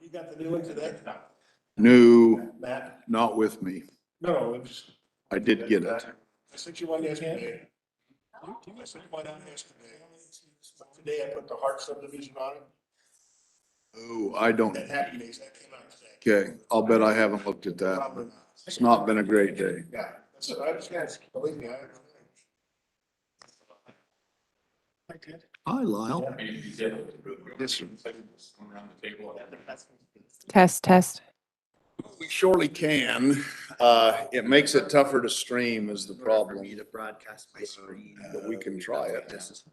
You got the new one today? No, Matt? not with me. No, it's. I did get it. I sent you one yesterday. I sent you one out yesterday. Today I put the Hart subdivision on it. Oh, I don't. That Happy Days, that came out today. Okay, I'll bet I haven't looked at that. Probably not. It's not been a great day. Yeah, that's what I understand. Believe me, I. did. Hi, Lyle. Yes, sir. Test, test. We surely can. It makes it tougher to stream is the problem. To broadcast my screen. But we can try it. This is.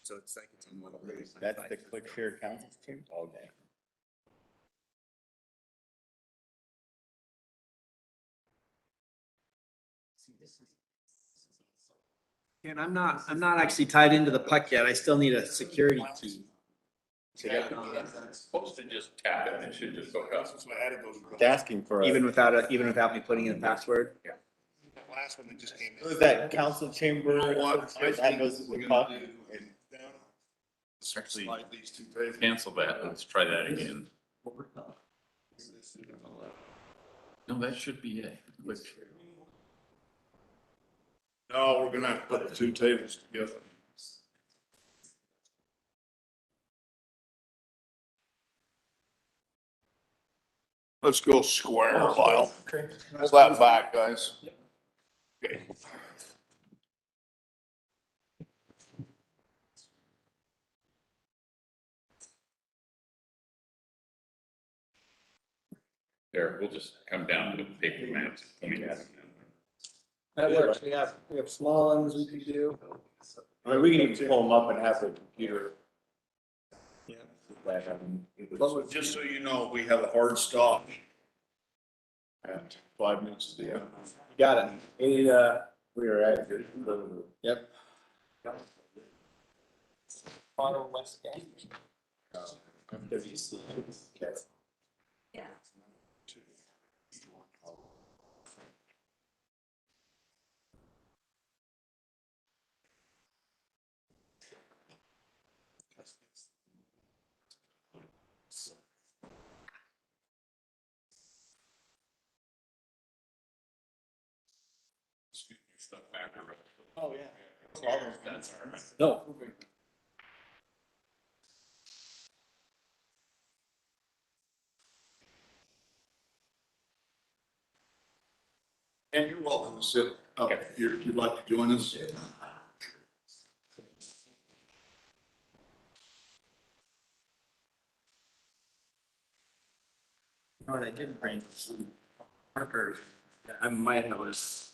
So it's like it's in one of those. That's the click share council team? Okay. And I'm not actually tied into the puck yet. I still need a security key. It's supposed to just tap it, it should just go up. That's why I added those. It's asking for a. Even without me putting in a password. Last one that just came in. Who's that council chamber? That goes to the puck. Actually, Slide these two pages. cancel that, let's try that again. No, that should be it. Click share. No, we're gonna have to put the two tables together. Let's go square, Lyle. Pull that back, guys. Okay. There, we'll just come down to the paper maps. That works. We have small ones we could do. I mean, we can even pull them up and have the computer. Yeah. But just so you know, we have a hard stop at 5 minutes to the end. Got it. We are at. Yep. Auto West Gang. FWC. Okay. Stuff back around. Oh, yeah. That's all right. No. And you're welcome to sit up here if you'd like to join us. What I did bring markers. I might have was.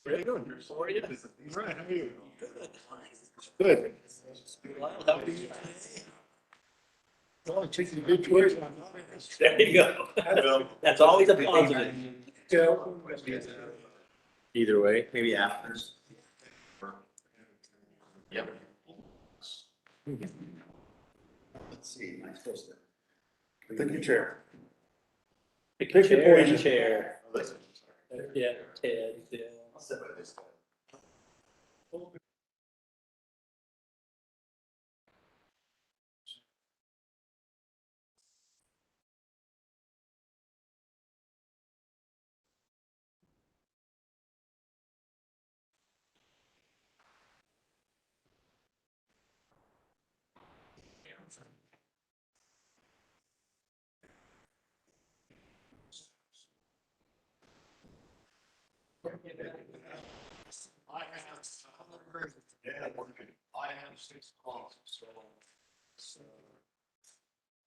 What are you doing? How are you? Right, how are you? Good. Well, I'm taking a big choice. There you go. That's always a positive. Either way. Maybe after. Yep. Let's see, am I supposed to? Take your chair. Pick your chair. Yeah, Ted. Yeah. I'll sit by this guy. I have 6 o'clock, so.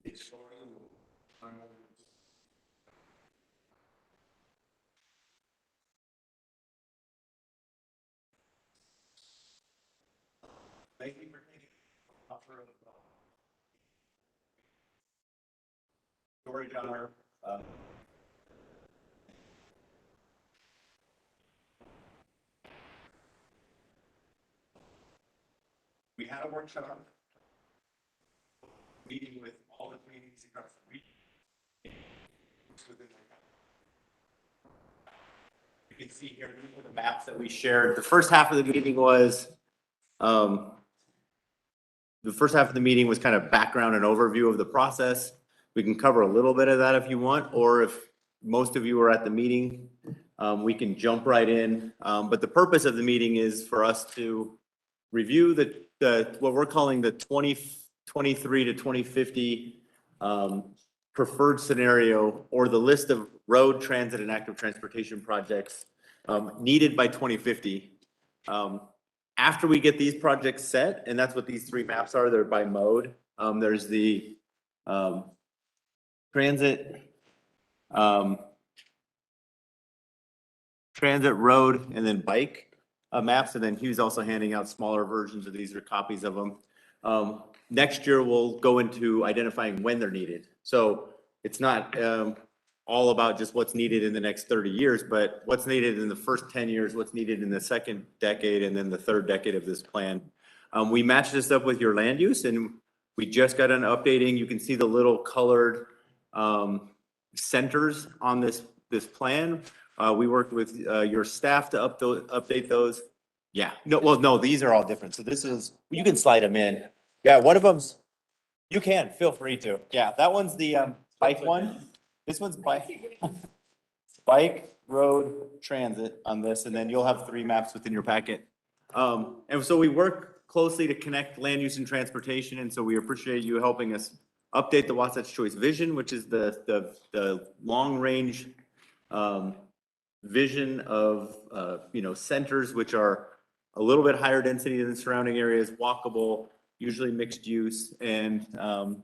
It's sort of. Thank you for taking offer of. storage on our, we had a workshop meeting with all the communities across the region. You can see here the maps that we shared. The first half of the meeting was, kind of background and overview of the process. We can cover a little bit of that if you want, or if most of you are at the meeting, we can jump right in. But the purpose of the meeting is for us to review what we're calling the 2023 to 2050 preferred scenario, or the list of road, transit, and active transportation projects needed by 2050. After we get these projects set, and that's what these three maps are, they're by mode. There's the transit, road, and then bike maps. And then Hugh's also handing out smaller versions of these, or copies of them. Next year, we'll go into identifying when they're needed. So it's not all about just what's needed in the next 30 years, but what's needed in the first 10 years, what's needed in the second decade, and then the third decade of this plan. We matched this up with your land use, and we just got an updating. You can see the little colored centers on this plan. We worked with your staff to update those. Yeah, no, these are all different. So this is, you can slide them in. Yeah, one of them's, you can, feel free to. Yeah, that one's the bike one. This one's bike, road, transit on this, and then you'll have three maps within your packet. And so we work closely to connect land use and transportation, and so we appreciate you helping us update the Wasatch Choice vision, which is the long range vision of centers which are a little bit higher density than the surrounding areas, walkable, usually mixed use, and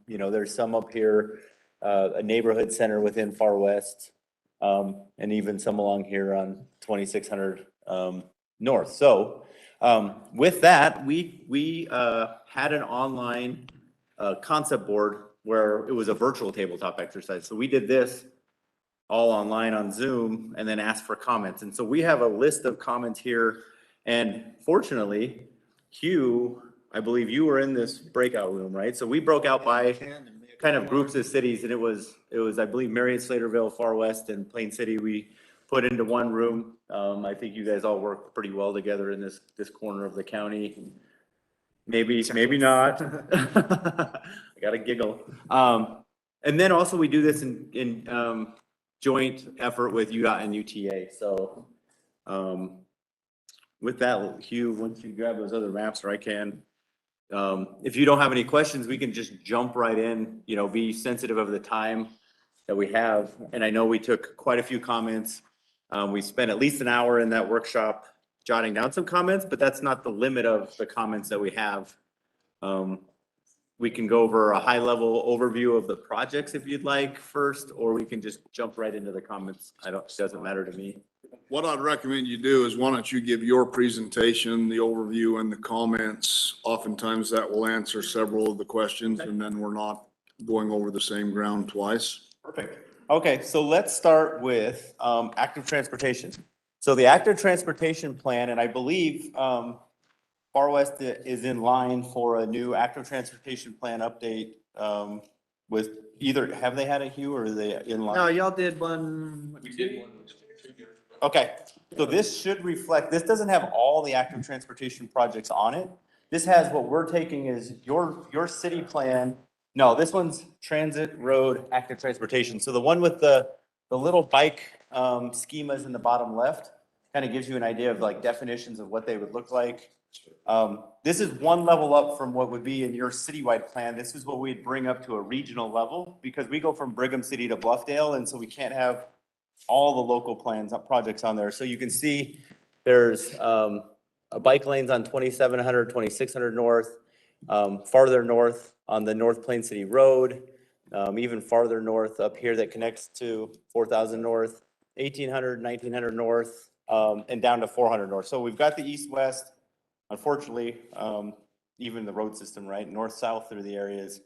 there's some up here, a neighborhood center within Far West, and even some along here on 2600 North. So with that, we had an online concept board where it was a virtual tabletop exercise. So we did this all online on Zoom and then asked for comments. And so we have a list of comments here. And fortunately, Hugh, I believe you were in this breakout room, right? So we broke out by kind of groups of cities, and it was, I believe, Marion, Slaterville, Far West, and Plain City. We put into one room. I think you guys all work pretty well together in this corner of the county. Maybe not. I got a giggle. And then also we do this in joint effort with UDOT and UTA. So with that, Hugh, once you grab those other maps, or I can, if you don't have any questions, we can just jump right in, be sensitive of the time that we have. And I know we took quite a few comments. We spent at least an hour in that workshop jotting down some comments, but that's not the limit of the comments that we have. We can go over a high level overview of the projects if you'd like first, or we can just jump right into the comments. It doesn't matter to me. What I'd recommend you do is, why don't you give your presentation, the overview and the comments? Oftentimes that will answer several of the questions, and then we're not going over the same ground twice. Perfect. Okay, so let's start with active transportation. So the active transportation plan, and I believe Far West is in line for a new active transportation plan update with either, have they had a Hugh, or are they in line? No, y'all did one. We did one. Okay, so this should reflect, this doesn't have all the active transportation projects on it. This has, what we're taking is your city plan. No, this one's transit, road, active transportation. So the one with the little bike schemas in the bottom left kind of gives you an idea of like definitions of what they would look like. This is one level up from what would be in your citywide plan. This is what we'd bring up to a regional level, because we go from Brigham City to Bluffdale, and so we can't have all the local plans, projects on there. So you can see there's a bike lanes on 2700, 2600 North, farther north on the North Plain City Road, even farther north up here that connects to 4000 North, 1800, 1900 North, and down to 400 North. So we've got the east-west, unfortunately, even the road system, right? North-south through the areas,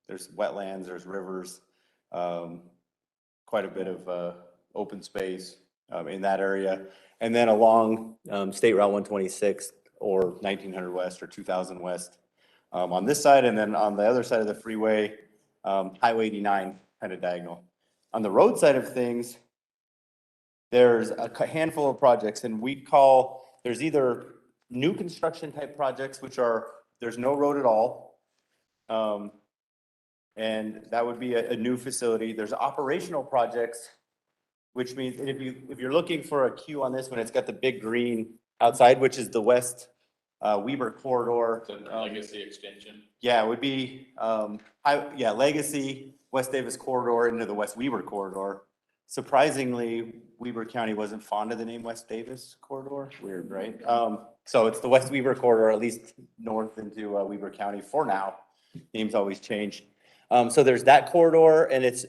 there's wetlands, there's rivers, quite a bit of, open space, in that area. And then along, State Route 126 or 1900 West or 2000 West, on this side, and then on the other side of the freeway, Highway 89 kind of diagonal. On the road side of things, there's a handful of projects, and there's either new construction type projects, which are, there's no road at all. And that would be a new facility. There's operational projects, which means that if you're looking for a queue on this one, it's got the big green outside, which is the West Weber corridor. The legacy extension. Yeah, it would be, Legacy, West Davis corridor into the West Weber corridor. Surprisingly, Weber County wasn't fond of the name West Davis corridor. Weird, right? So it's the West Weber corridor, at least north into Weber County for now. Names always change. So there's that corridor, and it's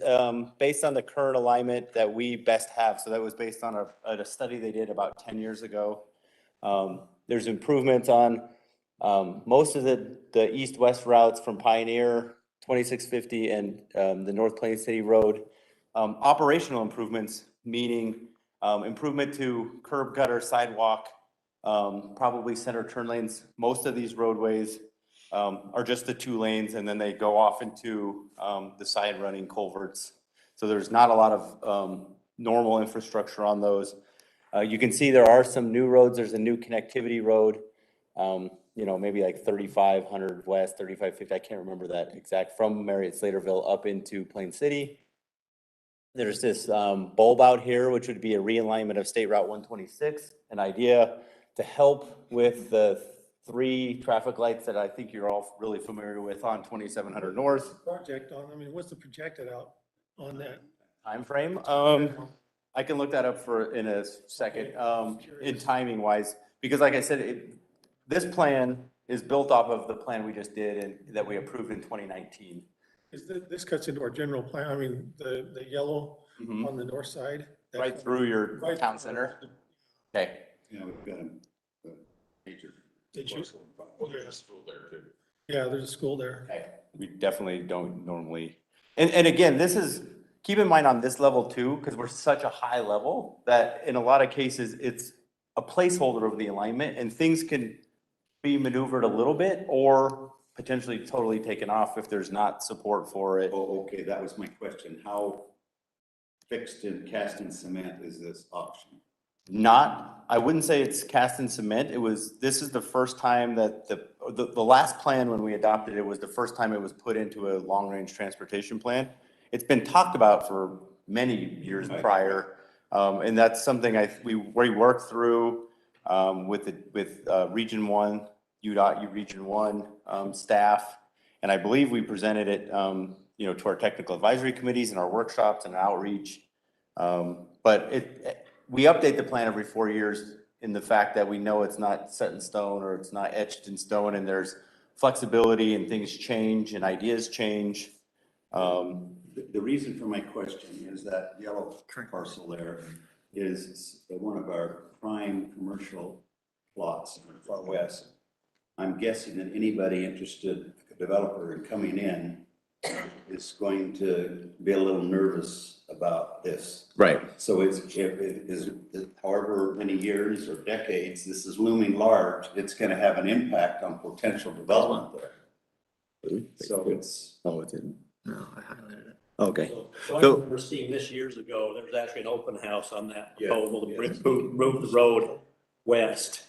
based on the current alignment that we best have. So that was based on a study they did about 10 years ago. There's improvements on most of the east-west routes from Pioneer, 2650, and the North Plains City Road. Operational improvements, meaning improvement to curb, gutter, sidewalk, probably center turn lanes. Most of these roadways are just the 2 lanes, and then they go off into the side running culverts. So there's not a lot of normal infrastructure on those. You can see there are some new roads. There's a new connectivity road, maybe like 3500 West, 3550. I can't remember that exact, from Marriott Slaterville up into Plain City. There's this bulb out here, which would be a realignment of State Route 126, an idea to help with the 3 traffic lights that I think you're all really familiar with on 2700 North. Project on, what's the projected out on that? Timeframe? I can look that up in a second, in timing wise, because like I said, this plan is built off of the plan we just did and that we approved in 2019. This cuts into our general plan, the yellow on the north side. Right through your town center? Okay. Yeah, we've got a major. Did you? Well, there's a school there too. Yeah, there's a school there. Okay. We definitely don't normally, and again, keep in mind on this level too, because we're such a high level that in a lot of cases, it's a placeholder of the alignment, and things can be maneuvered a little bit or potentially totally taken off if there's not support for it. Oh, okay, that was my question. How fixed and cast in cement is this option? I wouldn't say it's cast in cement. This is the first time that the last plan when we adopted it was the first time it was put into a long-range transportation plan. It's been talked about for many years prior. And that's something we worked through with Region 1, UDOT Region 1 staff. And I believe we presented it to our technical advisory committees and our workshops and outreach. But we update the plan every 4 years in the fact that we know it's not set in stone or it's not etched in stone, and there's flexibility and things change and ideas change. The reason for my question is that yellow parcel there is one of our prime commercial plots in the far west. I'm guessing that anybody interested, a developer in coming in, is going to be a little nervous about this. Right. So it's however many years or decades this is looming large, it's going to have an impact on potential development there. So it's. Oh, it didn't. No, I highlighted it. Okay. So I remember seeing this years ago, there was actually an open house on that proposal to move the road west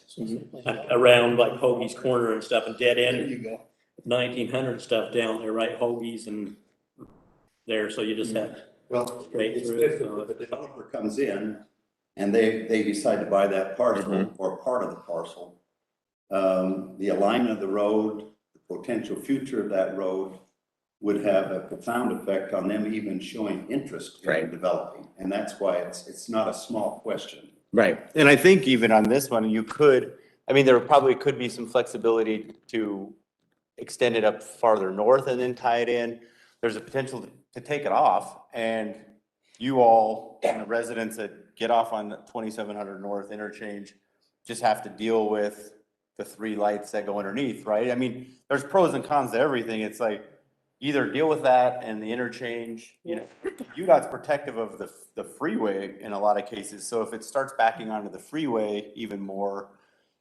around like Hoagie's Corner and stuff, and dead end. There you go. 1900 stuff down there, right, Hoagie's and there, so you just had Well, straight it's through. if the developer comes in and they decide to buy that parcel or part of the parcel, the alignment of the road, the potential future of that road would have a profound effect on them even showing interest in developing. And that's why it's not a small question. Right. And I think even on this one, there probably could be some flexibility to extend it up farther north and then tie it in. There's a potential to take it off, and you all, and the residents that get off on 2700 North Interchange, just have to deal with the 3 lights that go underneath, right? There's pros and cons to everything. It's like, either deal with that and the interchange, you know, UDOT's protective of the freeway in a lot of cases. So if it starts backing onto the freeway even more,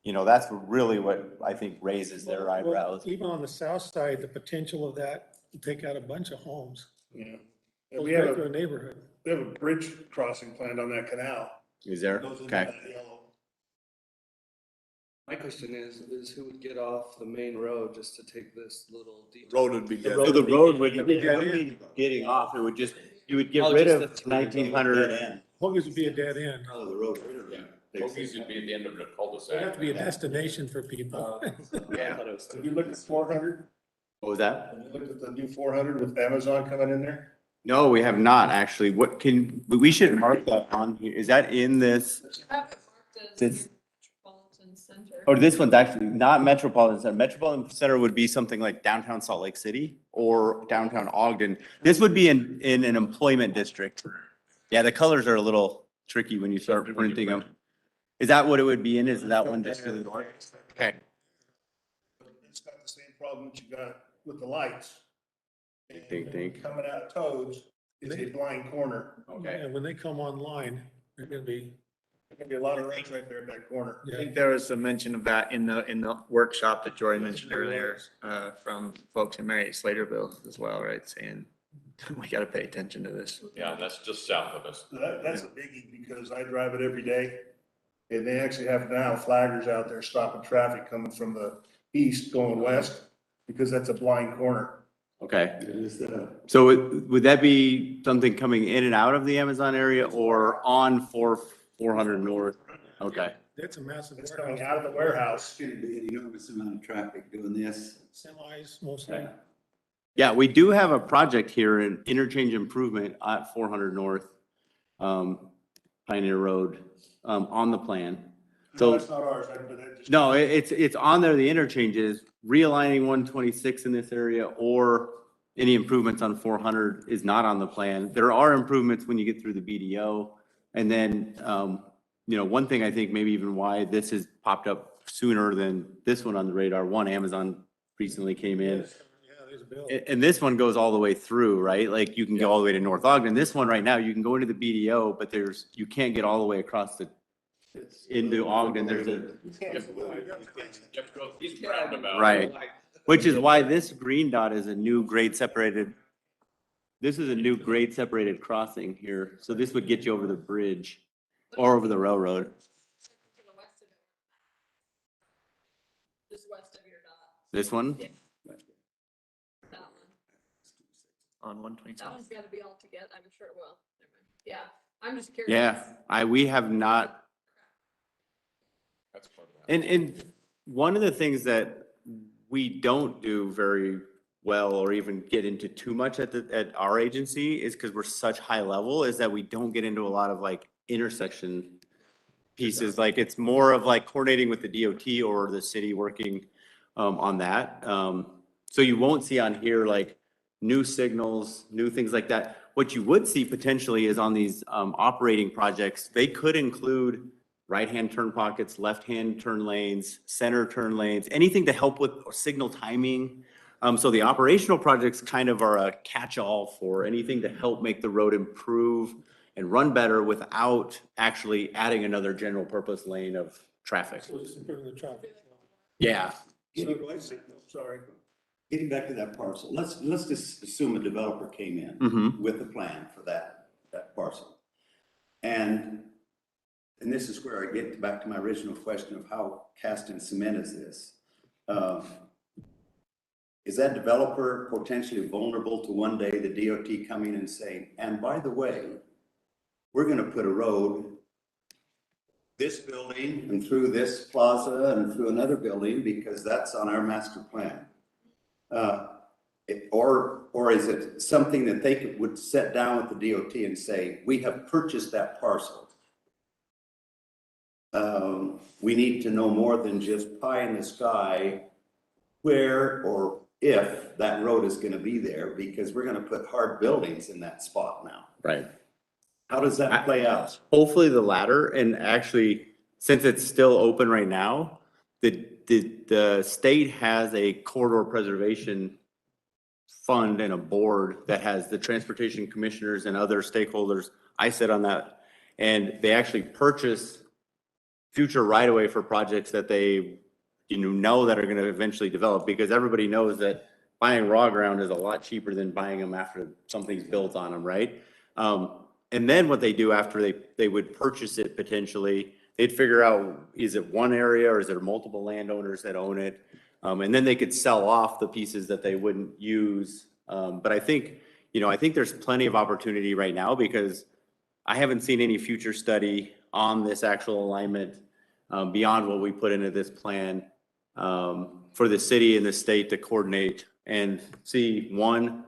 you know, that's really what I think raises their eyebrows. Even on the south side, the potential of that will take out a bunch of homes. Yeah. Goes We have right through a a, neighborhood. we have a bridge crossing planned on that canal. Is there? Goes into Okay. that yellow. My question is who would get off the main road just to take this little detour? Road would be dead. So the road would be getting off, it would just, you would get Oh, rid just of the- 1900. Hoagie's would be a dead end. Oh, the road. Bogies would be at the end of the It'd cul-de-sac. have to be a destination for people. Yeah. Have you looked at 400? What was that? Have you looked at the new 400 with Amazon coming in there? No, we have not actually. What can, we should mark that on here. Is that in this? This, Metropolitan Center. or this one's actually not Metropolitan Center. Metropolitan Center would be something like downtown Salt Lake City or downtown Ogden. This would be in an employment district. Yeah, the colors are a little tricky when you start printing them. Is that what it would be in? Is that one just to the north? Okay. It's got the same problem that you got with the lights. Think. Coming out of Toads, it's a blind corner. Okay. And when they come online, they're gonna be, There's gonna be a lot of rain right there in that corner. I think there was a mention of that in the workshop that Jory mentioned earlier, from folks in Mary Slaterville as well, right? Saying, we gotta pay attention to this. Yeah, and that's just south of us. So that's a biggie because I drive it every day. And they actually have now flaggers out there stopping traffic coming from the east going west because that's a blind corner. Okay. So would that be something coming in and out of the Amazon area or on 400 north? Okay. that's a massive It's coming warehouse. out of the warehouse. It's gonna be an enormous amount of traffic doing this. Semis mostly. Yeah, we do have a project here in interchange improvement at 400 north, Pioneer Road, on the plan. No, So, it's not ours. But that just. no, it's on there, the interchanges, realigning 126 in this area or any improvements on 400 is not on the plan. There are improvements when you get through the BDO. And then, you know, one thing I think maybe even why this has popped up sooner than this one on the radar, one, Amazon recently came in. Yeah, there's a bill. And this one goes all the way through, right? Like you can go all the way to North Ogden. This one right now, you can go into the BDO, but you can't get all the way across into Ogden. There's a, He's roundabout. right. Which is why this green dot is a new grade separated. This is a new grade separated crossing here. So this would get you over the bridge or over the railroad. To the west of it. Just west of your dot. This one? That one. On That 127. one's gotta be all together. I'm sure it will. Never mind. Yeah, I'm just curious. Yeah, we have not. That's part of that. And one of the things that we don't do very well or even get into too much at our agency is because we're such high level, is that we don't get into a lot of like intersection pieces. Like it's more of like coordinating with the DOT or the city working on that. So you won't see on here like new signals, new things like that. What you would see potentially is on these operating projects, they could include right-hand turn pockets, left-hand turn lanes, center turn lanes, anything to help with signal timing. So the operational projects kind of are a catch-all for anything to help make the road improve and run better without actually adding another general purpose lane of traffic. So just improving the traffic. Yeah. Sorry. Getting back to that parcel, let's just assume a developer came in Mm-hmm. with a plan for that parcel. And this is where I get back to my original question of how cast in cement is this? Is that developer potentially vulnerable to one day the DOT coming and saying, and by the way, we're gonna put a road this building and through this plaza and through another building because that's on our master plan? Or is it something that they would sit down with the DOT and say, we have purchased that parcel? We need to know more than just pie in the sky where or if that road is gonna be there, because we're gonna put hard buildings in that spot now. Right. How does that play out? Hopefully the latter, and actually, since it's still open right now, the state has a corridor preservation fund and a board that has the transportation commissioners and other stakeholders. I sit on that, and they actually purchase future right of way for projects that they, know that are going to eventually develop, because everybody knows that buying raw ground is a lot cheaper than buying them after something's built on them, right? And then what they do after they would purchase it potentially, they'd figure out, is it one area or is there multiple landowners that own it? And then they could sell off the pieces that they wouldn't use. But I think, I think there's plenty of opportunity right now, because I haven't seen any future study on this actual alignment beyond what we put into this plan for the city and the state to coordinate and see, one,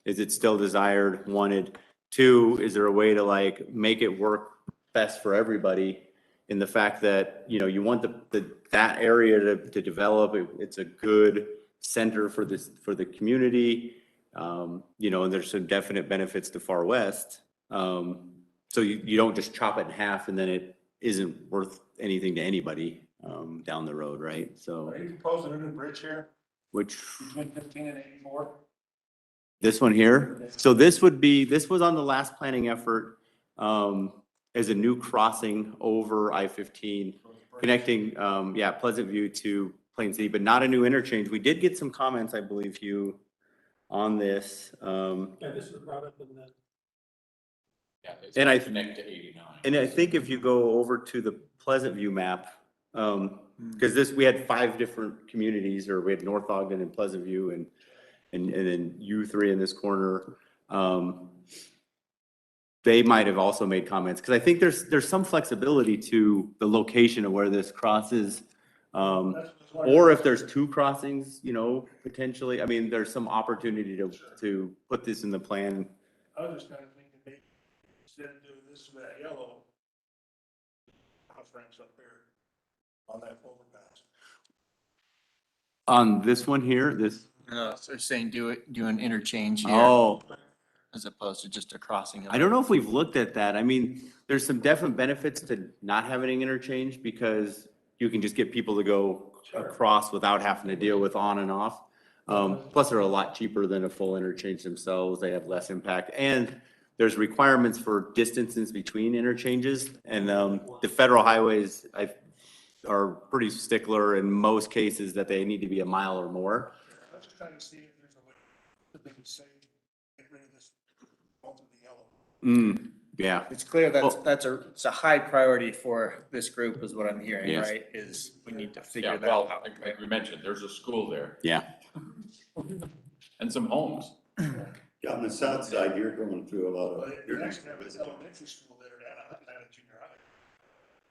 is it still desired, wanted? Two, is there a way to like make it work best for everybody in the fact that, you want that area to develop. It's a good center for the community. And there's some definite benefits to Far West. So you don't just chop it in half and then it isn't worth anything to anybody down the road, right? So. Are you proposing a new bridge here Which, between 15 and 84? this one here? So this was on the last planning effort as a new crossing over I-15, connecting, Pleasant View to Plain City, but not a new interchange. We did get some comments, I believe, Hugh, on this. Yeah, this was brought up in the. Yeah, it's And I- connect to 89. And I think if you go over to the Pleasant View map, because we had 5 different communities, or we had North Ogden and Pleasant View and then U3 in this corner. They might have also made comments, because I think there's some flexibility to the location of where this crosses. Or if there's 2 crossings, potentially, I mean, there's some opportunity to put this in the plan. I was just kind of thinking, maybe instead of doing this with that yellow, house ranks up there on that overpass. On this one here, So they're saying do an interchange here oh, as opposed to just a crossing. I don't know if we've looked at that. I mean, there's some definite benefits to not having interchange, because you can just get people to go across without having to deal with on and off. Plus they're a lot cheaper than a full interchange themselves. They have less impact, and there's requirements for distances between interchanges, and the federal highways are pretty stickler in most cases that they need to be a mile or more. I was trying to see if there's a way that they could say, get rid of this, both of the yellow. Yeah. It's clear Well- it's a high priority for this group is what I'm hearing, Yes. right? Is we need to Yeah, figure that well, out. like we mentioned, there's a school there Yeah. and some homes. Yeah, on the south side, you're going through a lot But of. you actually have this elementary school there and a junior high.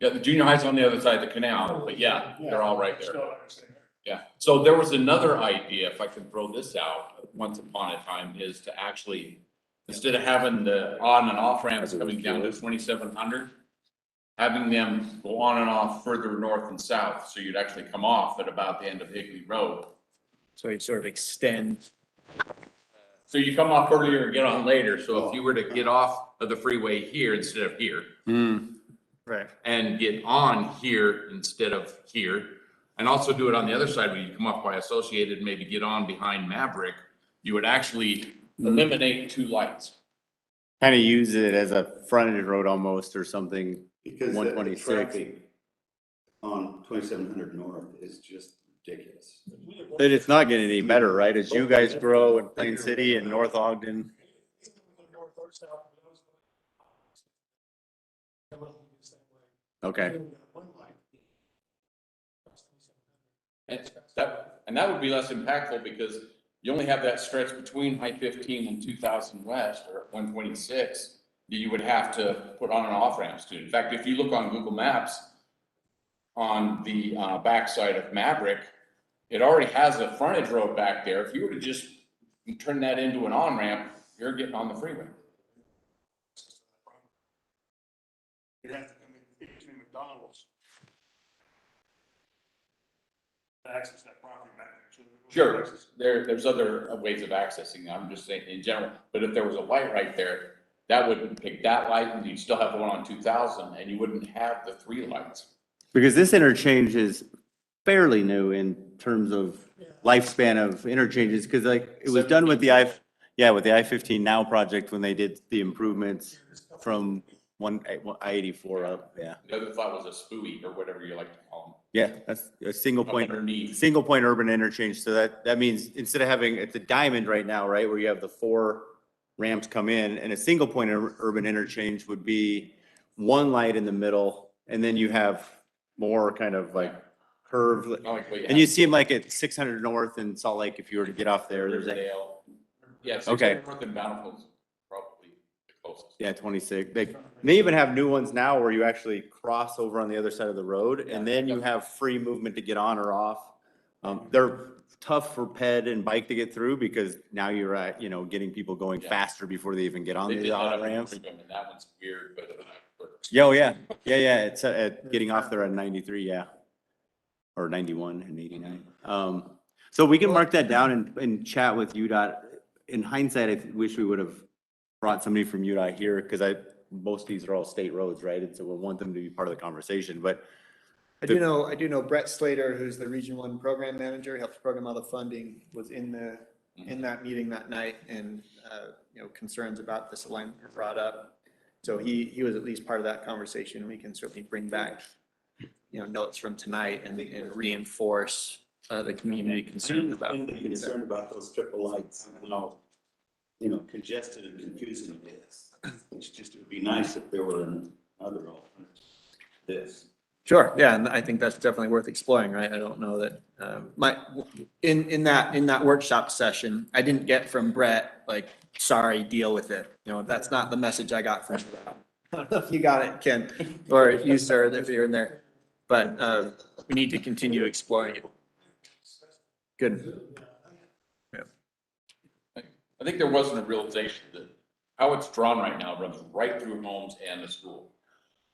Yeah, the junior high's on the other side of the canal, but yeah, they're all right there. Still understand. Yeah, so there was another idea, if I can throw this out, once upon a time, is to actually, instead of having the on and off ramps coming down to 2,700, having them go on and off further north and south, so you'd actually come off at about the end of Higley Road. So you sort of extend. So you come off earlier and get on later, so if you were to get off of the freeway here instead of here, Right. and get on here instead of here, and also do it on the other side, when you come off by Associated, maybe get on behind Maverick, you would actually eliminate 2 lights. Kind of use it as a frontage road almost, or something. Because the 126. traffic on 2700 north is just ridiculous. But it's not getting any better, right? As you guys grow in Plain City and North Ogden. Okay. And that would be less impactful, because you only have that stretch between I-15 and 2000 West, or 126, that you would have to put on and off ramps to. In fact, if you look on Google Maps, on the backside of Maverick, it already has a frontage road back there. If you were to just turn that into an on-ramp, you're getting on the freeway. You'd have to come in between McDonald's. To access that property back there. Sure, there's other ways of accessing it. I'm just saying in general, but if there was a light right there, that would pick that light, and you'd still have the one on 2000, and you wouldn't have the 3 lights. Because this interchange is fairly new in terms of lifespan of interchanges, because like it was done with the with the I-15 Now project when they did the improvements from I-84 up, yeah. The other thought was a spooey or whatever you like to call Yeah, that's a them. Underneath. single point urban interchange. So that means instead of having, it's a diamond right now, right, where you have the 4 ramps come in, and a single point urban interchange would be one light in the middle, and then you have more kind of like curved. Not like what And you see them like at 600 North in Salt Lake, if you were to get off there, there's a, Riverdale. Yeah, Okay. 600 North and Bountiful's probably the closest. yeah, 26. They even have new ones now where you actually cross over on the other side of the road, and then you have free movement to get on or off. They're tough for ped and bike to get through because now you're at, getting people going Yeah. faster before they even get on They did the that up in ramps. Freedom, and that one's weird, but. Yeah, oh, yeah. Yeah. It's at getting off there at 93, yeah. Or 91 and 89. So we can mark that down and chat with UDOT. In hindsight, I wish we would have brought somebody from UDOT here because most of these are all state roads, right? And so we want them to be part of the conversation, but I do know Brett Slater, who's the Region 1 program manager, helps program all the funding, was in that meeting that night, and, concerns about this alignment were brought up. So he was at least part of that conversation. We can certainly bring back, notes from tonight and reinforce the community concern about. And the concern about those triple lights and how, congested and confusing it is. It's just, it would be nice if there were another alternative. This. Sure, yeah, and I think that's definitely worth exploring, right? I don't know that, in that workshop session, I didn't get from Brett, like, sorry, deal with it. That's not the message I got from Brett. I don't know if you got it, Ken, or you, sir, if you're in there, but, we need to continue exploring it. Good. I think there wasn't a realization that how it's drawn right now runs right through homes and the school.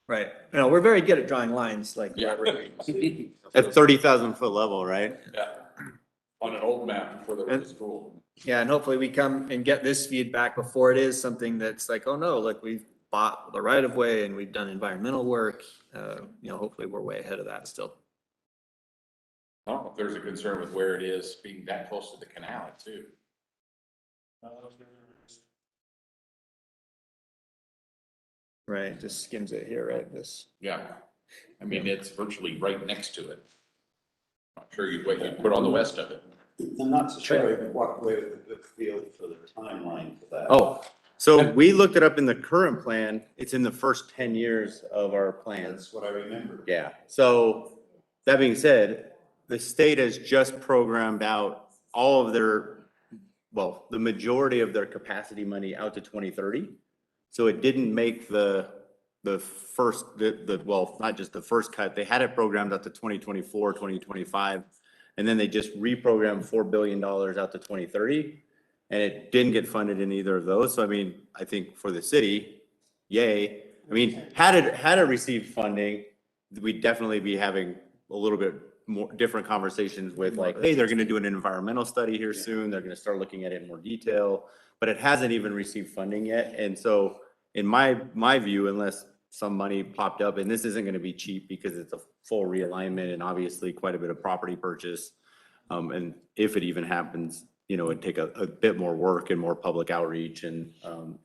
Right. We're very good at drawing lines, like. Yeah. at 30,000 foot level, right? Yeah, on an old map before there was a school. Yeah, and hopefully we come and get this feedback before it is something that's like, oh no, look, we've bought the right of way and we've done environmental work. Hopefully we're way ahead of that still. I don't know if there's a concern with where it is being that close to the canal too. Right, just skims it here, right? This. Yeah, I mean, it's virtually right next to it. Not sure what you put on the west of it. I'm not so sure I walk away with a good feel for the timeline for that. Oh, so we looked it up in the current plan. It's in the first 10 years of our plans. That's what I remember. Yeah. So that being said, the state has just programmed out all of the majority of their capacity money out to 2030. So it didn't make the first, not just the first cut, they had it programmed out to 2024, 2025. And then they just reprogrammed $4 billion out to 2030. And it didn't get funded in either of those. So, I mean, I think for the city, yay. I mean, had it received funding, we'd definitely be having a little bit more different conversations with like, hey, they're going to do an environmental study here soon. They're going to start looking at it in more detail, but it hasn't even received funding yet. And so in my view, unless some money popped up, and this isn't going to be cheap because it's a full realignment and obviously quite a bit of property purchase. And if it even happens, it'd take a bit more work and more public outreach and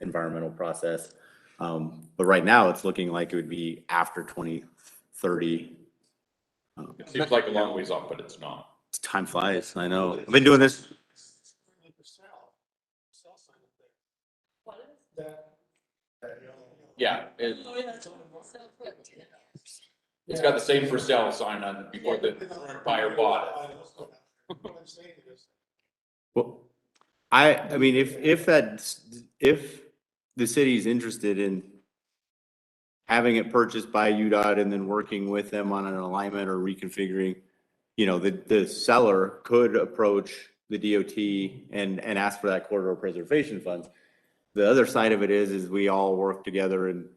environmental process. But right now it's looking like it would be after 2030. It seems like a long ways off, but it's not. Time flies. I know. I've been doing this. Yeah, it's got the same for sale sign on it before the buyer bought it. Well, I mean, if the city's interested in having it purchased by UDOT and then working with them on an alignment or reconfiguring, the seller could approach the DOT and ask for that corridor preservation funds. The other side of it is we all work together and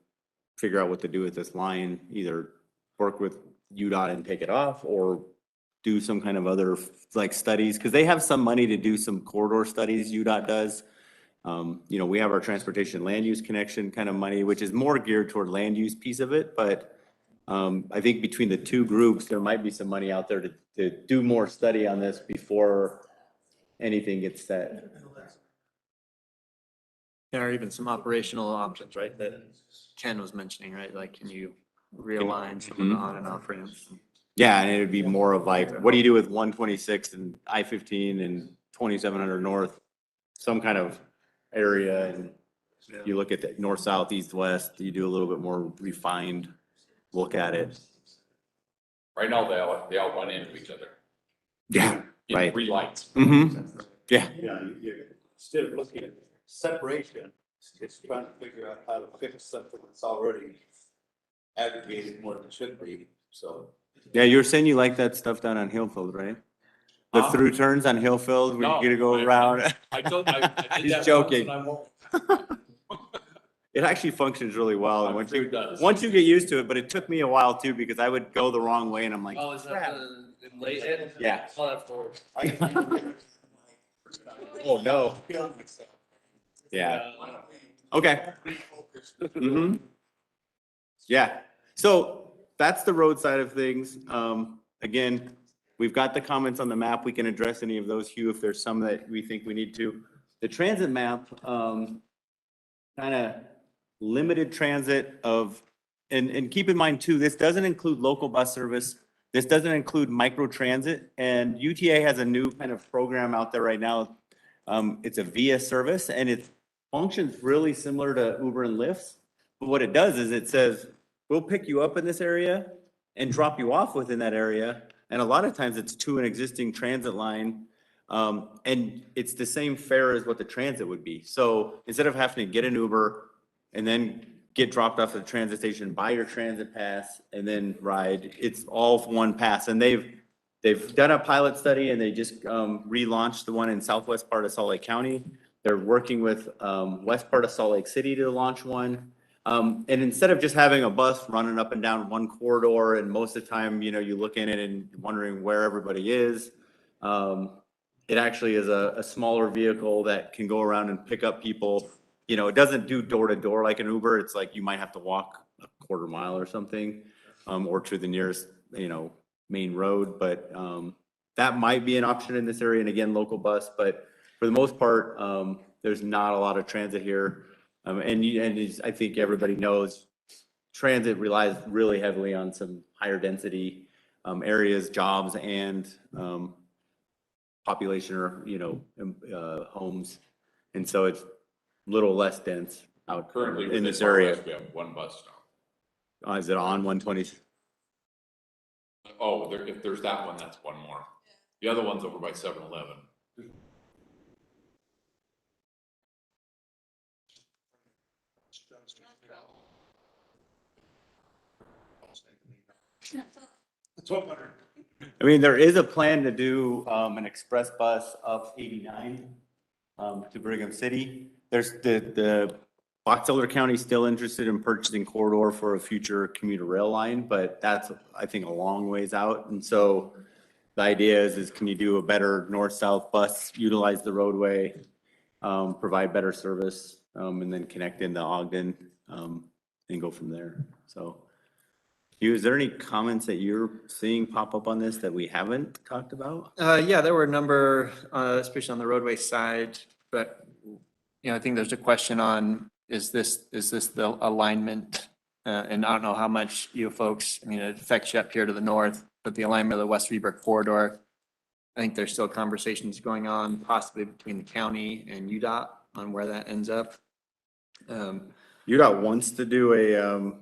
figure out what to do with this line, either work with UDOT and take it off or do some kind of other like studies, because they have some money to do some corridor studies, UDOT does. We have our transportation land use connection kind of money, which is more geared toward land use piece of it, but I think between the two groups, there might be some money out there to do more study on this before anything gets set. There are even some operational options, right, that Ken was mentioning, right? Like, can you realign some of the on and off ramps? Yeah, and it would be more of like, what do you do with 126 and I-15 and 2700 north? Some kind of area, and you look at the north, south, east, west, you do a little bit more refined look at it. Right now, they all run into each other. Yeah, In right. three lights. Mm-hmm. Yeah. Yeah, instead of looking at separation, it's trying to figure out how to fix something that's already aggregated more than it should be, so. Yeah, you were saying you like that stuff down on Hillfield, right? The Huh? through turns on Hillfield, where No, you get to go I- around. I did He's that once joking. and I won't. It actually functions really well. And I'm once sure you, it does. once you get used to it, but it took me a while too, because I would go the wrong way and I'm like, Oh, is crap. that the late end? Yeah. Oh, that's cool. Oh, no. Yeah. Okay. Mm-hmm. Yeah. So that's the road side of things. Again, we've got the comments on the map. We can address any of those, Hugh, if there's some that we think we need to. The transit map, kind of limited transit of, and keep in mind too, this doesn't include local bus service. This doesn't include micro transit, and UTA has a new kind of program out there right now. It's a VIA service, and it functions really similar to Uber and Lyft. But what it does is it says, we'll pick you up in this area and drop you off within that area. And a lot of times it's to an existing transit line. And it's the same fare as what the transit would be. So instead of having to get an Uber and then get dropped off at the transit station, buy your transit pass and then ride, it's all one pass. And they've done a pilot study and they just relaunched the one in southwest part of Salt Lake County. They're working with west part of Salt Lake City to launch one. And instead of just having a bus running up and down one corridor, and most of the time, you know, you look in it and wondering where everybody is, it actually is a smaller vehicle that can go around and pick up people. You know, it doesn't do door to door like an Uber. It's like you might have to walk a quarter mile or something, or to the nearest, you know, main road. But that might be an option in this area. And again, local bus. But for the most part, there's not a lot of transit here. I think everybody knows transit relies really heavily on some higher density areas, jobs, and population or, you know, homes. And so it's a little less dense out Currently, in within this Far area. West, we have one bus stop. Is it on 120? Oh, if there's that one, that's one more. The other one's over by 7-Eleven. I mean, there is a plan to do an express bus up 89 to Brigham City. There's the Box Elder County still interested in purchasing corridor for a future commuter rail line, but that's, I think, a long ways out. And so the idea is can you do a better north-south bus, utilize the roadway, provide better service, and then connect into Ogden, and go from there. So, Hugh, is there any comments that you're seeing pop up on this that we haven't talked about? Yeah, there were a number, especially on the roadway side, but, you know, I think there's a question on, is this the alignment? And I don't know how much you folks, I mean, it affects you up here to the north, but the alignment of the West Weber corridor, I think there's still conversations going on possibly between the county and UDOT on where that ends up. UDOT wants to do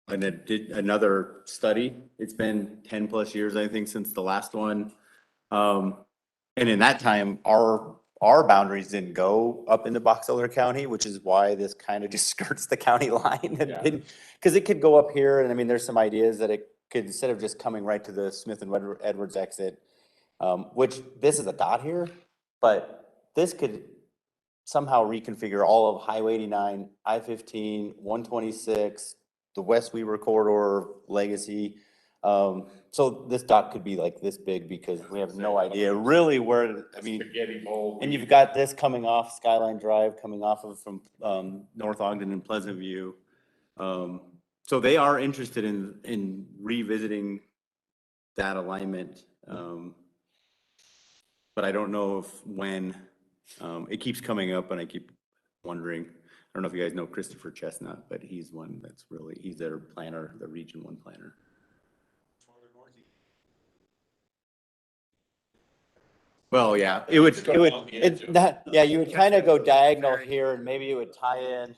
another study. It's been 10 plus years, I think, since the last one. And in that time, our boundaries didn't go up into Box Elder County, which is why this kind of just skirts the county line. Because it could go up here, and I mean, there's some ideas that it could, instead of just coming right to the Smith and Edwards exit, which this is a dot here, but this could somehow reconfigure all of Highway 89, I-15, 126, the West Weaver corridor, Legacy. So this dot could be like this big because we have no idea really where, I mean, Spaghetti bowl. and you've got this coming off Skyline Drive, coming off of from North Ogden and Pleasant View. So they are interested in revisiting that alignment. But I don't know when, it keeps coming up and I keep wondering. I don't know if you guys know Christopher Chestnut, but he's one that's really, he's their planner, the Region 1 planner. Well, yeah, you would, you would kind of go diagonal here and maybe it would tie in.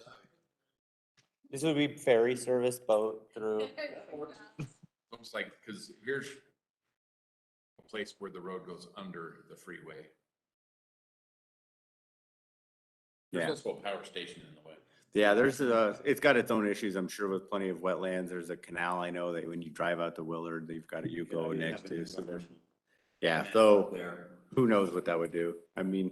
This would be ferry service boat through. Almost like, cause here's a place where the road goes under the freeway. There's Yeah. also a power station in the way. Yeah, it's got its own issues, I'm sure, with plenty of wetlands. There's a canal, I know that when you drive out to Willard, they've got a Yuko next to, so there's. Yeah, so who knows what that would do? I mean,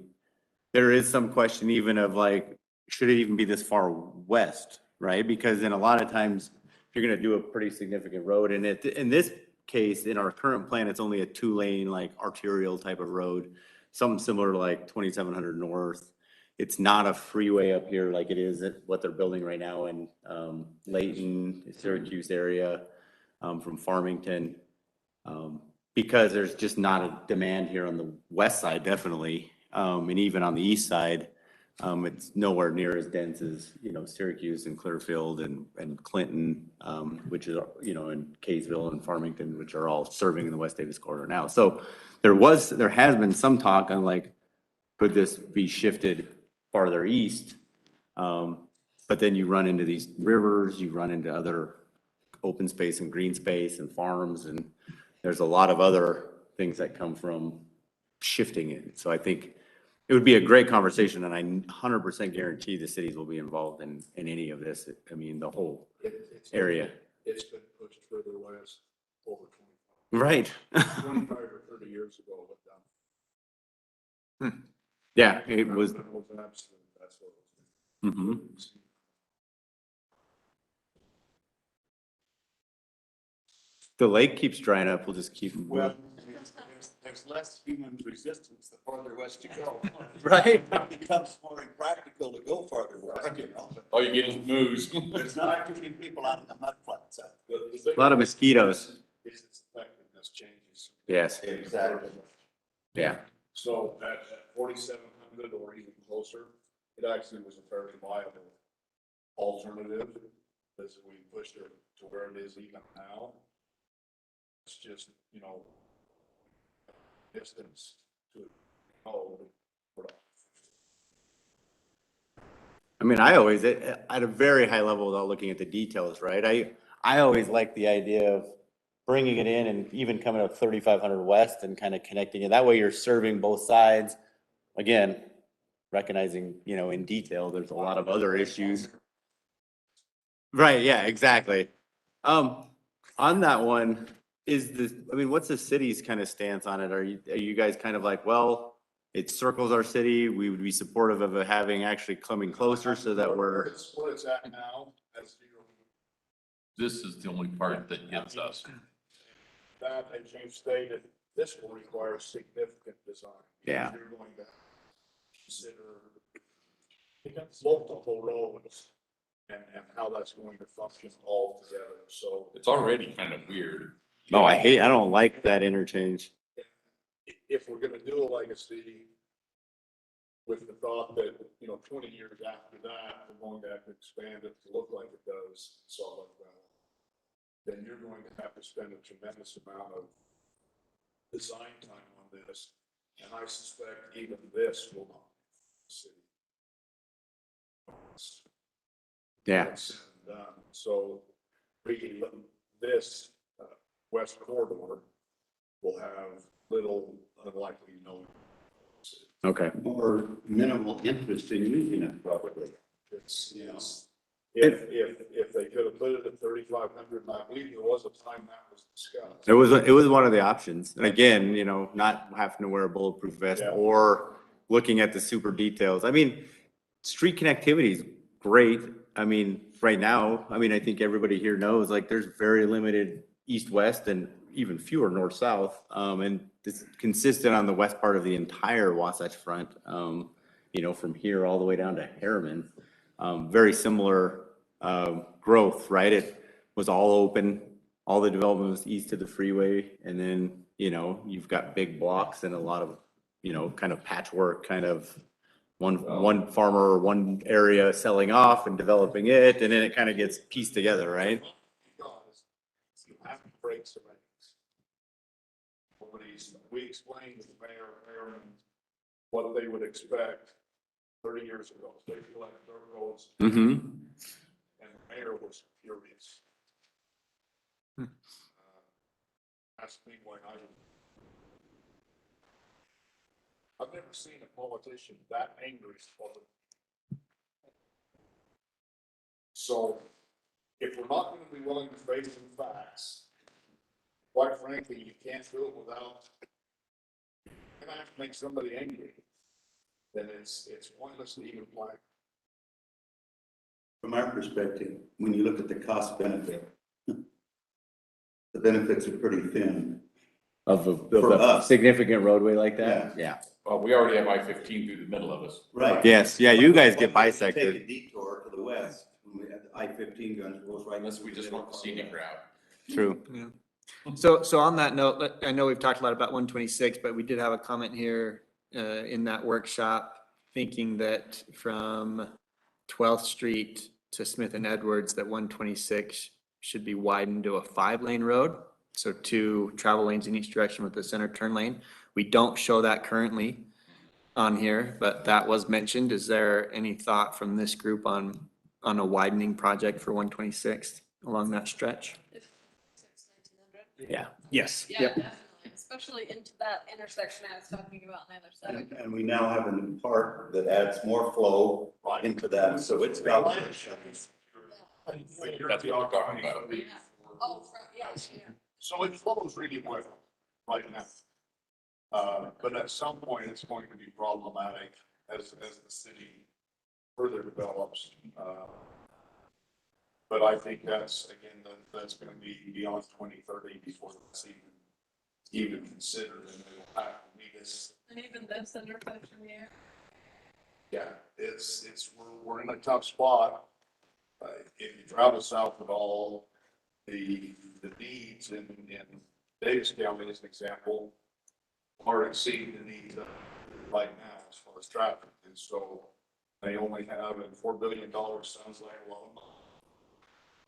there is some question even of like, should it even be this far west, right? Because in a lot of times, you're gonna do a pretty significant road, and in this case, in our current plan, it's only a 2-lane, like arterial type of road, something similar to like 2700 North. It's not a freeway up here like it is at what they're building right now in Layton, Syracuse area, from Farmington. Because there's just not a demand here on the west side, definitely. And even on the east side, it's nowhere near as dense as, Syracuse and Clearfield and Clinton, which is, and Kaysville and Farmington, which are all serving in the West Davis corridor now. So there has been some talk on like, could this be shifted farther east? But then you run into these rivers, you run into other open space and green space and farms, and there's a lot of other things that come from shifting it. So I think it would be a great conversation, and I 100% guarantee the cities will be involved in any of this. I mean, the whole area. It's been pushed further west over 25. Right. 25 or 30 years ago, but Yeah, it was. absolute, that's what it was. Mhm. The lake keeps drying up. We'll just keep. Well, there's less human resistance the farther west you go. Right. It becomes more impractical to go farther west, All you get is moose. There's not too many people out in the mud flats. A lot of mosquitoes. Its effectiveness changes. Yes. Exactly. Yeah. So at 4,700 or even closer, it actually was a fairly viable alternative as we pushed it to where it is even now. It's just, distance to, I mean, I always, at a very high level, without looking at the details, right? I always like the idea of bringing it in and even coming up 3,500 west and kind of connecting it. That way you're serving both sides. Again, recognizing, in detail, there's a lot of other issues. Right, yeah, exactly. On that one, what's the city's kind of stance on it? Are you guys kind of like, well, it circles our city, we would be supportive of it having actually coming closer so that we're. What it's at now, as This is the only part that gets us. that, as you stated, this will require significant design. Yeah. You're going to consider multiple roads and how that's going to function all together, so. It's already kind of weird. No, I don't like that interchange. If we're gonna do a legacy with the thought that, 20 years after that, we're going to have to expand it to look like it does in Salt Lake Valley, then you're going to have to spend a tremendous amount of design time on this. And I suspect even this will not be the city. Yeah. So really, this west corridor will have little, unlikely, no. Okay. Or minimal interest in using it probably. It's, if they could have put it at 3,500, and I believe there was a time that was discussed. It was one of the options. And again, not having to wear a bulletproof vest Yeah. or looking at the super details. I mean, street connectivity is great. I mean, right now, I think everybody here knows, like, there's very limited east-west and even fewer north-south. And it's consistent on the west part of the entire Wasatch Front, from here all the way down to Harriman. Very similar growth, right? was all open. All the development was east of the freeway, and then, you know, you've got big blocks and a lot of, you know, kind of patchwork, kind of one farmer or one area selling off and developing it, and then it kind of gets pieced together, right? Because you have to break some eggs. We explained to the mayor what they would expect 30 years ago. They feel like dirt roads, Mm-hmm. and the mayor was furious. Asked me why I've never seen a politician that angry. So if we're not going to be willing to face some facts, quite frankly, you can't do it without, and I have to make somebody angry, then it's pointless to even plan. From our perspective, when you look at the cost benefit, the benefits are pretty thin. Of For a us. significant roadway like that? Yeah. Well, we already have I-15 through the middle of us. Right. Yes, yeah, you guys get Why would you bisected. Take a detour to the west, when we have the I-15 goes right. Unless we just want the scenic route. True. Yeah. So on that note, I know we've talked a lot about 126, but we did have a comment here in that workshop, thinking that from 12th Street to Smith and Edwards, that 126 should be widened to a 5-lane road. So 2 travel lanes in each direction with the center turn lane. We don't show that currently on here, but that was mentioned. Is there any thought from this group on a widening project for 126 along that stretch? Yeah. Yes. Yeah, Yep. definitely, especially into that intersection I was talking about on the other side. And we now have a new park that adds more flow into that, so it's got. That's what we're talking about. Yeah. Oh, yeah. So it flows really well right now. But at some point, it's going to be problematic as the city further develops. But I think that's going to be beyond 2030 before that's even considered, and it'll have to meet us. And even this intersection here. Yeah, we're in a tough spot. If you travel south at all, the needs in Davis County, as an example, are exceeding the needs right now as far as traffic. And so they only have, and $4 billion sounds like a lot of money.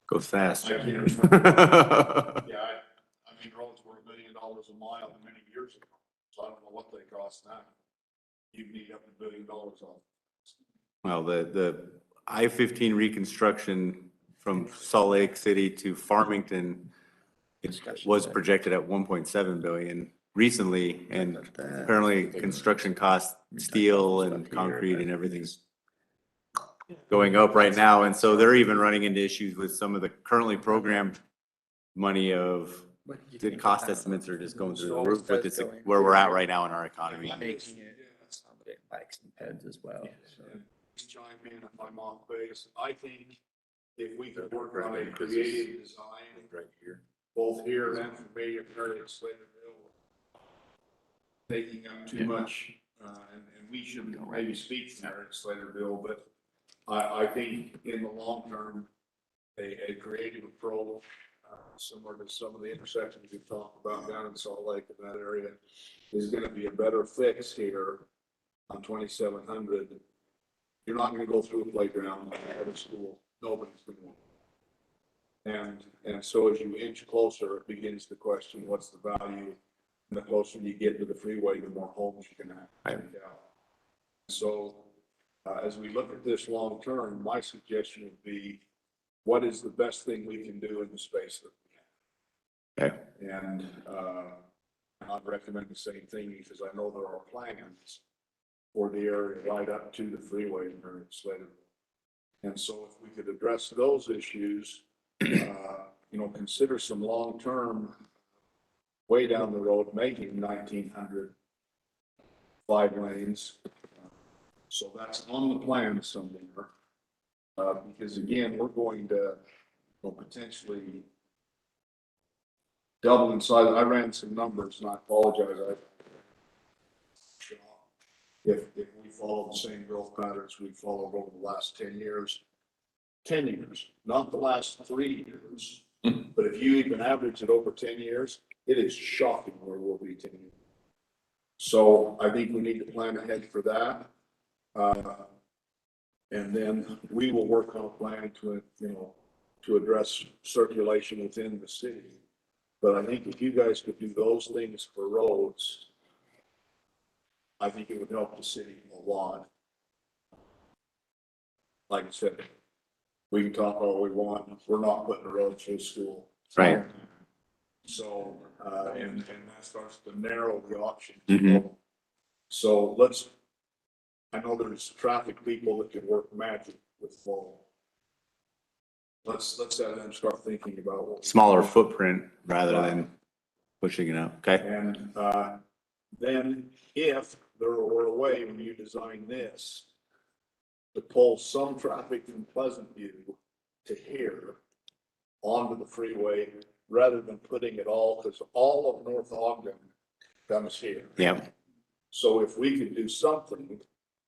Goes fast. Yeah, I mean, roads were $1 billion a mile many years ago, so I don't know what they cost now. You need up to $1 billion on. Well, the I-15 reconstruction from Salt Lake City to Farmington was projected at 1.7 billion recently, and apparently construction costs, steel and concrete and everything's going up right now. And so they're even running into issues with some of the currently programmed money of the cost estimates are just going through the roof with this, where we're at right now in our economy. Making it accommodate bikes and peds as well. So. Chime in if I'm off base. I think if we could work on a creative design right here, both here and for me, if Mary Slaterville taking up too much, and we should maybe speak to Mary Slaterville, but I think in the long term, a creative approach, similar to some of the intersections we've talked about down in Salt Lake in that area, is going to be a better fix here on 2700. You're not going to go through a playground at a school. Nobody's going to. And so as you inch closer, it begins to question what's the value. And the closer you get to the freeway, the more homes you can have. Right. So as we look at this long term, my suggestion would be, what is the best thing we can do in the space that we have? Okay. And I'd recommend the same thing because I know there are plans for the area right up to the freeway in Slaterville. And so if we could address those issues, consider some long-term way down the road, making 1900 5 lanes. So that's on the plan somewhere. Because again, we're going to potentially double in size. I ran some numbers and I apologize. If we follow the same growth patterns we followed over the last 10 years, not the last 3 years, But if you even average it over 10 years, it is shocking where we'll be 10 years. So I think we need to plan ahead for that. And then we will work on a plan to, to address circulation within the city. But I think if you guys could do those things for roads, I think it would help the city a lot. Like I said, we can talk all we want, we're not putting a road through school. Right. So, and that starts to narrow the options. Mhm. So I know there's traffic people that can work magic with flow. Let's have them start thinking about what. Smaller footprint rather than pushing it out. Okay. And, then if there were a way when you design this to pull some traffic from Pleasant View to here onto the freeway rather than putting it all, because all of North Ogden comes here. Yeah. So if we could do something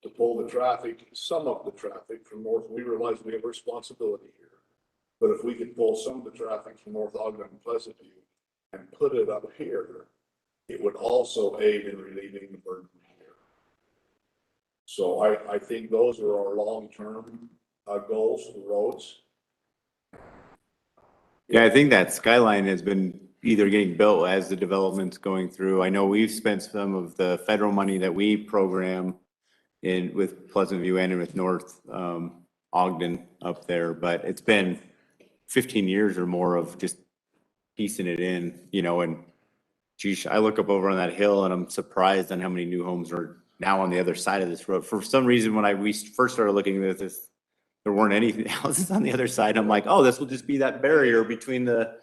to pull the traffic, some of the traffic from north, we realize we have a responsibility here. But if we could pull some of the traffic from North Ogden and Pleasant View and put it up here, it would also aid in relieving the burden here. So I think those are our long-term goals for roads. Yeah, I think that skyline has been either getting built as the development's going through. I know we've spent some of the federal money that we program in with Pleasant View and with North Ogden up there, but it's been 15 years or more of just piecing it in, and geez, I look up over on that hill and I'm surprised on how many new homes are now on the other side of this road. For some reason, when we first started looking at this, there weren't any houses on the other side. I'm like, oh, this will just be that barrier between the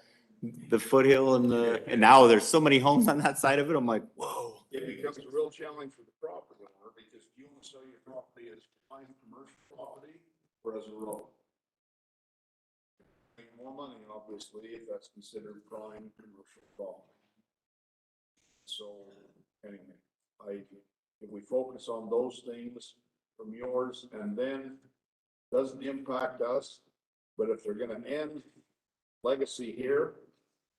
foothill and now there's so many homes on that side of it. I'm like, whoa. It becomes a real challenge for the property owner because you want to sell your property as prime commercial property or as a road. Make more money, obviously, if that's considered prime commercial property. So anyway, if we focus on those things from yours and then doesn't impact us, but if they're gonna end legacy here,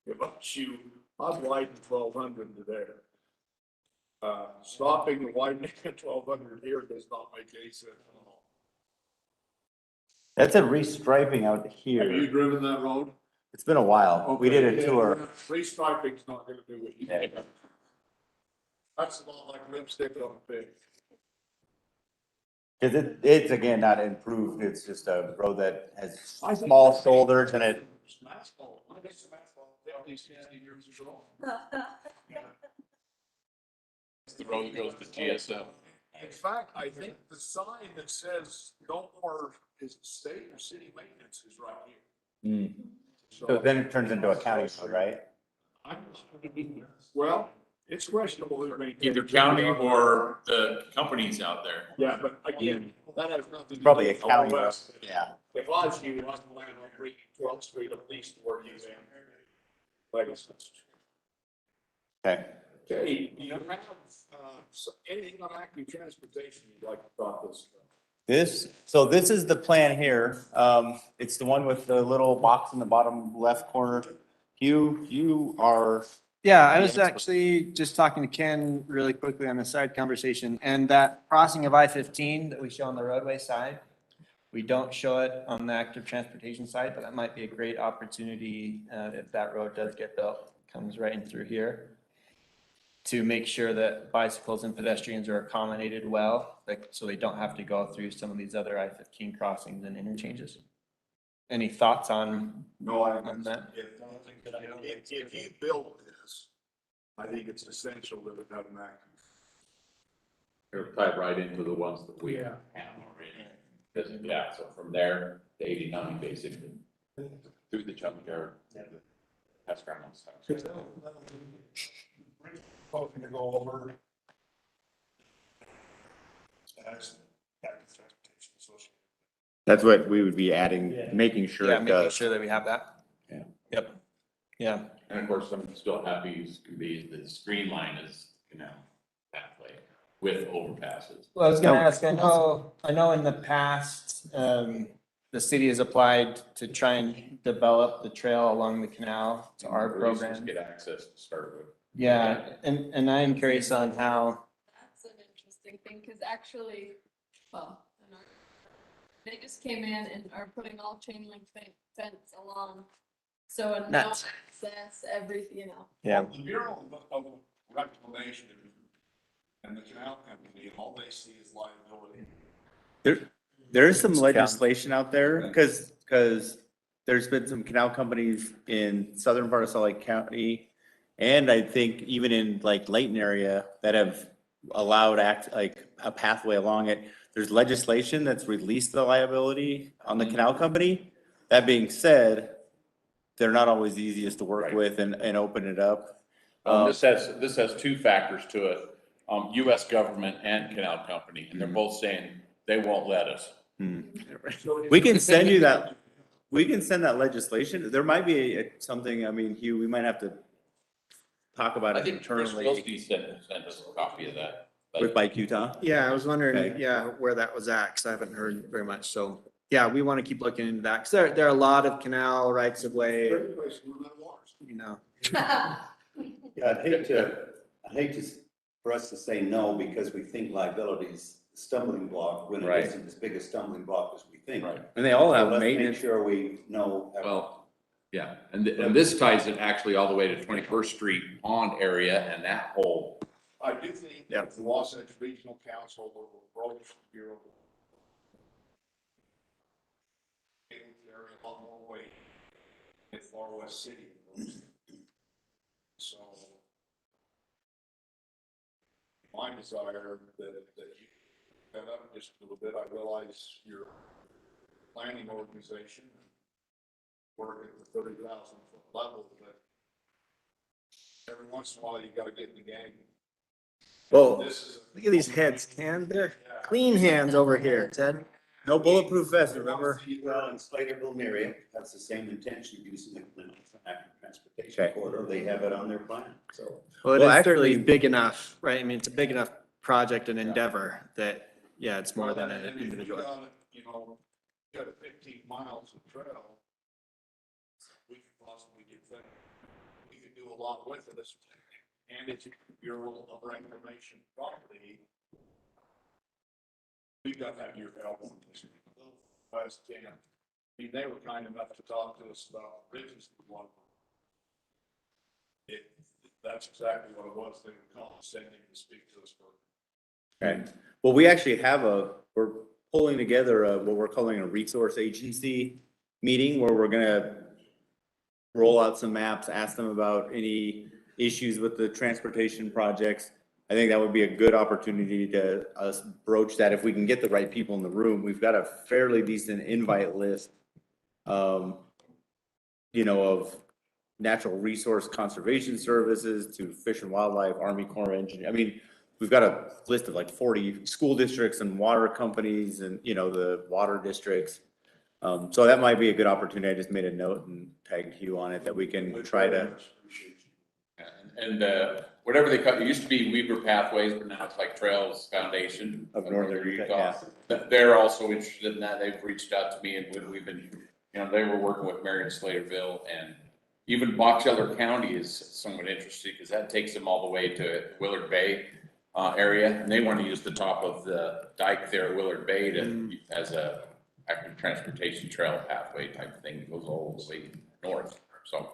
I've widened 1,200 to there. Stopping and widening at 1,200 here does not make any sense at all. That's a restriping out Have you here. driven that road? It's been a while. We did a tour. Restriping's not gonna do what you need. That's a lot like lipstick on a pig. Cause it's again, not improved. It's just a road that has small shoulders and it. Asphalt. I guess asphalt, 50, 60 years ago. It's the road that goes to GSL. In fact, I think the sign that says no more is state or city maintenance is right here. So then it turns into a county road, right? Well, it's questionable who maintains. Either county or the companies out there. Yeah, but again, that has nothing to do. Probably a with county road. West. Yeah. If I was you, I'd plan on bringing 12th Street at least where you in. Legacy. Okay. Okay, you have, anything on active transportation you'd like to talk to us So this is the plan here. It's the one with the little box in the bottom left corner. You are. Yeah, I was actually just talking to Ken really quickly on a side conversation, and that crossing of I-15 that we show on the roadway side, we don't show it on the active transportation side, but that might be a great opportunity if that road does get built, comes right in through here, to make sure that bicycles and pedestrians are accommodated well, like, so they don't have to go through some of these other I-15 crossings and interchanges. Any thoughts on on that? If you build this, I think it's essential that it have an active. They're tied right into the ones that we have already. Because, yeah, so from there to 89, basically, through the junkyard. That's grandma's house. Hoping to go over. As active transportation association. That's what we would be adding, making sure Yeah, it making does. sure that we have that. Yeah. Yep. Yeah. And of course, I'm still happy to be, the screen line is, pathway with overpasses. Well, I was gonna ask, I know in the past, the city has applied to try and develop the trail along the canal to our Or at least just program. get access to start with. Yeah, and I am curious on how, That's an interesting thing, because actually, well, in our- they just came in and are putting all chain link fence along. So a no Nuts. access, everything, you know. yeah, The Bureau of Reclamation and the canal company, all they see is liability. There is some Yeah. legislation out there, because there's been some canal companies in southern part of Salt Lake County. And I think even in like Layton area that have allowed like a pathway along it. There's legislation that's released the liability on the canal company. That being said, they're not always the easiest to work Right. with and open it up. This has two factors to it, US government and canal company, and they're both saying they won't let us. We can send you that, we can send that legislation. There might be something, I mean, Hugh, we might have to talk about I it think Chris internally Wilkie sent us a copy of that. with Bike Utah. yeah, I was wondering, Okay. yeah, where that was at, because I haven't heard very much, so, yeah, we want to keep looking into that, because there are a lot of canal rights of way, you know. Yeah, I'd hate to, for us to say no because we think liability is a stumbling block when it Right. isn't as big a stumbling block as we think. Right. And they all So have let's make maintenance. sure we know. Well, yeah, and this ties it actually all the way to 21st Street pond area and that whole. I do think Yeah. that the Wasatch Regional Council will approach the Bureau. Area a lot more weight in Far West City. So my desire that you head up just a little bit, I realize you're a planning organization, work at the 30,000 foot level, but every once in a while you gotta get in the game. Well, This is. Look at these heads, Ken, they're clean hands over here, Ted. no bulletproof vest, remember? Well, in Slaterville area, that's the same intention, using the active transportation Okay. corridor. They have it on their plan, so. Well, it Well, is certainly actually- big enough, right? I mean, it's a big enough project and endeavor that, yeah, it's more than an And if you individual. got, you know, you got a 15 miles of trail, we could possibly get that. We could do a lot with it, and it's a Bureau of Reclamation property. We've got to have your help on this. Last ten. I mean, they were kind enough to talk to us about bridges and one. That's exactly what it was. They were condescending to speak to us for. Okay, well, we actually have we're pulling together what we're calling a resource agency meeting where we're gonna roll out some maps, ask them about any issues with the transportation projects. I think that would be a good opportunity to us broach that if we can get the right people in the room. We've got a fairly decent invite list. You know, of natural resource conservation services to Fish and Wildlife, Army Corps of Engineers. I mean, we've got a list of like 40 school districts and water companies and, you know, the water districts. So that might be a good opportunity. I just made a note and tagged Hugh on it that we can try to. And whatever they cut, it used to be Weaver Pathways, but now it's like Trails Foundation. Of Northern Utah, They're also interested in that. They've reached out to me and we've been, you know, they were working with Marion Slaterville, and even Box Elder County is somewhat interested because that takes them all the way to Willard Bay area. And they want to use the top of the dike there at Willard Bay as a active transportation trail pathway type thing that goes all the way north. So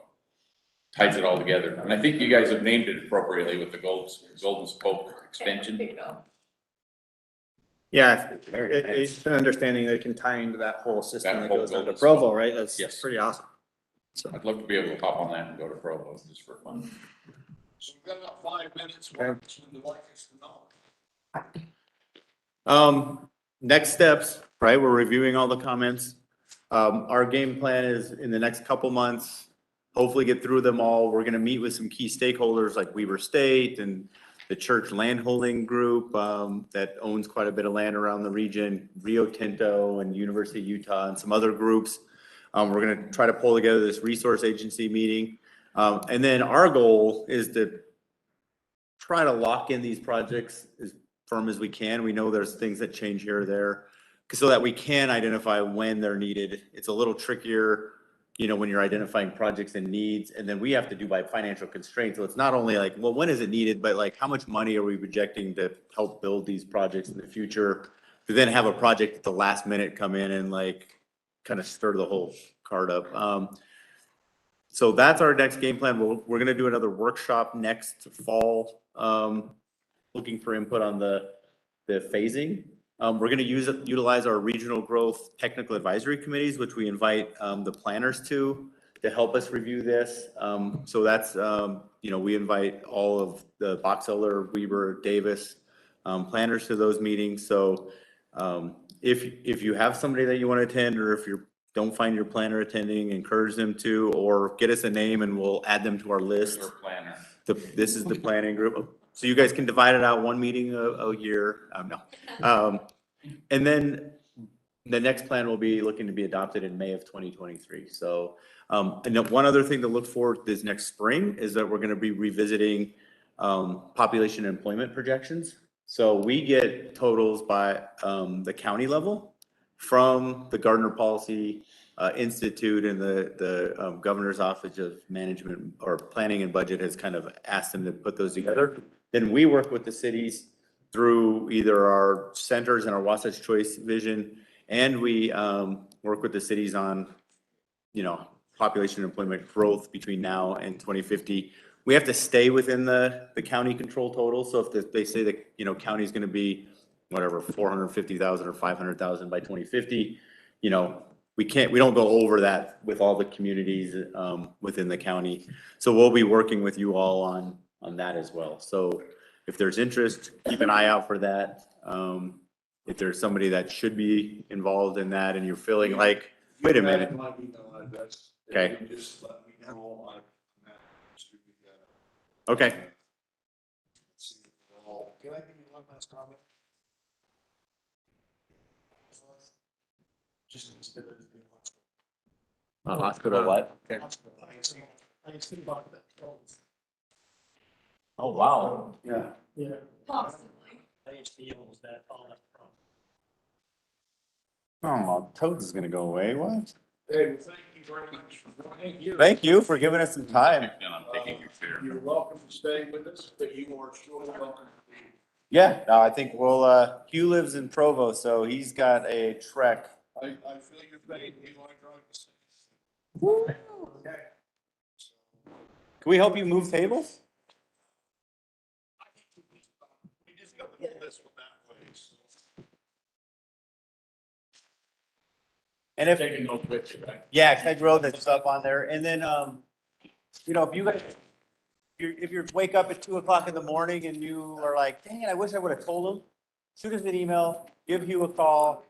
ties it all together. And I think you guys have named it appropriately with the Golden Spoke extension. There you go. Yeah, it's an understanding that it can tie into that whole system That that whole goes down to golden Provo, spoke. right? That's Yes. pretty awesome. So, I'd love to be able to hop on that and go to Provo just for fun. So we've got about 5 minutes. What would you like us to know? Next steps, right? We're reviewing all the comments. Our game plan is in the next couple months, hopefully get through them all. We're gonna meet with some key stakeholders like Weber State and the church landholding group, that owns quite a bit of land around the region, Rio Tinto and University of Utah and some other groups. We're gonna try to pull together this resource agency meeting. And then our goal is to try to lock in these projects as firm as we can. We know there's things that change here or there, so that we can identify when they're needed. It's a little trickier, you know, when you're identifying projects and needs, and then we have to do by financial constraints. So it's not only like, well, when is it needed, but like, how much money are we projecting to help build these projects in the future? To then have a project at the last minute come in and like, kind of stir the whole card up. So that's our next game plan. We're gonna do another workshop next fall, looking for input on the phasing. We're gonna utilize our regional growth technical advisory committees, which we invite the planners to help us review this. So that's, you know, we invite all of the Box Elder, Weber, Davis planners to those meetings. So if you have somebody that you want to attend, or if you don't find your planner attending, encourage them to, or get us a name and we'll add them to our list. Planner. This is the planning group. So you guys can divide it out, one meeting a year. No. And then the next plan will be looking to be adopted in May of 2023. So, and then one other thing to look for this next spring is that we're going to be revisiting population and employment projections. So we get totals by the county level from the Gardner Policy Institute, and the Governor's Office of Management or Planning and Budget has kind of asked them to put those together. Then we work with the cities through either our centers and our Wasatch Choice vision, and we work with the cities on, you know, population and employment growth between now and 2050. We have to stay within the county control total. So if they say that, you know, county is going to be whatever, 450,000 or 500,000 by 2050, you know, we don't go over that with all the communities within the county. So we'll be working with you all on that as well. So if there's interest, keep an eye out for that. If there's somebody that should be involved in that and you're feeling like, wait a minute. Okay. Just let me know on that. Okay. Can I give you one last comment? Just instead of. Hospital what? I ain't seen about that. Oh, wow. Yeah. Yeah. Possibly. Oh, Toads is gonna go away. What? Hey, well, thank you very much for joining here. Thank you for giving us some time. And I'm taking your chair. You're welcome to stay with us, but you are sure welcome. Yeah, no, I think Hugh lives in Provo, so he's got a trek. I feel your pain. You like drugs. Okay. Can we help you move tables? We just got to pull this one that way. So. And if, Taking no picture. yeah, can I throw that stuff on there? And then, you know, if you guys, if you wake up at 2 o'clock in the morning and you are like, dang it, I wish I would have told him, shoot us an email, give Hugh a call.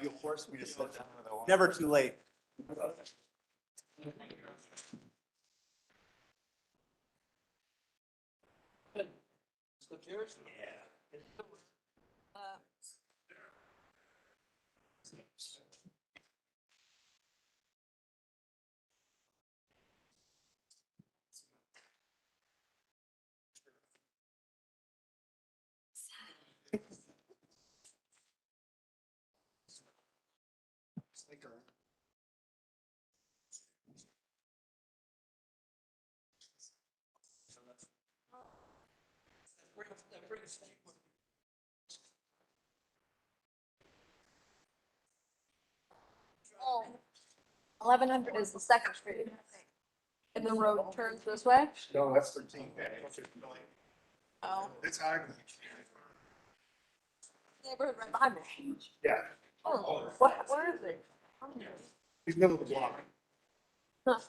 You force me to sit down. Never too late. Oh, 1100 is the second street. And the road turns this way? No, that's 13. Oh, It's hard. neighborhood right behind me. Yeah. Oh, where is it? He's middle of the block. Huh.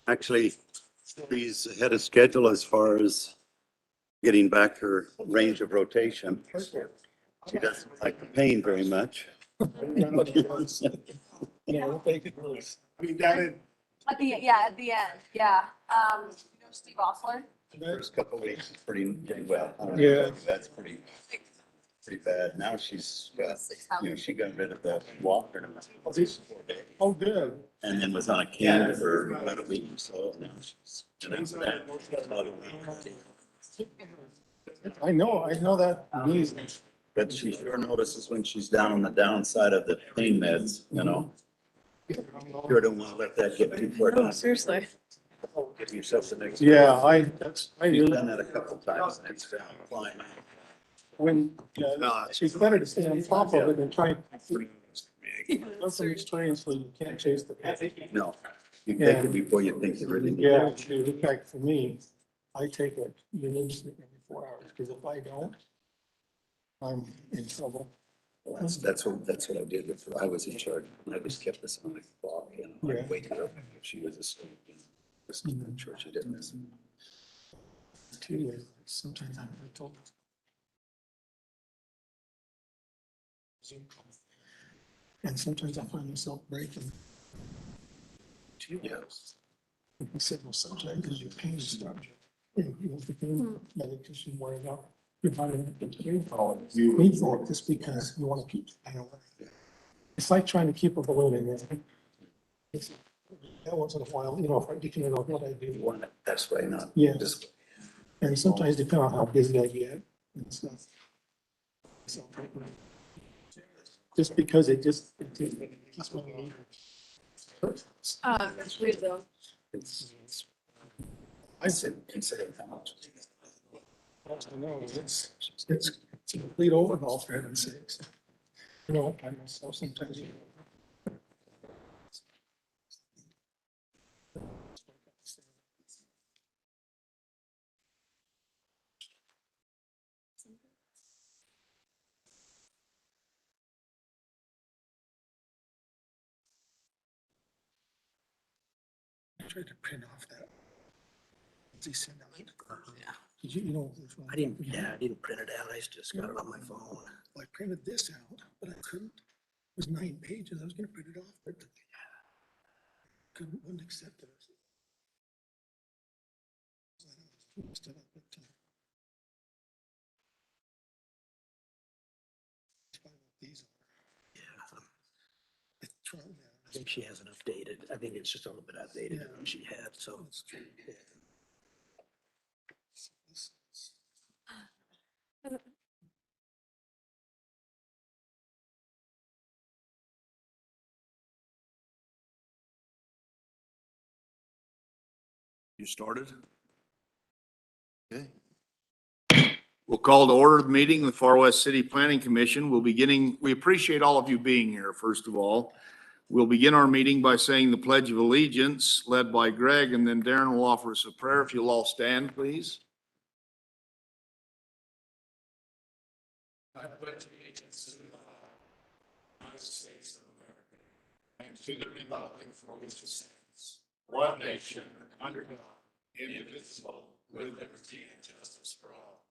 Actually, she's ahead of schedule as far as getting back her range of rotation. She doesn't like the pain very much. Yeah, we'll take it. I mean, down in. At the end, yeah. You know Steve Osler? First couple of weeks is pretty well. Yeah. That's pretty bad. Now she's got, you know, she got rid of the walker Oh, good. and then was on a cane for about a week or so. Now she's. And after that, about a week. I know that. But she sure notices when she's down on the downside of the pain meds, you know? Sure don't want to let that get too far down. Seriously. Give yourself the next. Yeah, I You've really, done that a couple times and it's flying. when, she's better to stay on top of it than try. Something's trying so you can't chase the. No, you take it before you think you really need Yeah, it. in fact, for me, I take it religiously every 4 hours, because if I don't, I'm in trouble. That's what I did before I was in charge. I just kept this on my clock and Yeah. I'd wake her up if she was asleep. Just make sure she didn't miss it. Too, sometimes I'm told. Zoom call. And sometimes I find myself breaking. Yes. I said, well, sometimes because your pain starts. You have the pain medication wearing out. Your body needs it just because you want to keep the pain away. It's like trying to keep a balloon in there. It's- That once in a while, if I depending on what I do. You want it this way, not Yeah. this way. And sometimes depending on how busy I get and stuff. So, just because it just. That's what I need. Please though. I said, consider how much. I know, it's a complete overhaul for heaven's sakes. I myself sometimes. I tried to print off that. They send out. Yeah. Did you? I didn't print it out. I just got it on my phone. I printed this out, but I couldn't. It was 9 pages. I was gonna print it off, but wouldn't accept it. These Yeah. I think she hasn't updated. I think it's just a little bit outdated than she had, so. You started? Okay. We'll call to order the meeting of the Far West City Planning Commission. We appreciate all of you being here, first of all. We'll begin our meeting by saying the Pledge of Allegiance, led by Greg, and then Darren will offer us a prayer. If you'll all stand, please. I pledge allegiance to the United States of America and to the republic for which it stands, one nation, under God, indivisible, with liberty and justice for all.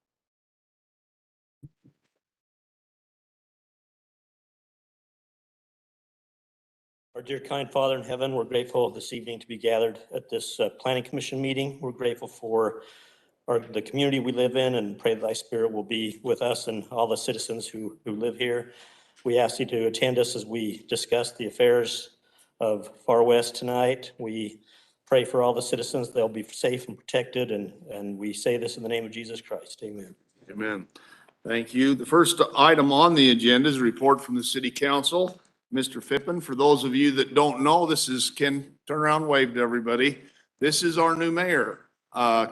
Our dear kind Father in heaven, we're grateful this evening to be gathered at this planning commission meeting. We're grateful for the community we live in and pray that thy spirit will be with us and all the citizens who live here. We ask you to attend us as we discuss the affairs of Far West tonight. We pray for all the citizens, they'll be safe and protected, and we say this in the name of Jesus Christ. Amen. Amen. Thank you. The first item on the agenda is a report from the city council. Mr. Fippen, for those of you that don't know, this is Ken, turn around, wave to everybody. This is our new mayor.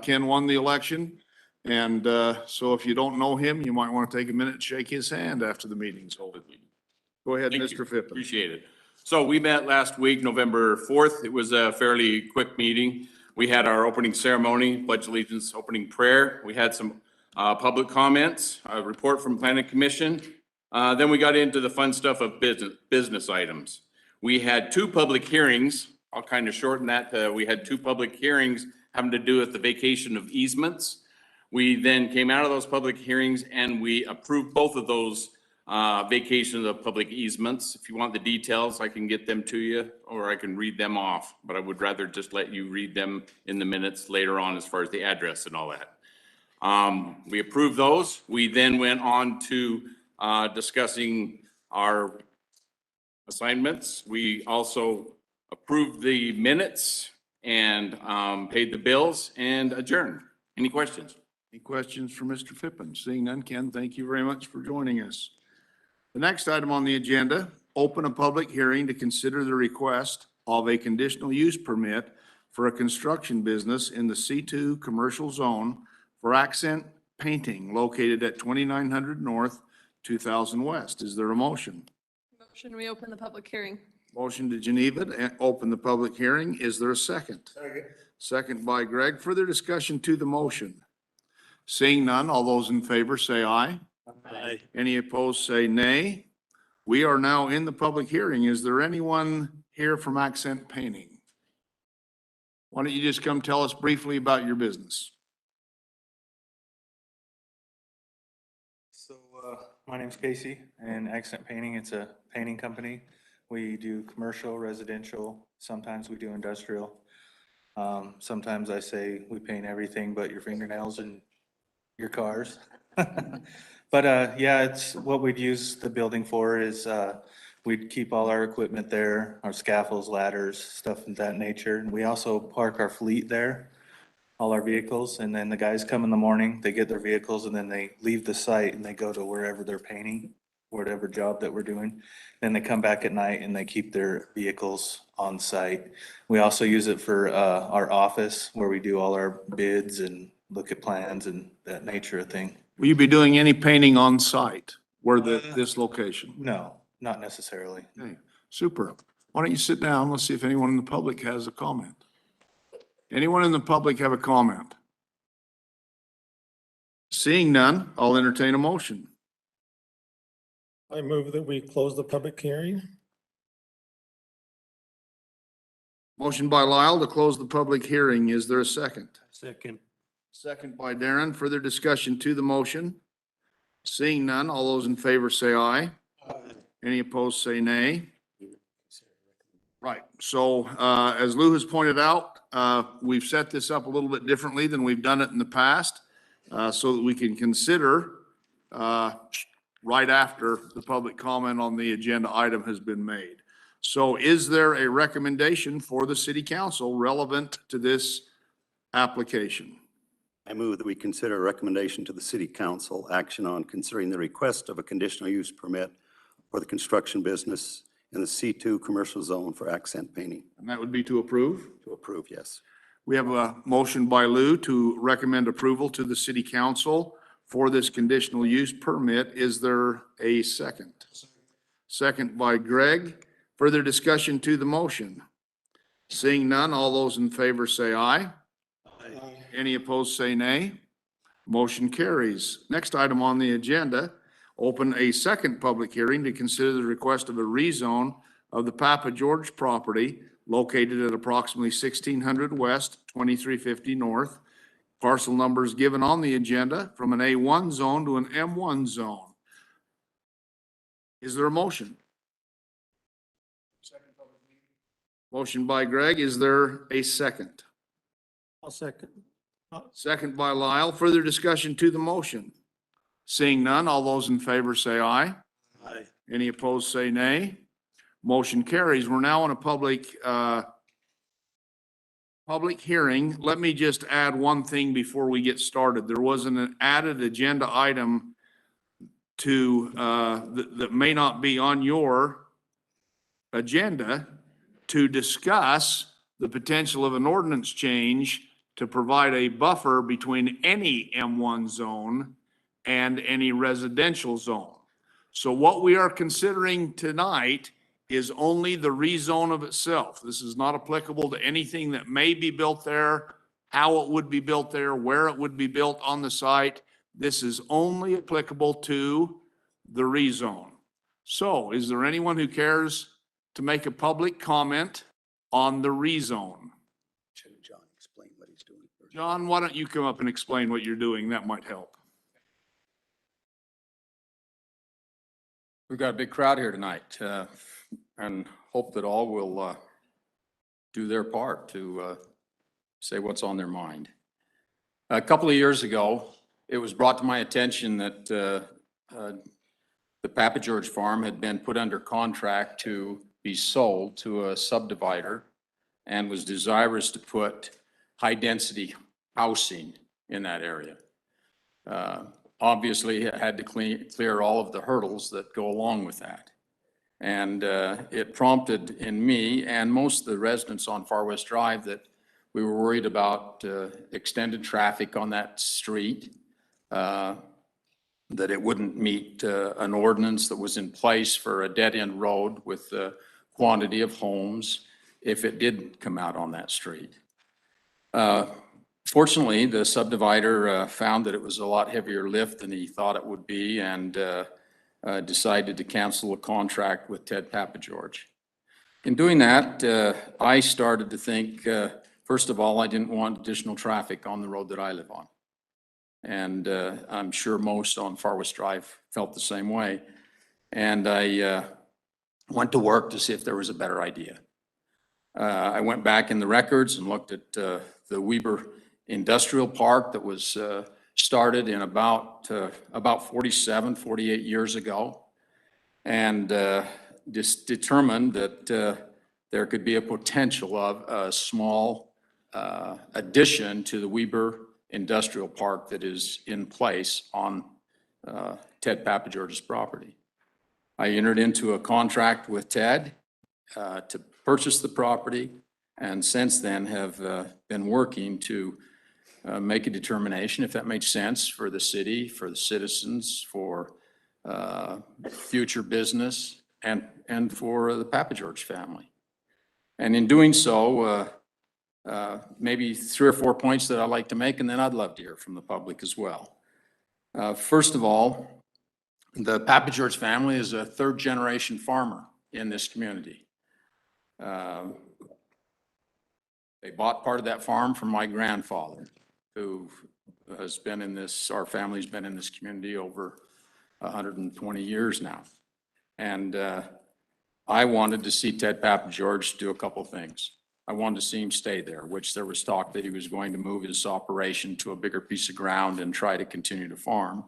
Ken won the election. And so if you don't know him, you might want to take a minute and shake his hand after the meeting's over. Go ahead, Thank you. Mr. Fippen. Appreciate it. So we met last week, November 4th. It was a fairly quick meeting. We had our opening ceremony, pledge allegiance, opening prayer. We had some public comments, a report from Planning Commission. Then we got into the fun stuff of business items. We had 2 public hearings. I'll kind of shorten that. We had 2 public hearings having to do with the vacation of easements. We then came out of those public hearings and we approved both of those vacations of public easements. If you want the details, I can get them to you, or I can read them off, but I would rather just let you read them in the minutes later on as far as the address and all that. We approved those. We then went on to discussing our assignments. We also approved the minutes and paid the bills and adjourned. Any questions? Any questions for Mr. Fippen? Seeing none, Ken, thank you very much for joining us. The next item on the agenda, open a public hearing to consider the request of a conditional use permit for a construction business in the C2 commercial zone for accent painting located at 2900 North, 2000 West. Is there a motion? Motion, we open the public hearing. Motion to Geneva to open the public hearing. Is there a second? Second by Greg. Further discussion to the motion? Seeing none, all those in favor say aye. Aye. Any opposed say nay. We are now in the public hearing. Is there anyone here from Accent Painting? Why don't you just come tell us briefly about your business? So, my name's Casey, and Accent Painting, it's a painting company. We do commercial, residential, sometimes we do industrial. Sometimes I say we paint everything but your fingernails and your cars. But, yeah, it's what we'd use the building for is, we'd keep all our equipment there, our scaffolds, ladders, stuff of that nature. And we also park our fleet there, all our vehicles, and then the guys come in the morning, they get their vehicles, and then they leave the site and they go to wherever they're painting, whatever job that we're doing. Then they come back at night and they keep their vehicles on site. We also use it for our office where we do all our bids and look at plans and that nature of thing. Will you be doing any painting on site where this location? No, not necessarily. Okay, super. Why don't you sit down? Let's see if anyone in the public has a comment. Anyone in the public have a comment? Seeing none, I'll entertain a motion. I move that we close the public hearing. Motion by Lyle to close the public hearing. Is there a second? Second. Second by Darren. Further discussion to the motion? Seeing none, all those in favor say aye. Any opposed say nay. Right. So as Lou has pointed out, we've set this up a little bit differently than we've done it in the past so that we can consider right after the public comment on the agenda item has been made. So is there a recommendation for the city council relevant to this application? I move that we consider a recommendation to the city council action on considering the request of a conditional use permit for the construction business in the C2 commercial zone for accent painting. And that would be to approve? To approve, yes. We have a motion by Lou to recommend approval to the city council for this conditional use permit. Is there a second? Second by Greg. Further discussion to the motion? Seeing none, all those in favor say aye. Any opposed say nay. Motion carries. Next item on the agenda, open a second public hearing to consider the request of a rezone of the Papa George property located at approximately 1600 West, 2350 North. Parcel numbers given on the agenda from an A1 zone to an M1 zone. Is there a motion? Motion by Greg. Is there a second? I'll second. Second by Lyle. Further discussion to the motion? Seeing none, all those in favor say aye. Aye. Any opposed say nay. Motion carries. We're now in a public hearing. Let me just add one thing before we get started. There was an added agenda item to, that may not be on your agenda to discuss the potential of an ordinance change to provide a buffer between any M1 zone and any residential zone. So what we are considering tonight is only the rezone of itself. This is not applicable to anything that may be built there, how it would be built there, where it would be built on the site. This is only applicable to the rezone. So is there anyone who cares to make a public comment on the rezone? Should John explain what he's doing first? John, why don't you come up and explain what you're doing? That might help. We've got a big crowd here tonight, and hope that all will do their part to say what's on their mind. A couple of years ago, it was brought to my attention that the Papa George farm had been put under contract to be sold to a subdivider and was desirous to put high-density housing in that area. obviously had to clear all of the hurdles that go along with that. And it prompted in me and most of the residents on Far West Drive that we were worried about extended traffic on that street, that it wouldn't meet an ordinance that was in place for a dead-end road with the quantity of homes if it did come out on that street. Fortunately, the subdivider found that it was a lot heavier lift than he thought it would be, and decided to cancel a contract with Ted Papageorge. In doing that, I started to think, first of all, I didn't want additional traffic on the road that I live on. And I'm sure most on Far West Drive felt the same way. And I went to work to see if there was a better idea. I went back in the records and looked at the Weber Industrial Park that was started in about 47, 48 years ago, and just determined that there could be a potential of a small addition to the Weber Industrial Park that is in place on Ted Papageorge's property. I entered into a contract with Ted to purchase the property, and since then have been working to make a determination if that makes sense for the city, for the citizens, for future business, and for the Papageorge family. And in doing so, maybe 3 or 4 points that I'd like to make, and then I'd love to hear from the public as well. First of all, the Papageorge family is a third-generation farmer in this community. They bought part of that farm from my grandfather, who has been in this, our family's been in this community over 120 years now. And I wanted to see Ted Papageorge do a couple things. I wanted to see him stay there, which there was talk that he was going to move his operation to a bigger piece of ground and try to continue to farm.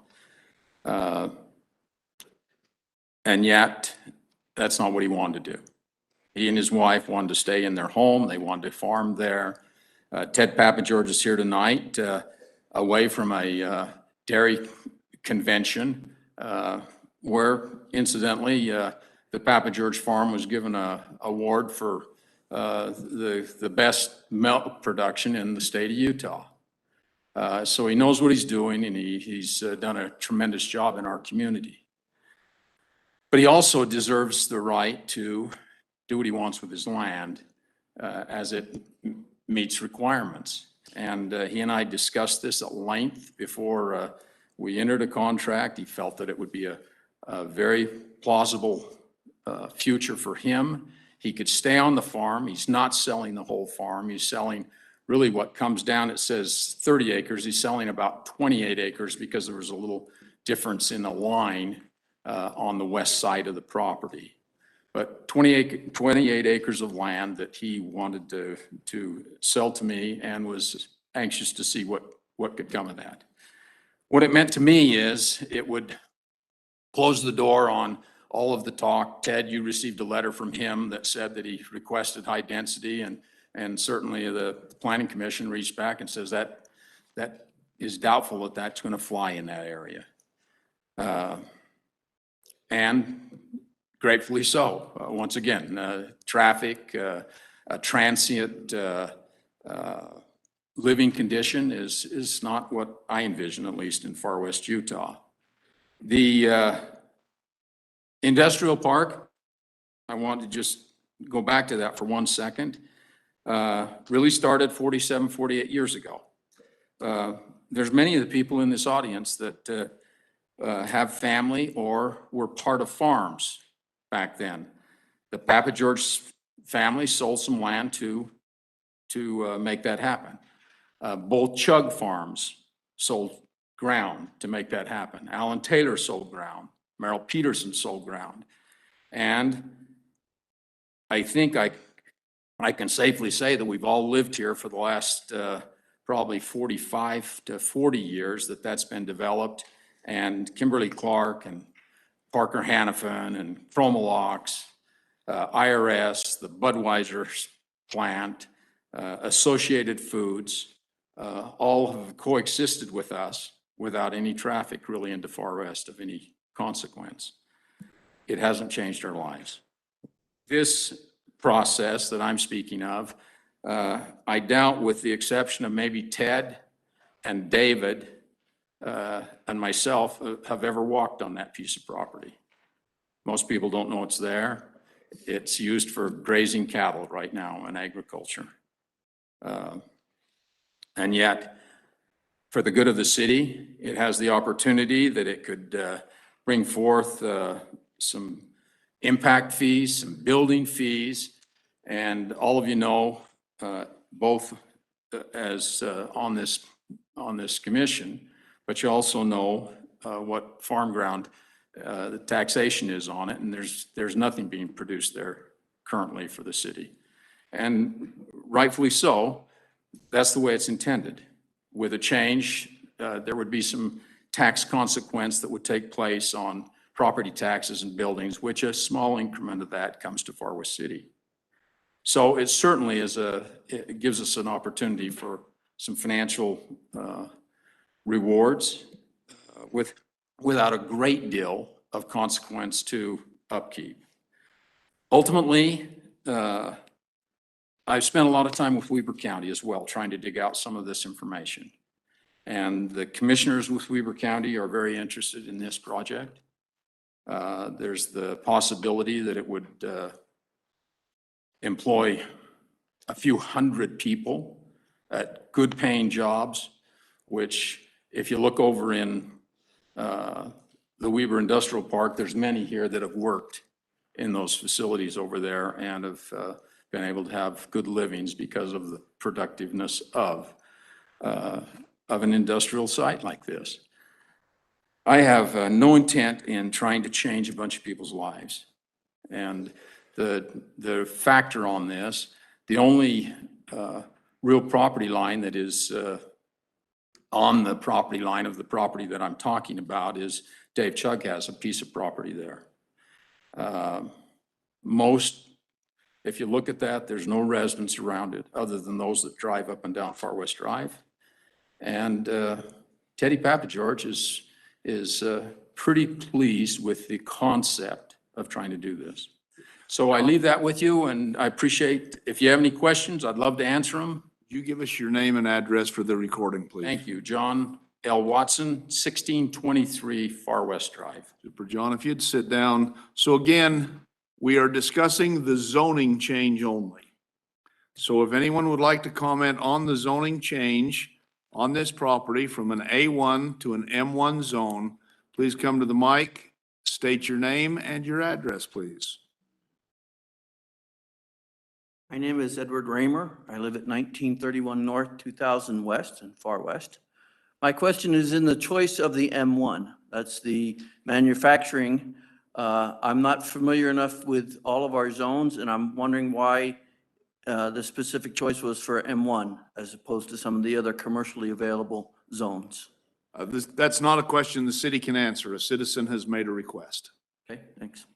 And yet, that's not what he wanted to do. He and his wife wanted to stay in their home. They wanted to farm there. Ted Papageorge is here tonight, away from a dairy convention, where incidentally, the Papageorge farm was given an award for the best milk production in the state of Utah. So he knows what he's doing, and he's done a tremendous job in our community. But he also deserves the right to do what he wants with his land as it meets requirements. And he and I discussed this at length before we entered a contract. He felt that it would be a very plausible future for him. He could stay on the farm. He's not selling the whole farm. He's selling really what comes down, it says 30 acres. He's selling about 28 acres because there was a little difference in the line on the west side of the property. But 28 acres of land that he wanted to sell to me, and was anxious to see what could come of that. What it meant to me is it would close the door on all of the talk. Ted, you received a letter from him that said that he requested high density, and certainly the Planning Commission reached back and says that is doubtful that that's going to fly in that area. And gratefully so. Once again, traffic, a transient living condition is not what I envision, at least in Far West Utah. The industrial park, I want to just go back to that for 1 second, really started 47, 48 years ago. There's many of the people in this audience that have family or were part of farms back then. The Papageorge family sold some land to make that happen. Both Chug farms sold ground to make that happen. Alan Taylor sold ground. Merrill Peterson sold ground. And I think I can safely say that we've all lived here for the last probably 45 to 40 years that's been developed. And Kimberly Clark and Parker Hannafin and Fromalox, IRS, the Budweiser plant, Associated Foods, all have coexisted with us without any traffic really into Far West of any consequence. It hasn't changed our lives. This process that I'm speaking of, I doubt, with the exception of maybe Ted and David and myself, have ever walked on that piece of property. Most people don't know it's there. It's used for grazing cattle right now and agriculture. And yet, for the good of the city, it has the opportunity that it could bring forth some impact fees, some building fees, and all of you know, both as on this commission, but you also know what farm ground the taxation is on it, and there's nothing being produced there currently for the city. And rightfully so, that's the way it's intended. With a change, there would be some tax consequence that would take place on property taxes and buildings, which a small increment of that comes to Far West City. So it certainly it gives us an opportunity for some financial rewards without a great deal of consequence to upkeep. Ultimately, I've spent a lot of time with Weber County as well, trying to dig out some of this information. And the commissioners with Weber County are very interested in this project. There's the possibility that it would employ a few hundred people at good paying jobs, which if you look over in the Weber Industrial Park, there's many here that have worked in those facilities over there and have been able to have good livings because of the productiveness of an industrial site like this. I have no intent in trying to change a bunch of people's lives. And the factor on this, the only real property line that is on the property line of the property that I'm talking about is Dave Chugg has a piece of property there. If you look at that, there's no residents around it other than those that drive up and down Far West Drive. And Teddy Papageorge is pretty pleased with the concept of trying to do this. So I leave that with you, and I appreciate, if you have any questions, I'd love to answer them. You give us your name and address for the recording, please. Thank you. John L. Watson, 1623 Far West Drive. Super, John, if you'd sit down. So again, we are discussing the zoning change only. So if anyone would like to comment on the zoning change on this property from an A1 to an M1 zone, please come to the mic, state your name and your address, please. My name is Edward Raymer. I live at 1931 North, 2000 West and Far West. My question is in the choice of the M1. That's the manufacturing. I'm not familiar enough with all of our zones, and I'm wondering why the specific choice was for M1 as opposed to some of the other commercially available zones. That's not a question the city can answer. A citizen has made a request. Okay, thanks.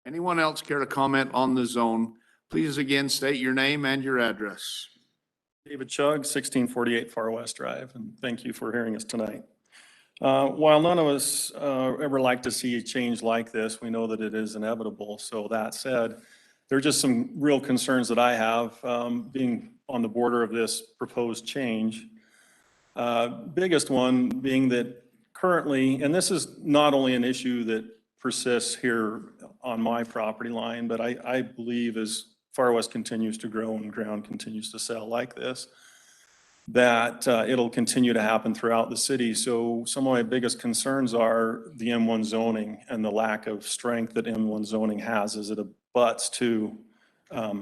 Anyone else care to comment on the zone? Please again state your name and your address. David Chugg, 1648 Far West Drive, and thank you for hearing us tonight. While none of us ever like to see a change like this, we know that it is inevitable. So that said, there are just some real concerns that I have being on the border of this proposed change. Biggest one being that currently, and this is not only an issue that persists here on my property line, but I believe as Far West continues to grow and ground continues to sell like this, that it'll continue to happen throughout the city. So some of my biggest concerns are the M1 zoning and the lack of strength that M1 zoning has as it abuts to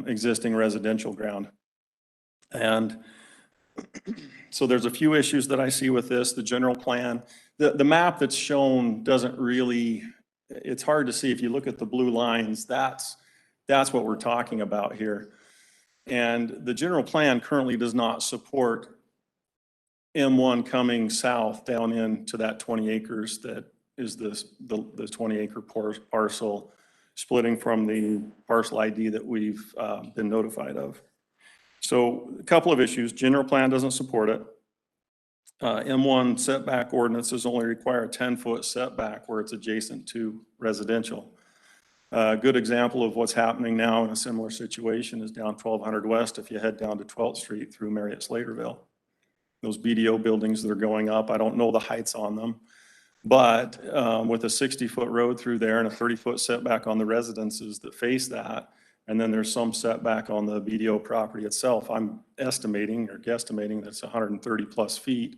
existing residential ground. And so there's a few issues that I see with this. The general plan, the map that's shown doesn't really, it's hard to see. If you look at the blue lines, that's what we're talking about here. And the general plan currently does not support M1 coming south down into that 20 acres that is the 20 acre parcel splitting from the parcel ID that we've been notified of. So a couple of issues. General plan doesn't support it. M1 setback ordinances only require a 10-foot setback where it's adjacent to residential. A good example of what's happening now in a similar situation is down 1200 West if you head down to 12th Street through Marriott Slaterville. Those BDO buildings that are going up, I don't know the heights on them, but with a 60-foot road through there and a 30-foot setback on the residences that face that, and then there's some setback on the BDO property itself, I'm estimating or guesstimating that's 130 plus feet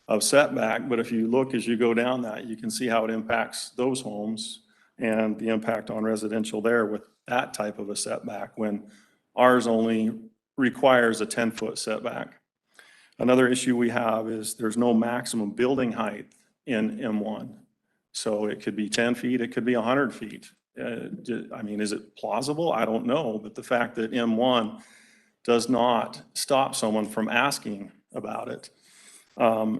of setback. But if you look as you go down that, you can see how it impacts those homes and the impact on residential there with that type of a setback when ours only requires a 10-foot setback. Another issue we have is there's no maximum building height in M1. So it could be 10 feet, it could be 100 feet. I mean, is it plausible? I don't know. But the fact that M1 does not stop someone from asking about it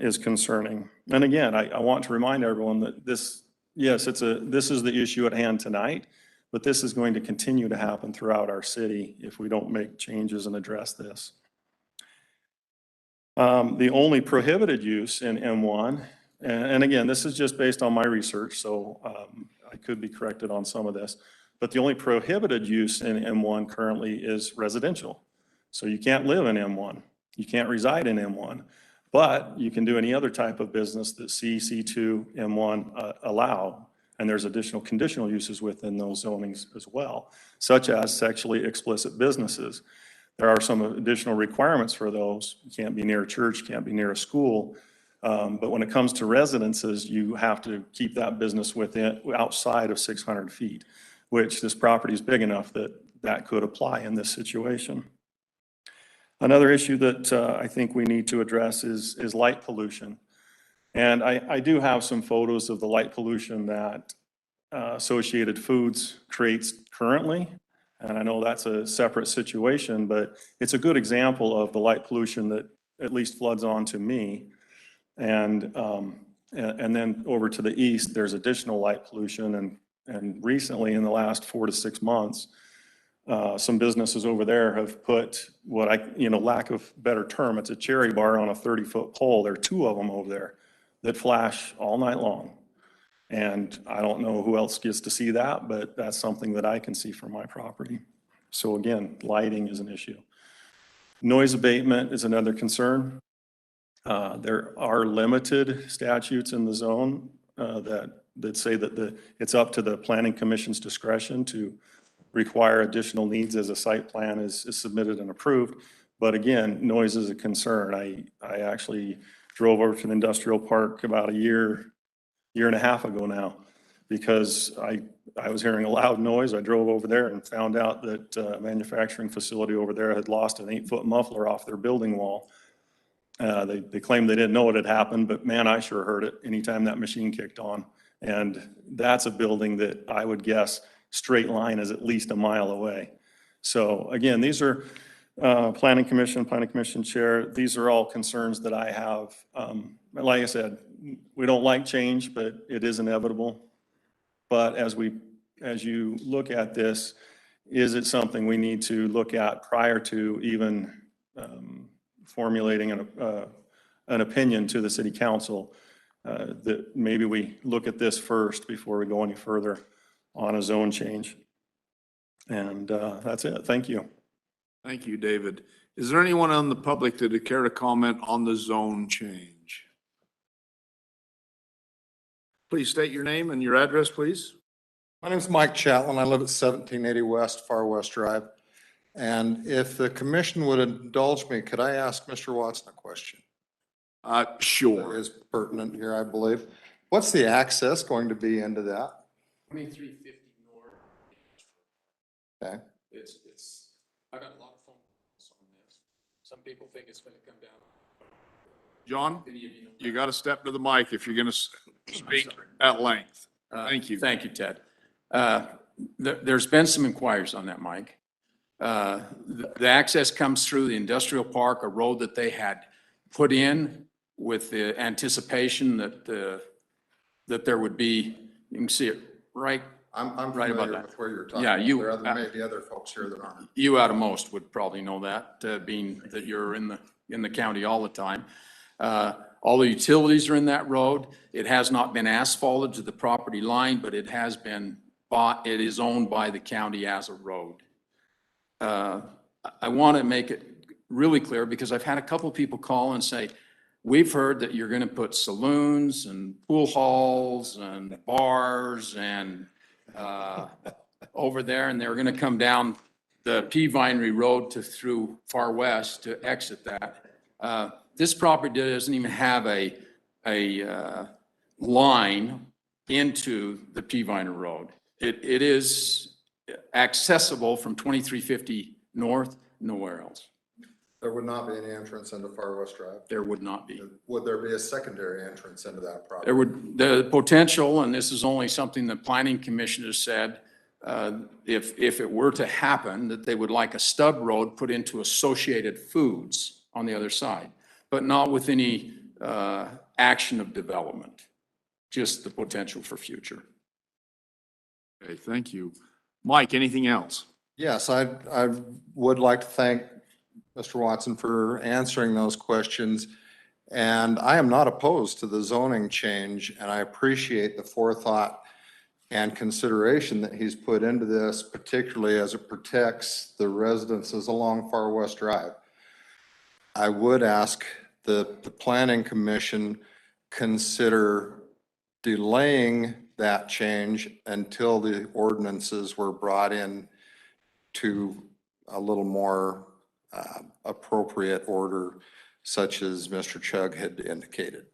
is concerning. And again, I want to remind everyone that this, yes, this is the issue at hand tonight, but this is going to continue to happen throughout our city if we don't make changes and address this. The only prohibited use in M1, and again, this is just based on my research, so I could be corrected on some of this, but the only prohibited use in M1 currently is residential. So you can't live in M1. You can't reside in M1, but you can do any other type of business that C, C2, M1 allow. And there's additional conditional uses within those zonings as well, such as sexually explicit businesses. There are some additional requirements for those. You can't be near a church, can't be near a school. But when it comes to residences, you have to keep that business within, outside of 600 feet, which this property is big enough that that could apply in this situation. Another issue that I think we need to address is light pollution. And I do have some photos of the light pollution that Associated Foods creates currently. And I know that's a separate situation, but it's a good example of the light pollution that at least floods onto me. And then over to the east, there's additional light pollution. And recently, in the last 4 to 6 months, some businesses over there have put what lack of better term, it's a cherry bar on a 30-foot pole. There are 2 of them over there that flash all night long. And I don't know who else gets to see that, but that's something that I can see from my property. So again, lighting is an issue. Noise abatement is another concern. There are limited statutes in the zone that say that it's up to the Planning Commission's discretion to require additional needs as a site plan is submitted and approved. But again, noise is a concern. I actually drove over to the industrial park about a year and a half ago now, because I was hearing a loud noise. I drove over there and found out that a manufacturing facility over there had lost an 8-foot muffler off their building wall. They claimed they didn't know what had happened, but man, I sure heard it anytime that machine kicked on. And that's a building that I would guess straight line is at least a mile away. So again, these are Planning Commission Chair, these are all concerns that I have. Like I said, we don't like change, but it is inevitable. But as you look at this, is it something we need to look at prior to even formulating an opinion to the city council, that maybe we look at this first before we go any further on a zone change? And that's it. Thank you. Thank you, David. Is there anyone on the public that would care to comment on the zone change? Please state your name and your address, please. My name is Mike Chatelain. I live at 1780 West, Farr West Drive. And if the commission would indulge me, could I ask Mr. Watson a question? Sure. That is pertinent here, I believe. What's the access going to be into that? 2350 north. Okay. I got a lot of phone calls on this. Some people think it's going to come down. John, you got to step to the mic if you're going to speak at length. Thank you. Thank you, Ted. There's been some inquiries on that, Mike. The access comes through the industrial park, a road that they had put in with the anticipation that there would be, you can see it right. I'm right about familiar that. with where you're talking. Yeah, About. There may be other folks here that aren't. You out of most would probably know that, being that you're in the county all the time. All the utilities are in that road. It has not been asphalted to the property line, but it has been bought, it is owned by the county as a road. I want to make it really clear because I've had a couple of people call and say, we've heard that you're going to put saloons and pool halls and bars and over there, and they're going to come down the P Vinery Road to through Far West to exit that. This property doesn't even have a line into the P Vinery Road. It is accessible from 2350 north, nowhere else. There would not be any entrance into Far West Drive? There would not be. Would there be a secondary entrance into that property? There would, the potential, and this is only something the planning commission has said, if it were to happen, that they would like a stub road put into Associated Foods on the other side, but not with any action of development, just the potential for future. Okay, thank you. Mike, anything else? Yes, I would like to thank Mr. Watson for answering those questions. And I am not opposed to the zoning change, and I appreciate the forethought and consideration that he's put into this, particularly as it protects the residences along Far West Drive. I would ask the planning commission consider delaying that change until the ordinances were brought in to a little more appropriate order, such as Mr. Chugg had indicated.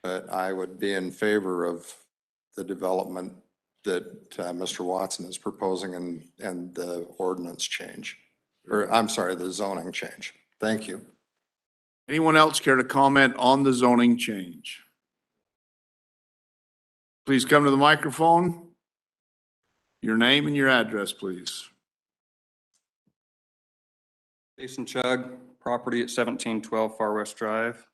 But I would be in favor of the development that Mr. Watson is proposing and the ordinance change, or I'm sorry, the zoning change. Thank you. Anyone else care to comment on the zoning change? Please come to the microphone. Your name and your address, please. Jason Chugg, property at 1712 Far West Drive.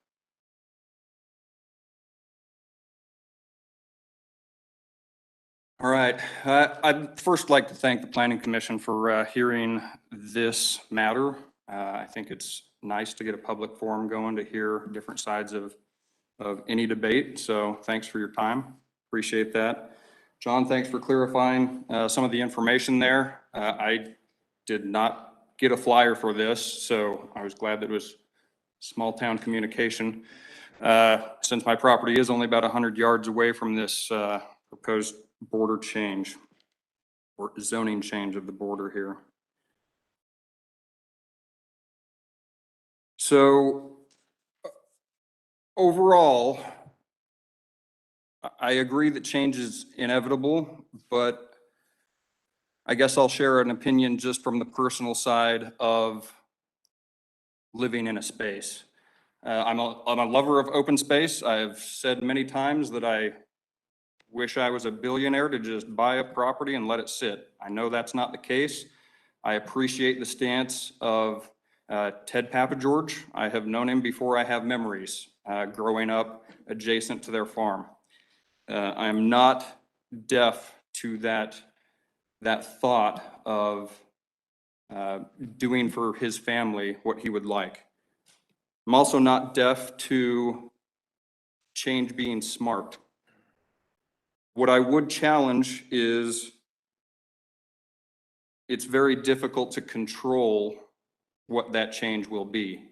All right, I'd first like to thank the Planning Commission for hearing this matter. I think it's nice to get a public forum going to hear different sides of any debate. So thanks for your time. Appreciate that. John, thanks for clarifying some of the information there. I did not get a flyer for this, so I was glad that it was small town communication. Since my property is only about 100 yards away from this proposed border change or zoning change of the border here. So overall, I agree that change is inevitable, but I guess I'll share an opinion just from the personal side of living in a space. I'm a lover of open space. I've said many times that I wish I was a billionaire to just buy a property and let it sit. I know that's not the case. I appreciate the stance of Ted Papageorge. I have known him before I have memories growing up adjacent to their farm. I'm not deaf to that thought of doing for his family what he would like. I'm also not deaf to change being smart. What I would challenge is it's very difficult to control what that change will be.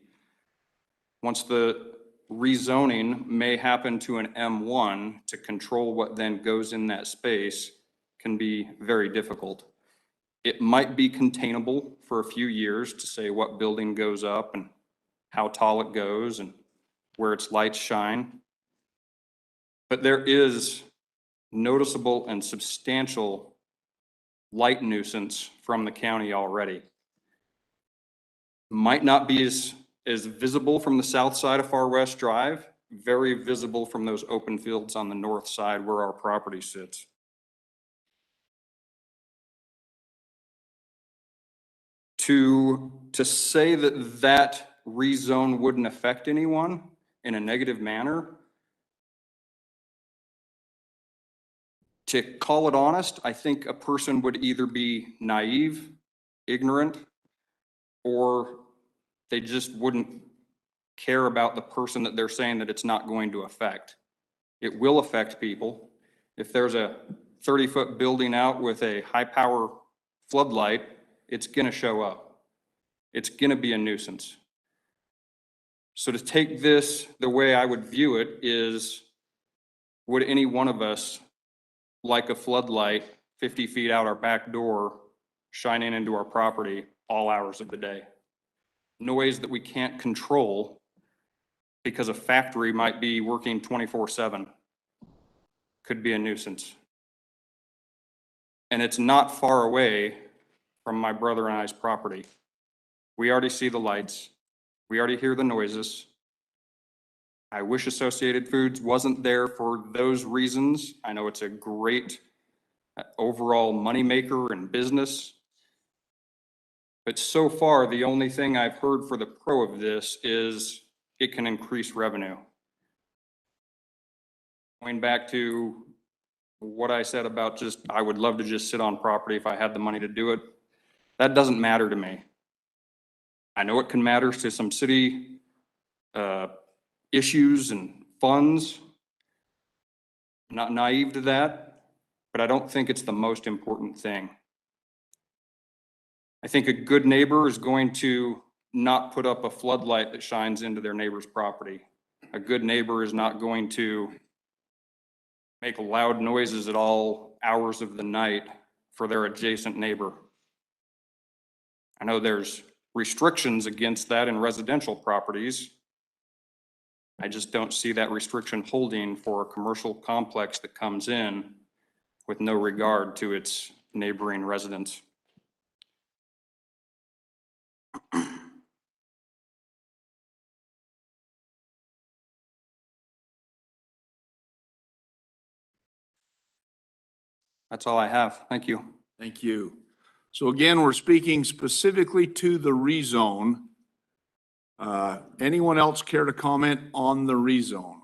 Once the rezoning may happen to an M1, to control what then goes in that space can be very difficult. It might be containable for a few years to say what building goes up and how tall it goes and where its lights shine. But there is noticeable and substantial light nuisance from the county already. Might not be as visible from the south side of Far West Drive, very visible from those open fields on the north side where our property sits. To say that rezone wouldn't affect anyone in a negative manner, to call it honest, I think a person would either be naive, ignorant, or they just wouldn't care about the person that they're saying that it's not going to affect. It will affect people. If there's a 30-foot building out with a high-power floodlight, it's gonna show up. It's gonna be a nuisance. So to take this, the way I would view it is, would any one of us like a floodlight 50 feet out our back door shining into our property all hours of the day? Noise that we can't control because a factory might be working 24/7 could be a nuisance. And it's not far away from my brother and I's property. We already see the lights. We already hear the noises. I wish Associated Foods wasn't there for those reasons. I know it's a great overall moneymaker and business. But so far, the only thing I've heard for the pro of this is it can increase revenue. Going back to what I said about just, I would love to just sit on property if I had the money to do it. That doesn't matter to me. I know it can matter to some city issues and funds. I'm not naive to that, but I don't think it's the most important thing. I think a good neighbor is going to not put up a floodlight that shines into their neighbor's property. A good neighbor is not going to make loud noises at all hours of the night for their adjacent neighbor. I know there's restrictions against that in residential properties. I just don't see that restriction holding for a commercial complex that comes in with no regard to its neighboring residents. That's all I have. Thank you. Thank you. So again, we're speaking specifically to the rezone. Anyone else care to comment on the rezone?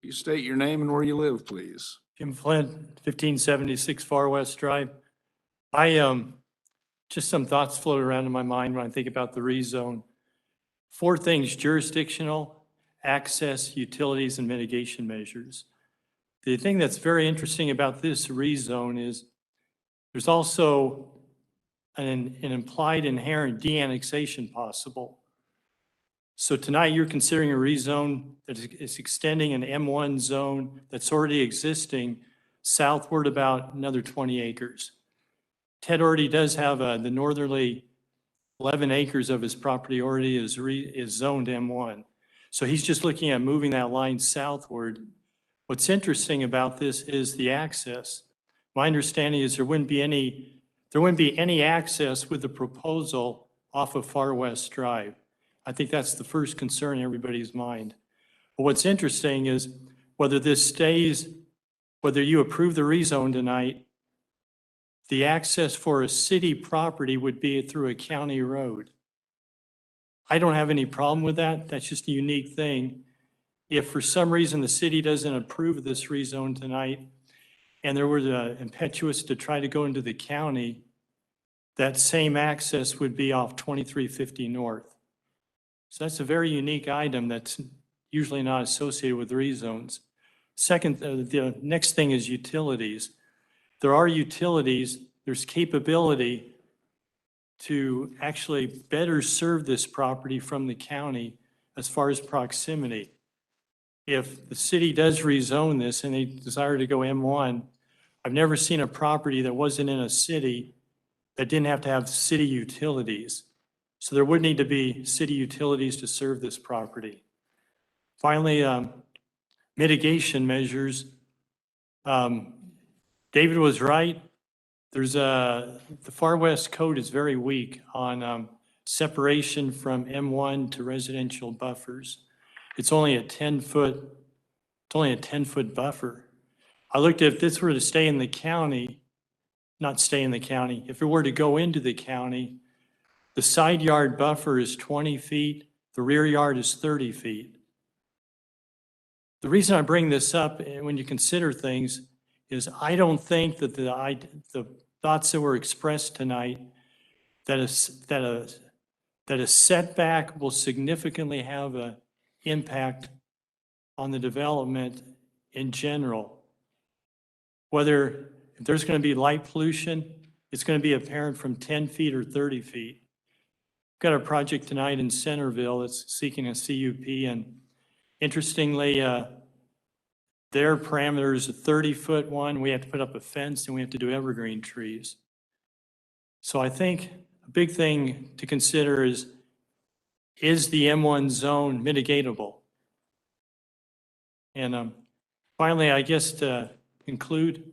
You state your name and where you live, please. Jim Flint, 1576 Far West Drive. Just some thoughts float around in my mind when I think about the rezone. 4 things: jurisdictional, access, utilities, and mitigation measures. The thing that's very interesting about this rezone is there's also an implied inherent de-annexation possible. So tonight you're considering a rezone that is extending an M1 zone that's already existing southward about another 20 acres. Ted already does have the northerly 11 acres of his property already is zoned M1. So he's just looking at moving that line southward. What's interesting about this is the access. My understanding is there wouldn't be any access with the proposal off of Far West Drive. I think that's the first concern in everybody's mind. But what's interesting is whether this stays, whether you approve the rezone tonight, the access for a city property would be through a county road. I don't have any problem with that. That's just a unique thing. If for some reason the city doesn't approve this rezone tonight, and there was impetuous to try to go into the county, that same access would be off 2350 North. So that's a very unique item that's usually not associated with rezones. Second, the next thing is utilities. There are utilities, there's capability to actually better serve this property from the county as far as proximity. If the city does rezone this and they desire to go M1, I've never seen a property that wasn't in a city that didn't have to have city utilities. So there would need to be city utilities to serve this property. Finally, mitigation measures. David was right. There's the Far West Code is very weak on separation from M1 to residential buffers. It's only a 10-foot buffer. I looked at if this were to stay in the county, not stay in the county, if it were to go into the county, the side yard buffer is 20 feet, the rear yard is 30 feet. The reason I bring this up when you consider things is I don't think that the thoughts that were expressed tonight that a setback will significantly have an impact on the development in general. Whether, if there's going to be light pollution, it's going to be apparent from 10 feet or 30 feet. Got a project tonight in Centerville that's seeking a CUP, and interestingly, their parameter is a 30-foot one. We have to put up a fence and we have to do evergreen trees. So I think a big thing to consider is the M1 zone mitigatable? And finally, I guess to conclude,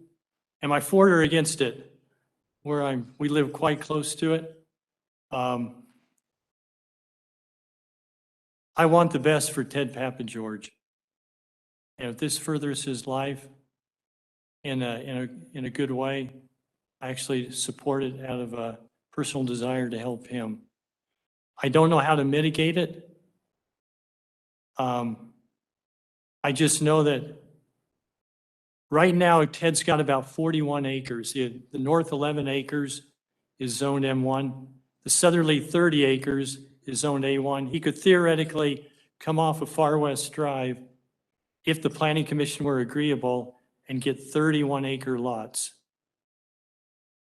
am I for or against it? We live quite close to it. I want the best for Ted Papageorge. And if this furthers his life in a good way, I actually support it out of a personal desire to help him. I don't know how to mitigate it. I just know that right now Ted's got about 41 acres. The north 11 acres is zoned M1. The southerly 30 acres is zoned A1. He could theoretically come off of Far West Drive if the Planning Commission were agreeable and get 31-acre lots.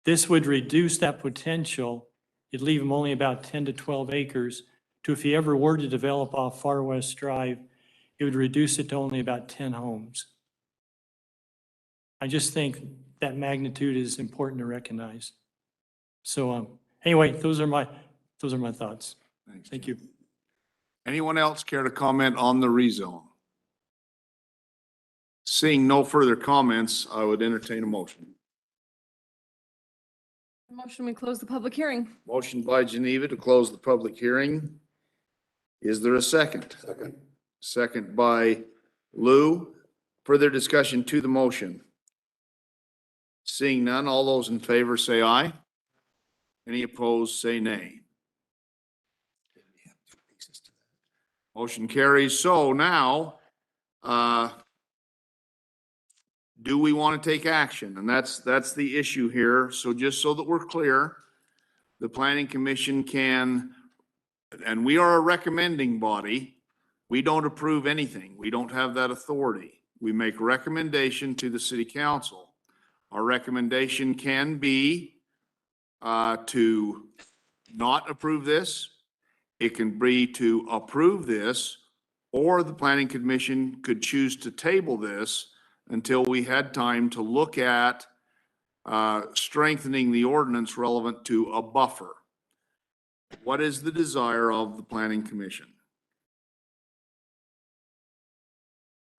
This would reduce that potential. It'd leave him only about 10 to 12 acres to, if he ever were to develop off Far West Drive, it would reduce it to only about 10 homes. I just think that magnitude is important to recognize. So anyway, those are my thoughts. Thanks. Thank you. Anyone else care to comment on the rezone? Seeing no further comments, I would entertain a motion. Motion, we close the public hearing. Motion by Geneva to close the public hearing. Is there a second? Second. Second by Lou. Further discussion to the motion? Seeing none, all those in favor say aye. Any opposed, say nay. Motion carries. So now, do we want to take action? And that's the issue here. So just so that we're clear, the Planning Commission can, and we are a recommending body. We don't approve anything. We don't have that authority. We make recommendation to the City Council. Our recommendation can be to not approve this. It can be to approve this, or the Planning Commission could choose to table this until we had time to look at strengthening the ordinance relevant to a buffer. What is the desire of the Planning Commission?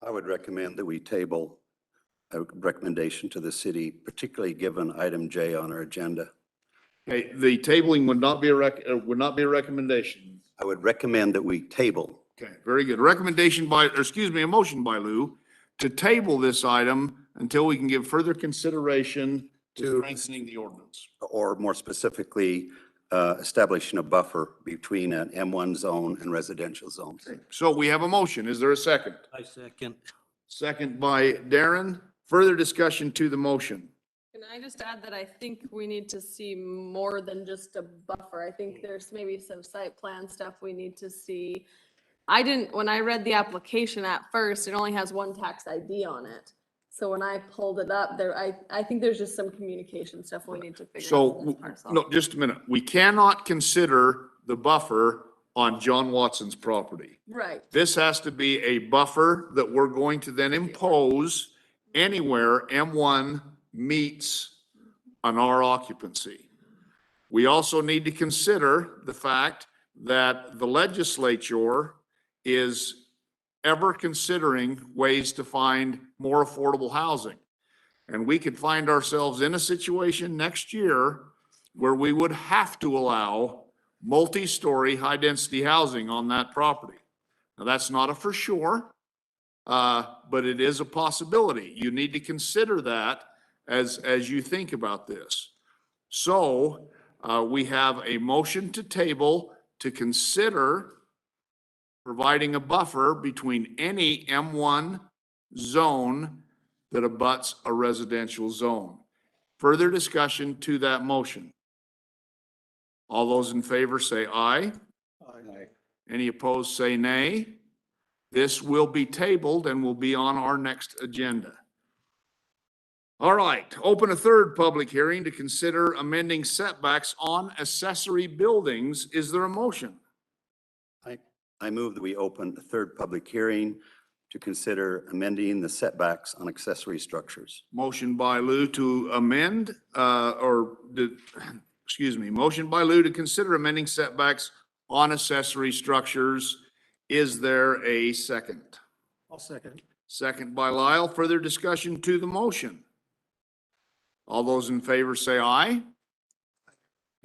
I would recommend that we table a recommendation to the city, particularly given item J on our agenda. Okay, the tabling would not be a recommendation. I would recommend that we table. Okay, very good. A motion by Lou to table this item until we can give further consideration to strengthening the ordinance. Or more specifically, establishing a buffer between an M1 zone and residential zones. So we have a motion. Is there a second? I second. Second by Darren. Further discussion to the motion. Can I just add that I think we need to see more than just a buffer. I think there's maybe some site plan stuff we need to see. When I read the application at first, it only has one tax ID on it. So when I pulled it up there, I think there's just some communication stuff we need to figure out. So, no, just a minute. We cannot consider the buffer on John Watson's property. Right. This has to be a buffer that we're going to then impose anywhere M1 meets an R occupancy. We also need to consider the fact that the legislature is ever considering ways to find more affordable housing. And we could find ourselves in a situation next year where we would have to allow multi-story high-density housing on that property. Now, that's not a for sure, but it is a possibility. You need to consider that as you think about this. So we have a motion to table to consider providing a buffer between any M1 zone that abuts a residential zone. Further discussion to that motion? All those in favor say aye. Aye. Any opposed, say nay. This will be tabled and will be on our next agenda. All right, open a third public hearing to consider amending setbacks on accessory buildings. Is there a motion? I move that we open a third public hearing to consider amending the setbacks on accessory structures. Motion by Lou to amend, motion by Lou to consider amending setbacks on accessory structures. Is there a second? I'll second. Second by Lyle. Further discussion to the motion? All those in favor say aye.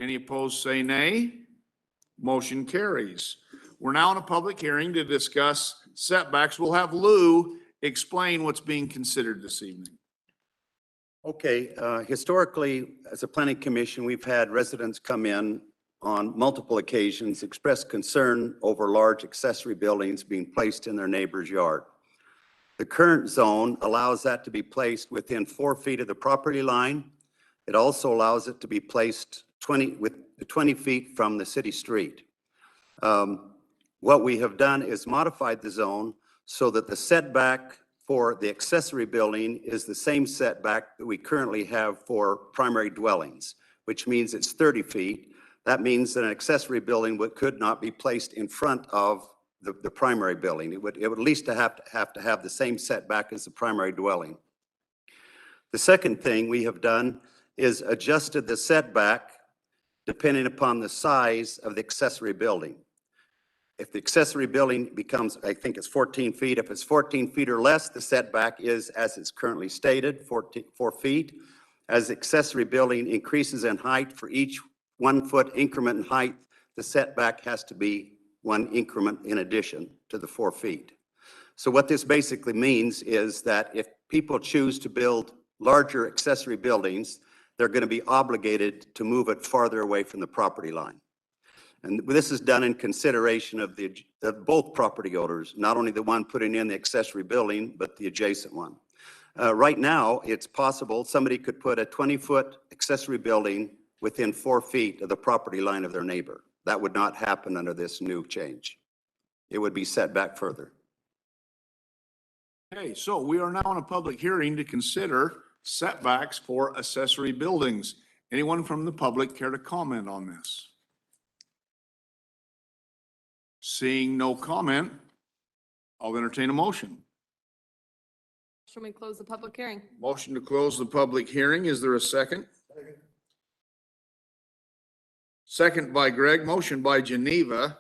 Any opposed say nay. Motion carries. We're now in a public hearing to discuss setbacks. We'll have Lou explain what's being considered this evening. Okay, historically, as a planning commission, we've had residents come in on multiple occasions, express concern over large accessory buildings being placed in their neighbor's yard. The current zone allows that to be placed within 4 feet of the property line. It also allows it to be placed 20 feet from the city street. What we have done is modified the zone so that the setback for the accessory building is the same setback that we currently have for primary dwellings, which means it's 30 feet. That means that an accessory building could not be placed in front of the primary building. It would at least have to have the same setback as the primary dwelling. The second thing we have done is adjusted the setback depending upon the size of the accessory building. If the accessory building becomes, I think it's 14 feet, if it's 14 feet or less, the setback is, as it's currently stated, 4 feet. As the accessory building increases in height, for each 1 foot increment in height, the setback has to be 1 increment in addition to the 4 feet. So what this basically means is that if people choose to build larger accessory buildings, they're going to be obligated to move it farther away from the property line. And this is done in consideration of both property owners, not only the one putting in the accessory building, but the adjacent one. Right now, it's possible somebody could put a 20-foot accessory building within 4 feet of the property line of their neighbor. That would not happen under this new change. It would be set back further. Okay, so we are now in a public hearing to consider setbacks for accessory buildings. Anyone from the public care to comment on this? Seeing no comment, I'll entertain a motion. Should we close the public hearing? Motion to close the public hearing. Is there a second? Second by Greg, motion by Geneva.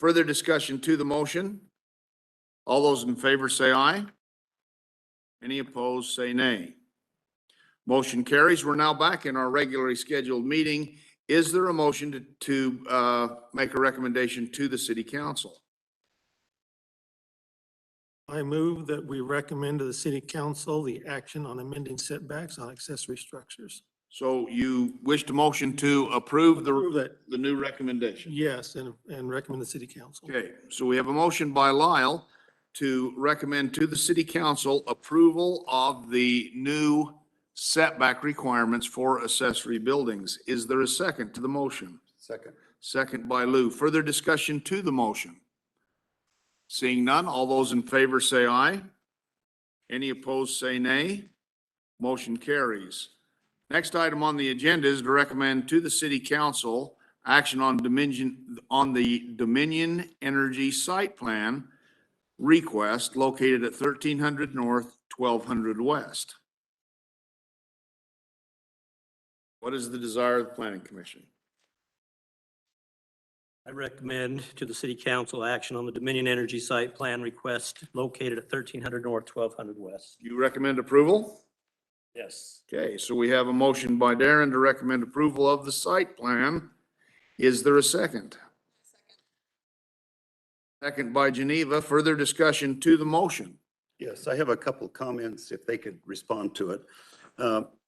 Further discussion to the motion? All those in favor say aye. Any opposed say nay. Motion carries. We're now back in our regularly scheduled meeting. Is there a motion to make a recommendation to the city council? I move that we recommend to the city council the action on amending setbacks on accessory structures. So you wish to motion to approve Approve that. the new recommendation? Yes, and recommend the city council. Okay, so we have a motion by Lyle to recommend to the city council approval of the new setback requirements for accessory buildings. Is there a second to the motion? Second. Second by Lou. Further discussion to the motion? Seeing none, all those in favor say aye. Any opposed say nay. Motion carries. Next item on the agenda is to recommend to the city council action on the Dominion Energy Site Plan request located at 1300 North, 1200 West. What is the desire of the Planning Commission? I recommend to the city council action on the Dominion Energy Site Plan request located at 1300 North, 1200 West. You recommend approval? Yes. Okay, so we have a motion by Darren to recommend approval of the site plan. Is there a second? Second by Geneva. Further discussion to the motion? Yes, I have a couple of comments if they could respond to it.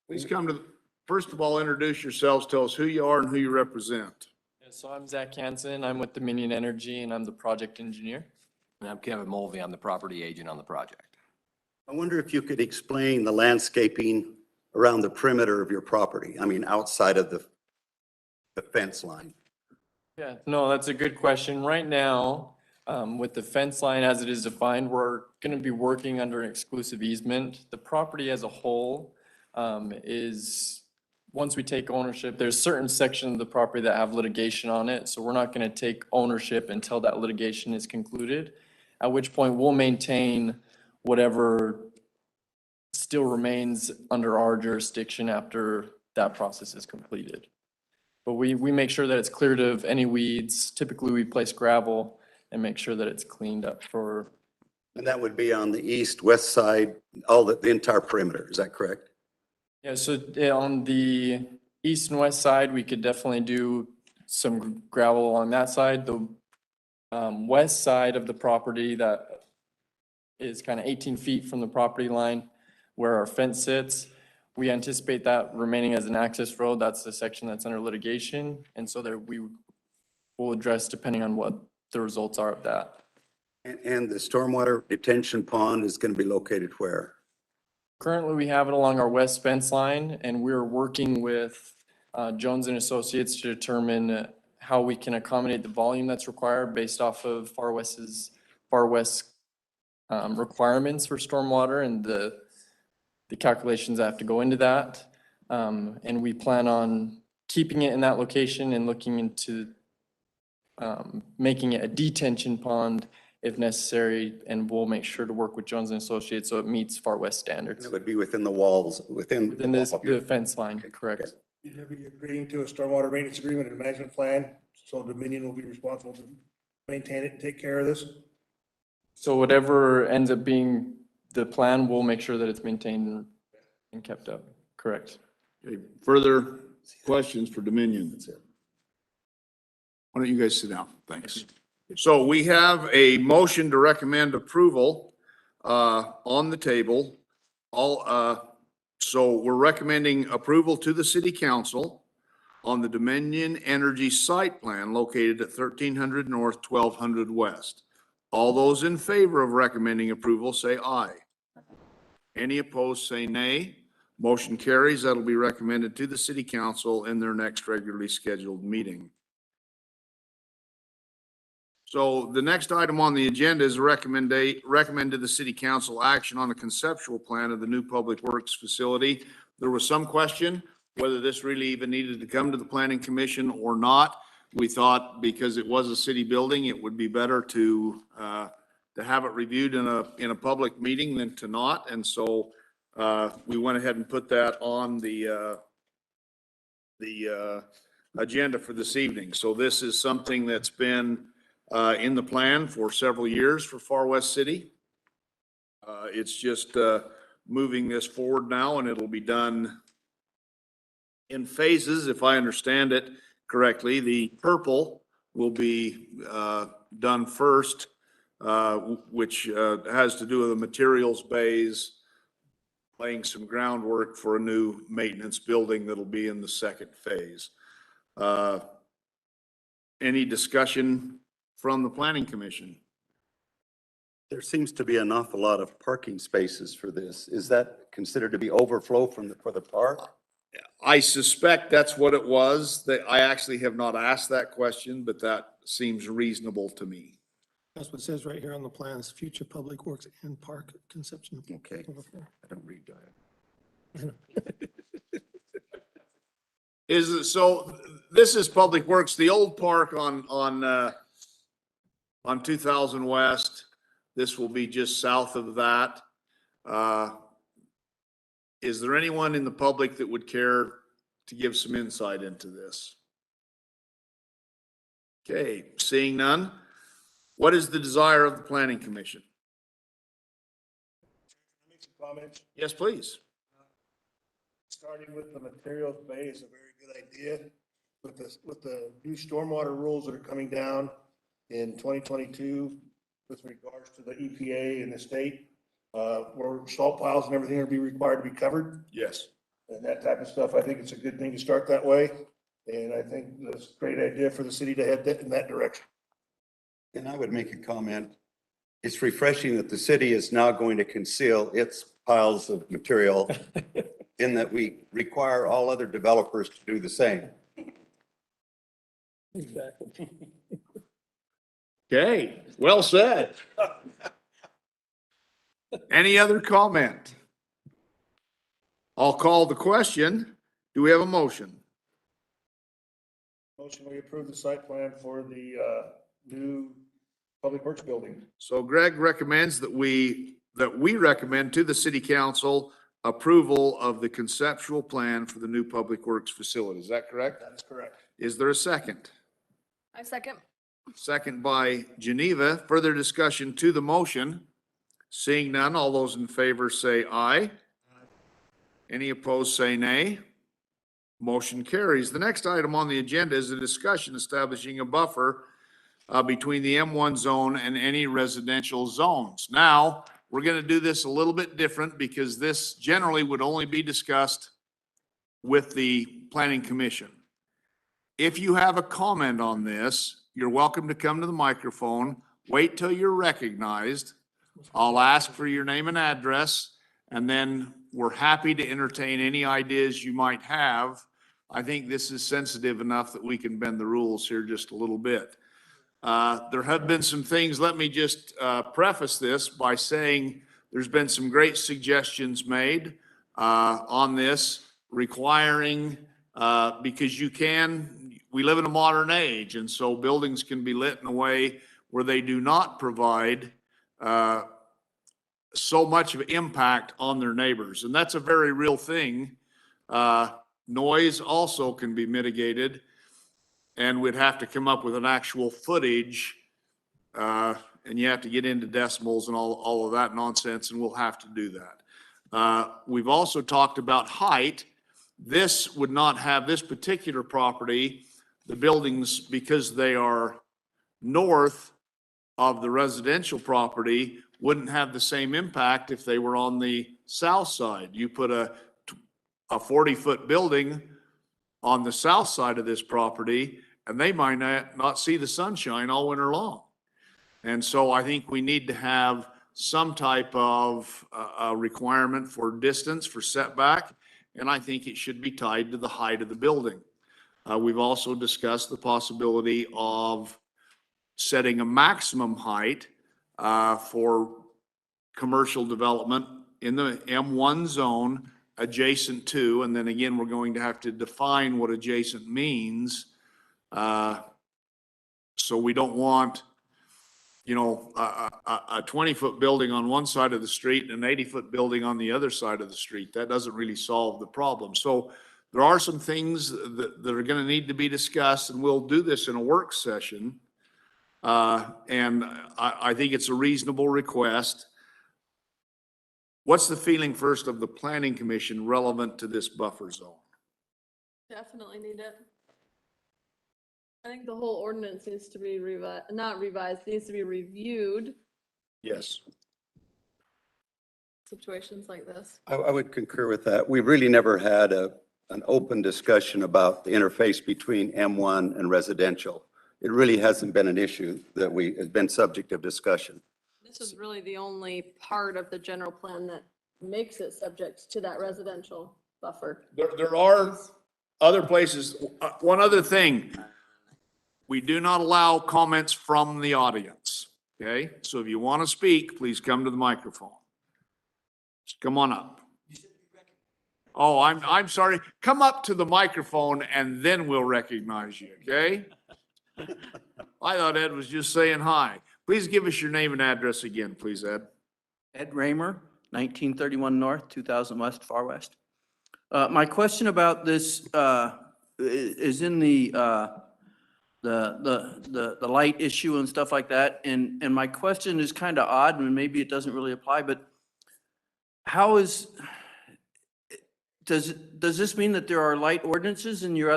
Please come to, first of all, introduce yourselves. Tell us who you are and who you represent. So I'm Zach Hansen. I'm with Dominion Energy and I'm the project engineer. And I'm Kevin Mulvey. I'm the property agent on the project. I wonder if you could explain the landscaping around the perimeter of your property. I mean, outside of the the fence line? Yeah, no, that's a good question. Right now, with the fence line as it is defined, we're gonna be working under an exclusive easement. The property as a whole, is, once we take ownership, there's certain sections of the property that have litigation on it, so we're not gonna take ownership until that litigation is concluded, at which point we'll maintain whatever still remains under our jurisdiction after that process is completed. But we make sure that it's cleared of any weeds. Typically, we place gravel and make sure that it's cleaned up for. And that would be on the east, west side, all the entire perimeter, is that correct? Yeah, so on the east and west side, we could definitely do some gravel along that side. The west side of the property that is kind of 18 feet from the property line where our fence sits, we anticipate that remaining as an access road. That's the section that's under litigation. And so there we will address depending on what the results are of that. And the stormwater detention pond is going to be located where? Currently, we have it along our west fence line, and we're working with Jones and Associates to determine how we can accommodate the volume that's required based off of Far West requirements for stormwater and the calculations that have to go into that. And we plan on keeping it in that location and looking into making it a detention pond if necessary, and we'll make sure to work with Jones and Associates so it meets Far West standards. It would be within the walls, within the fence line, correct. You'll be agreeing to a stormwater maintenance agreement and management plan, so Dominion will be responsible to maintain it and take care of this? So whatever ends up being the plan, we'll make sure that it's maintained and kept up, correct. Okay, further questions for Dominion? Why don't you guys sit down? Thanks. So we have a motion to recommend approval on the table. So we're recommending approval to the city council on the Dominion Energy site plan located at 1300 North, 1200 West. All those in favor of recommending approval say aye. Any opposed say nay. Motion carries. That'll be recommended to the city council in their next regularly scheduled meeting. So the next item on the agenda is recommend to the city council action on the conceptual plan of the new public works facility. There was some question whether this really even needed to come to the planning commission or not. We thought because it was a city building, it would be better to have it reviewed in a public meeting than to not. And so we went ahead and put that on the agenda for this evening. So this is something that's been in the plan for several years for Far West City. It's just moving this forward now, and it'll be done in phases, if I understand it correctly. The purple will be done first, which has to do with the materials bays, laying some groundwork for a new maintenance building that'll be in the second phase. Any discussion from the planning commission? There seems to be an awful lot of parking spaces for this. Is that considered to be overflow for the park? I suspect that's what it was. That I actually have not asked that question, but that seems reasonable to me. That's what it says right here on the plans, future public works and park conception. Okay, I don't read that. So this is Public Works, the old park on 2000 West. This will be just south of that. Is there anyone in the public that would care to give some insight into this? Okay, seeing none. What is the desire of the planning commission? Make some comments. Yes, please. Starting with the materials bay is a very good idea. With the new stormwater rules that are coming down in 2022 with regards to the EPA and the state, where salt piles and everything will be required to be covered. Yes. And that type of stuff, I think it's a good thing to start that way. And I think that's a great idea for the city to head in that direction. And I would make a comment. It's refreshing that the city is now going to conceal its piles of material in that we require all other developers to do the same. Exactly. Okay, well said. Any other comment? I'll call the question. Do we have a motion? Motion, we approve the site plan for the, new Public Works building. So Greg recommends that we recommend to the city council approval of the conceptual plan for the new public works facility. Is that correct? That is correct. Is there a second? I second. Second by Geneva. Further discussion to the motion? Seeing none, all those in favor say aye. Any opposed say nay. Motion carries. The next item on the agenda is a discussion establishing a buffer between the M1 zone and any residential zones. Now, we're going to do this a little bit different because this generally would only be discussed with the Planning Commission. If you have a comment on this, you're welcome to come to the microphone. Wait till you're recognized. I'll ask for your name and address, and then we're happy to entertain any ideas you might have. I think this is sensitive enough that we can bend the rules here just a little bit. There have been some things, let me just preface this by saying there's been some great suggestions made on this requiring, because we live in a modern age, and so buildings can be lit in a way where they do not provide so much of impact on their neighbors. And that's a very real thing. Noise also can be mitigated, and we'd have to come up with an actual footage, and you have to get into decimals and all of that nonsense, and we'll have to do that. We've also talked about height. This would not have, this particular property, the buildings, because they are north of the residential property, wouldn't have the same impact if they were on the south side. You put a 40-foot building on the south side of this property, and they might not see the sunshine all winter long. And so I think we need to have some type of requirement for distance, for setback, and I think it should be tied to the height of the building. We've also discussed the possibility of setting a maximum height for commercial development in the M1 zone adjacent to, and then again, we're going to have to define what adjacent means. So we don't want, a 20-foot building on one side of the street and an 80-foot building on the other side of the street. That doesn't really solve the problem. So there are some things that are going to need to be discussed, and we'll do this in a work session. And I think it's a reasonable request. What's the feeling first of the Planning Commission relevant to this buffer zone? Definitely need it. I think the whole ordinance needs to be not revised, needs to be reviewed. Yes. Situations like this. I would concur with that. We've really never had an open discussion about the interface between M1 and residential. It really hasn't been an issue that has been subject of discussion. This is really the only part of the general plan that makes it subject to that residential buffer. There are other places. One other thing, we do not allow comments from the audience. Okay, so if you want to speak, please come to the microphone. Just come on up. Oh, I'm sorry. Come up to the microphone and then we'll recognize you. Okay. I thought Ed was just saying hi. Please give us your name and address again, please, Ed. Ed Raymer, 1931 North, 2000 West, Far West. My question about this is in the light issue and stuff like that. And my question is kind of odd, and maybe it doesn't really apply, but does this mean that there are light ordinances in your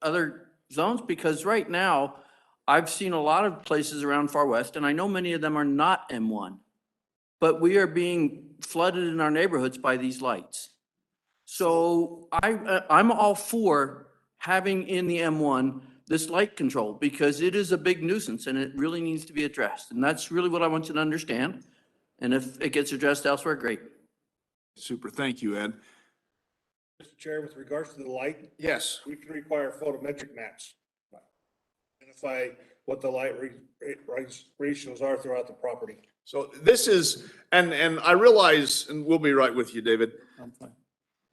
other zones? Because right now, I've seen a lot of places around Far West, and I know many of them are not M1, but we are being flooded in our neighborhoods by these lights. So I'm all for having in the M1 this light control, because it is a big nuisance and it really needs to be addressed. And that's really what I want you to understand. And if it gets addressed elsewhere, great. Super. Thank you, Ed. Mr. Chair, with regards to the light, yes, we can require photometric maps. identify what the light ratios are throughout the property. So this is, and I realize, and we'll be right with you, David.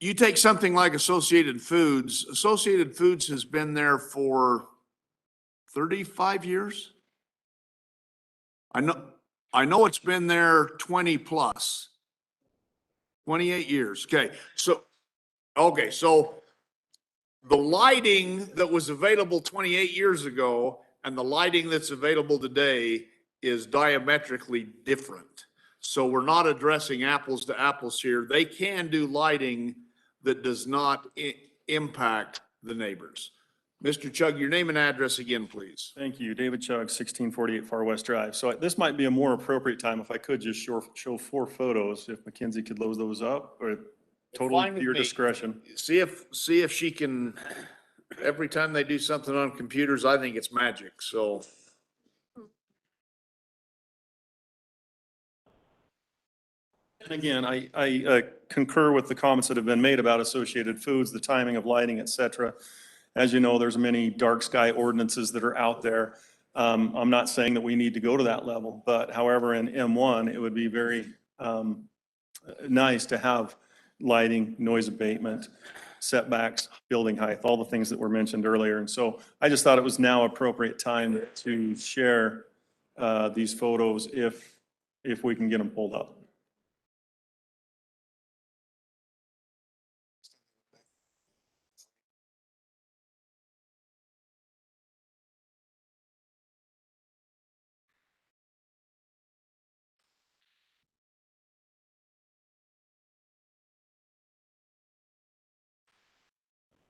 You take something like Associated Foods. Associated Foods has been there for 35 years. I know it's been there 20 plus. 28 years. Okay. So the lighting that was available 28 years ago and the lighting that's available today is diametrically different. So we're not addressing apples to apples here. They can do lighting that does not impact the neighbors. Mr. Chug, your name and address again, please. Thank you. David Chug, 1648 Far West Drive. So this might be a more appropriate time if I could just show 4 photos, if Mackenzie could load those up, or totally Fine to with your me. discretion. See if she can, every time they do something on computers, I think it's magic, so. And again, I concur with the comments that have been made about Associated Foods, the timing of lighting, et cetera. As you know, there's many dark sky ordinances that are out there. I'm not saying that we need to go to that level, but however, in M1, it would be very nice to have lighting, noise abatement, setbacks, building height, all the things that were mentioned earlier. And so I just thought it was now appropriate time to share these photos if we can get them pulled up.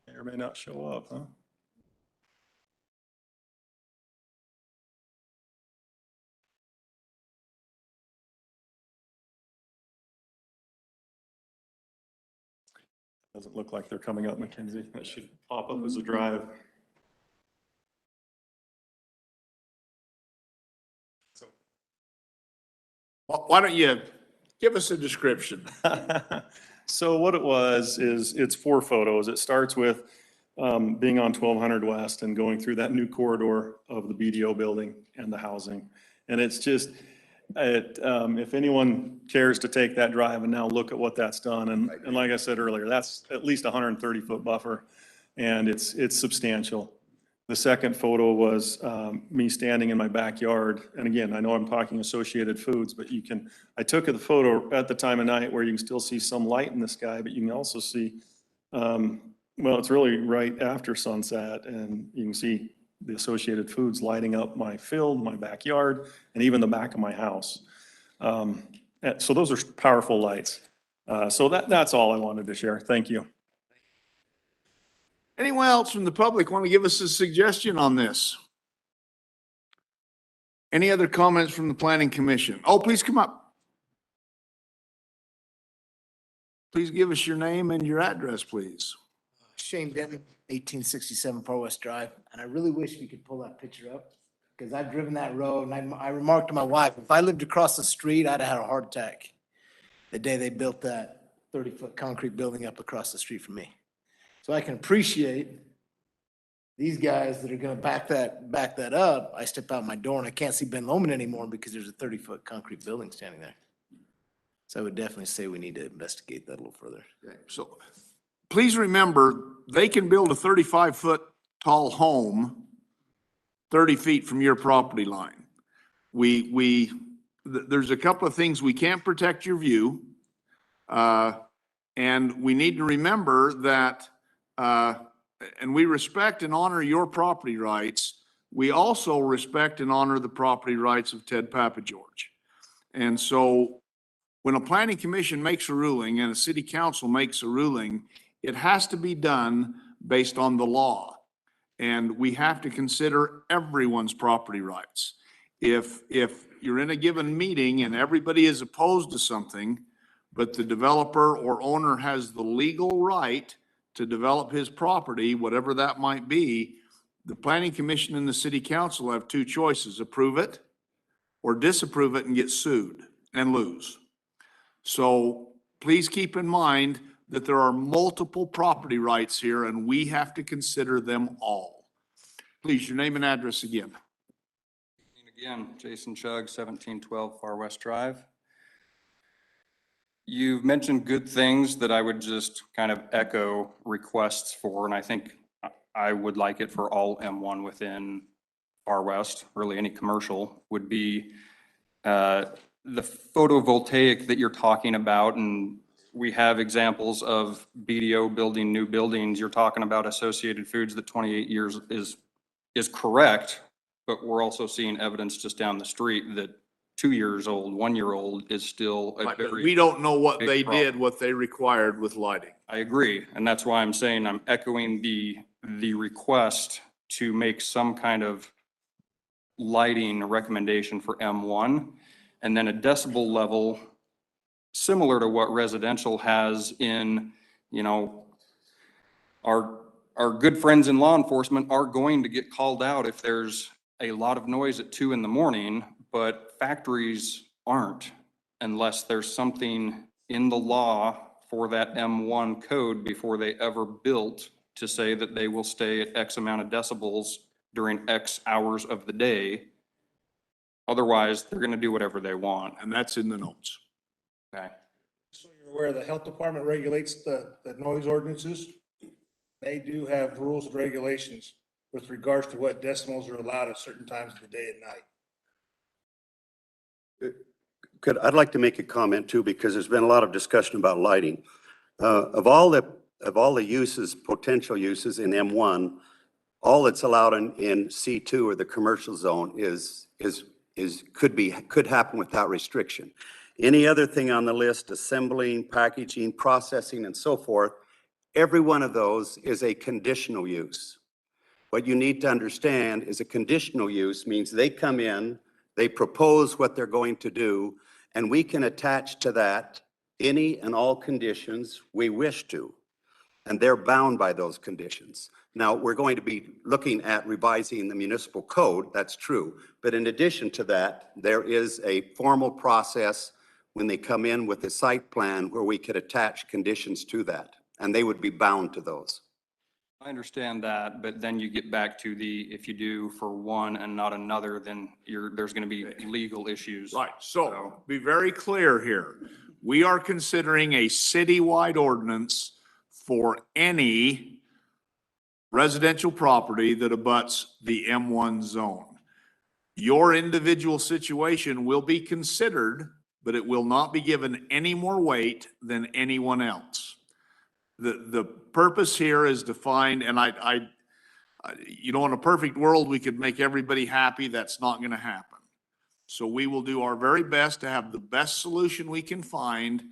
May or may not show up, huh? Doesn't look like they're coming up, Mackenzie. That should pop up as a drive. Why don't you give us a description? So what it was is it's 4 photos. It starts with being on 1200 West and going through that new corridor of the BDO building and the housing. And it's just, if anyone cares to take that drive and now look at what that's done, and like I said earlier, that's at least 130-foot buffer, and it's substantial. The second photo was me standing in my backyard. And again, I know I'm talking Associated Foods, but I took the photo at the time of night where you can still see some light in the sky, but you can also see, well, it's really right after sunset, and you can see the Associated Foods lighting up my field, my backyard, and even the back of my house. So those are powerful lights. So that's all I wanted to share. Thank you. Anyone else from the public want to give us a suggestion on this? Any other comments from the Planning Commission? Oh, please come up. Please give us your name and your address, please. Shane Denton, 1867 Far West Drive, and I really wish we could pull that picture up, because I've driven that road, and I remarked to my wife, if I lived across the street, I'd have had a heart attack the day they built that 30-foot concrete building up across the street from me. So I can appreciate these guys that are gonna back that up. I step out my door and I can't see Ben Lomond anymore because there's a 30-foot concrete building standing there. So I would definitely say we need to investigate that a little further. Okay, so please remember, they can build a 35-foot tall home 30 feet from your property line. There's a couple of things. We can't protect your view. And we need to remember that, and we respect and honor your property rights. We also respect and honor the property rights of Ted Papageorge. And so when a planning commission makes a ruling and a city council makes a ruling, it has to be done based on the law. And we have to consider everyone's property rights. If you're in a given meeting and everybody is opposed to something, but the developer or owner has the legal right to develop his property, whatever that might be, the planning commission and the city council have 2 choices: approve it or disapprove it and get sued and lose. So please keep in mind that there are multiple property rights here and we have to consider them all. Please, your name and address again. Again, Jason Chugg, 1712 Far West Drive. You've mentioned good things that I would just kind of echo requests for, and I think I would like it for all M1 within Far West, really any commercial, would be the photovoltaic that you're talking about, and we have examples of BDO building new buildings. You're talking about Associated Foods that 28 years is correct, but we're also seeing evidence just down the street that 2 years old, 1 year old is still a Right, but very we don't know what big they problem. did, what they required with lighting. I agree, and that's why I'm saying I'm echoing the request to make some kind of lighting recommendation for M1, and then a decibel level similar to what residential has in, you know, our good friends in law enforcement are going to get called out if there's a lot of noise at 2 a.m, but factories aren't unless there's something in the law for that M1 code before they ever built to say that they will stay at X amount of decibels during X hours of the day. Otherwise, they're gonna do whatever they want. And that's in the notes. Okay. So you're aware the health department regulates the noise ordinances? They do have rules and regulations with regards to what decibels are allowed at certain times of the day and night. I'd like to make a comment too, because there's been a lot of discussion about lighting. Of all the uses, potential uses in M1, all that's allowed in C2 or the commercial zone could happen without restriction. Any other thing on the list, assembling, packaging, processing, and so forth, every one of those is a conditional use. What you need to understand is a conditional use means they come in, they propose what they're going to do, and we can attach to that any and all conditions we wish to. And they're bound by those conditions. Now, we're going to be looking at revising the municipal code, that's true. But in addition to that, there is a formal process when they come in with a site plan where we could attach conditions to that, and they would be bound to those. I understand that, but then you get back to if you do for one and not another, then there's gonna be legal issues. Right, so be very clear here. We are considering a citywide ordinance for any residential property that abuts the M1 zone. Your individual situation will be considered, but it will not be given any more weight than anyone else. The purpose here is to find, and you know, in a perfect world, we could make everybody happy. That's not going to happen. So we will do our very best to have the best solution we can find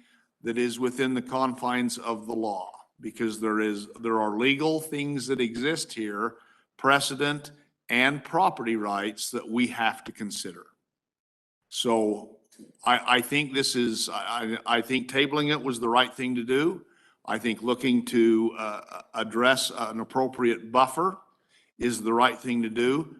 that is within the confines of the law, because there are legal things that exist here, precedent and property rights that we have to consider. So I think this is, I think tabling it was the right thing to do. I think looking to address an appropriate buffer is the right thing to do.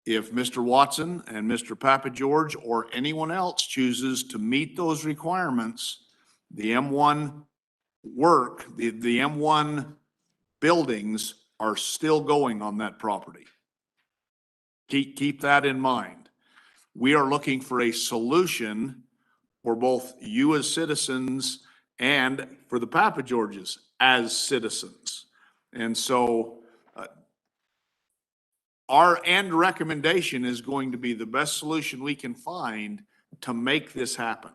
If Mr. Watson and Mr. Papageorge or anyone else chooses to meet those requirements, the M1 the M1 buildings are still going on that property. Keep that in mind. We are looking for a solution for both you as citizens and for the Papageorges as citizens. And so our end recommendation is going to be the best solution we can find to make this happen.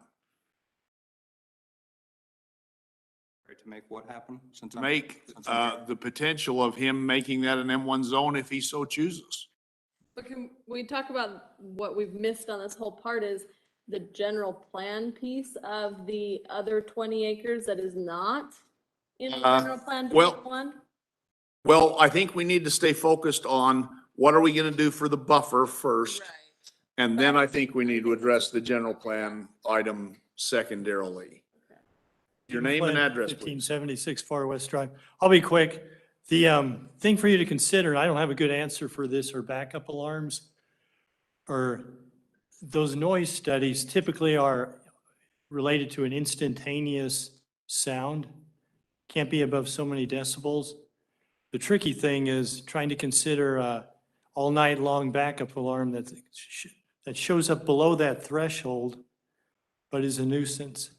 To make what happen? To make the potential of him making that an M1 zone if he so chooses. But can we talk about what we've missed on this whole part is the general plan piece of the other 20 acres that is not in the general plan well, one? Well, I think we need to stay focused on what are we going to do for the buffer first. Right. And then I think we need to address the general plan item secondarily. Your name and address, please. 1576 Far West Drive. I'll be quick. The thing for you to consider, I don't have a good answer for this, or backup alarms, or those noise studies typically are related to an instantaneous sound. Can't be above so many decibels. The tricky thing is trying to consider all night long backup alarm that shows up below that threshold, but is a nuisance.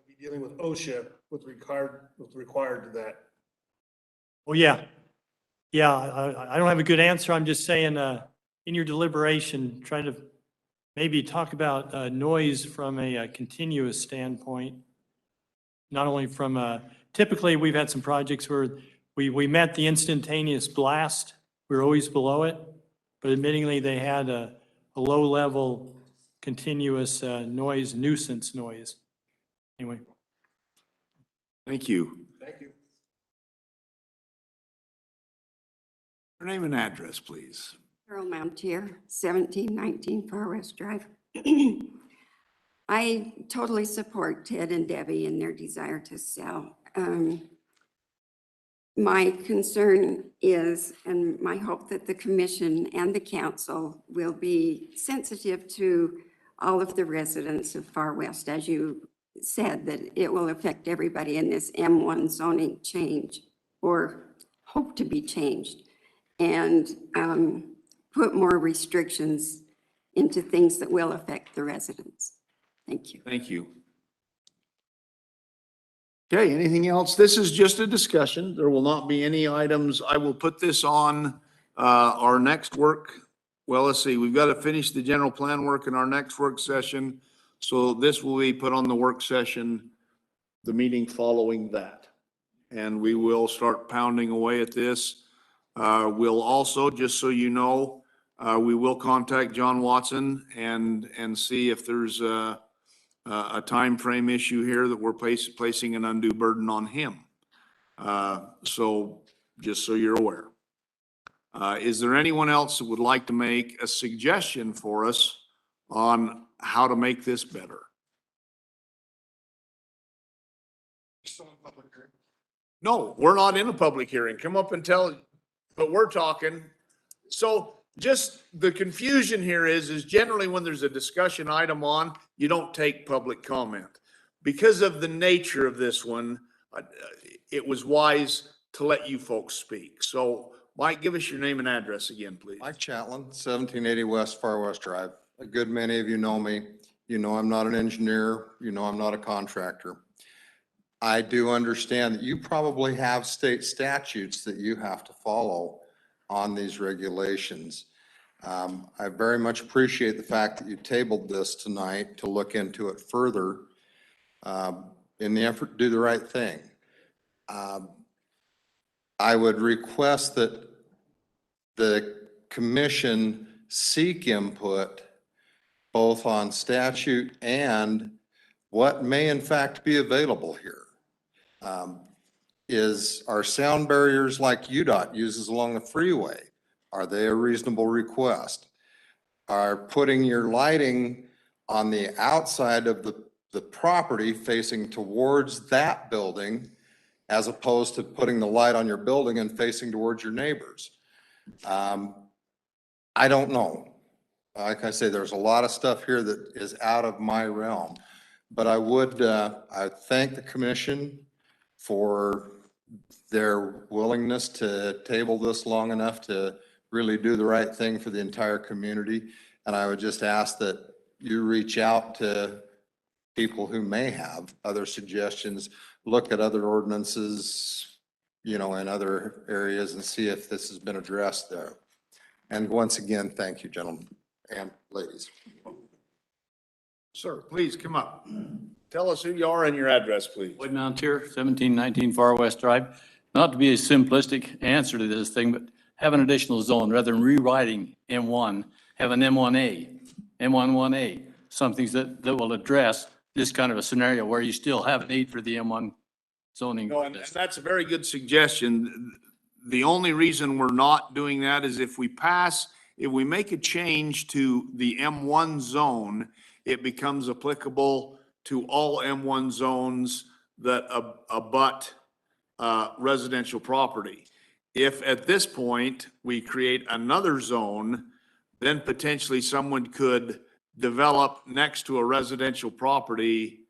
Be dealing with OSHA with required to that. Oh, yeah. Yeah, I don't have a good answer. I'm just saying, in your deliberation, try to maybe talk about noise from a continuous standpoint. Not only from, typically, we've had some projects where we met the instantaneous blast. We were always below it. But admittingly, they had a low-level continuous noise, nuisance noise. Anyway. Thank you. Thank you. Your name and address, please. Carol Mountier, 1719 Farr West Drive. I totally support Ted and Debbie in their desire to sell. My concern is, and my hope that the commission and the council will be sensitive to all of the residents of Farr West, as you said, that it will affect everybody in this M1 zoning change, or hope to be changed, and put more restrictions into things that will affect the residents. Thank you. Thank you. Okay, anything else? This is just a discussion. There will not be any items. I will put this on our next work. Well, let's see, we've got to finish the general plan work in our next work session. So this will be put on the work session, the meeting following that. And we will start pounding away at this. We'll also, just so you know, we will contact John Watson and see if there's a time frame issue here that we're placing an undue burden on him. So just so you're aware. Is there anyone else that would like to make a suggestion for us on how to make this better? No, we're not in a public hearing. Come up and tell, but we're talking. So just the confusion here is generally when there's a discussion item on, you don't take public comment. Because of the nature of this one, it was wise to let you folks speak. So Mike, give us your name and address again, please. Mike Chatlin, 1780 West Farr West Drive. A good many of you know me. You know I'm not an engineer. You know I'm not a contractor. I do understand that you probably have state statutes that you have to follow on these regulations. I very much appreciate the fact that you tabled this tonight to look into it further in the effort to do the right thing. I would request that the commission seek input both on statute and what may in fact be available here. Are sound barriers like UDOT uses along the freeway, are they a reasonable request? Are putting your lighting on the outside of the property facing towards that building as opposed to putting the light on your building and facing towards your neighbors? I don't know. Like I say, there's a lot of stuff here that is out of my realm, but I thank the commission for their willingness to table this long enough to really do the right thing for the entire community. And I would just ask that you reach out to people who may have other suggestions, look at other ordinances, you know, in other areas and see if this has been addressed there. And once again, thank you, gentlemen and ladies. Sir, please come up. Tell us who you are and your address, please. Lloyd Mountier, 1719 Farr West Drive. Not to be a simplistic answer to this thing, but have an additional zone rather than rewriting M1, have an M1A, M11A, something that will address this kind of a scenario where you still have a need for the M1 zoning. No, and that's a very good suggestion. The only reason we're not doing that is if we make a change to the M1 zone, it becomes applicable to all M1 zones that abut residential property. If at this point we create another zone, then potentially someone could develop next to a residential property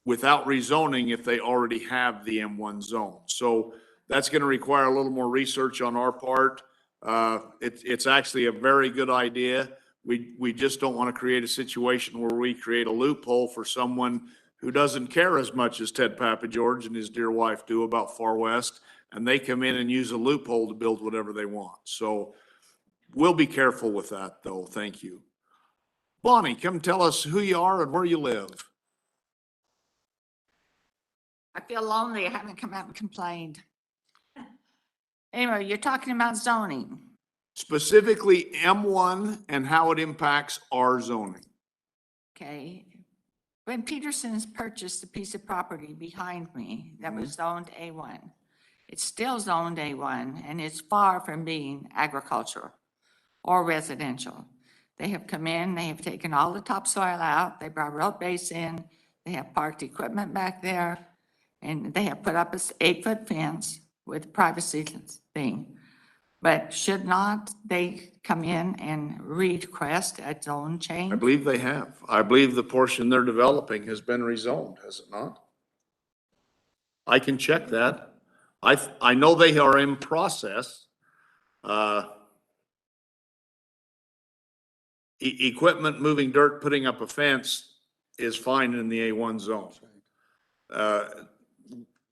without rezoning if they already have the M1 zone. So that's going to require a little more research on our part. It's actually a very good idea. We just don't want to create a situation where we create a loophole for someone who doesn't care as much as Ted Papageorge and his dear wife do about Far West, and they come in and use a loophole to build whatever they want. So we'll be careful with that, though. Thank you. Bonnie, come tell us who you are and where you live. I feel lonely. I haven't come out and complained. Anyway, you're talking about zoning. Specifically M1 and how it impacts our zoning. Okay. When Peterson's purchased a piece of property behind me that was zoned A1, it's still zoned A1 and it's far from being agricultural or residential. They have come in, they have taken all the topsoil out, they brought road base in, they have parked equipment back there, and they have put up a 8-foot fence with privacy thing. But should not they come in and request a zone change? I believe they have. I believe the portion they're developing has been rezoned, has it not? I can check that. I know they are in process. Equipment moving dirt, putting up a fence is fine in the A1 zone.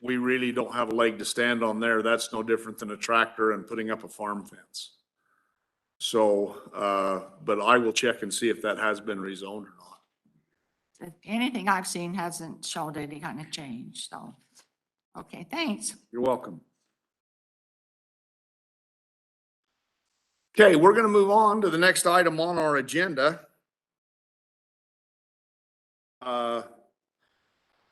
We really don't have a leg to stand on there. That's no different than a tractor and putting up a farm fence. So, but I will check and see if that has been rezoned or not. Anything I've seen hasn't showed any kind of change, so, okay, thanks. You're welcome. Okay, we're gonna move on to the next item on our agenda.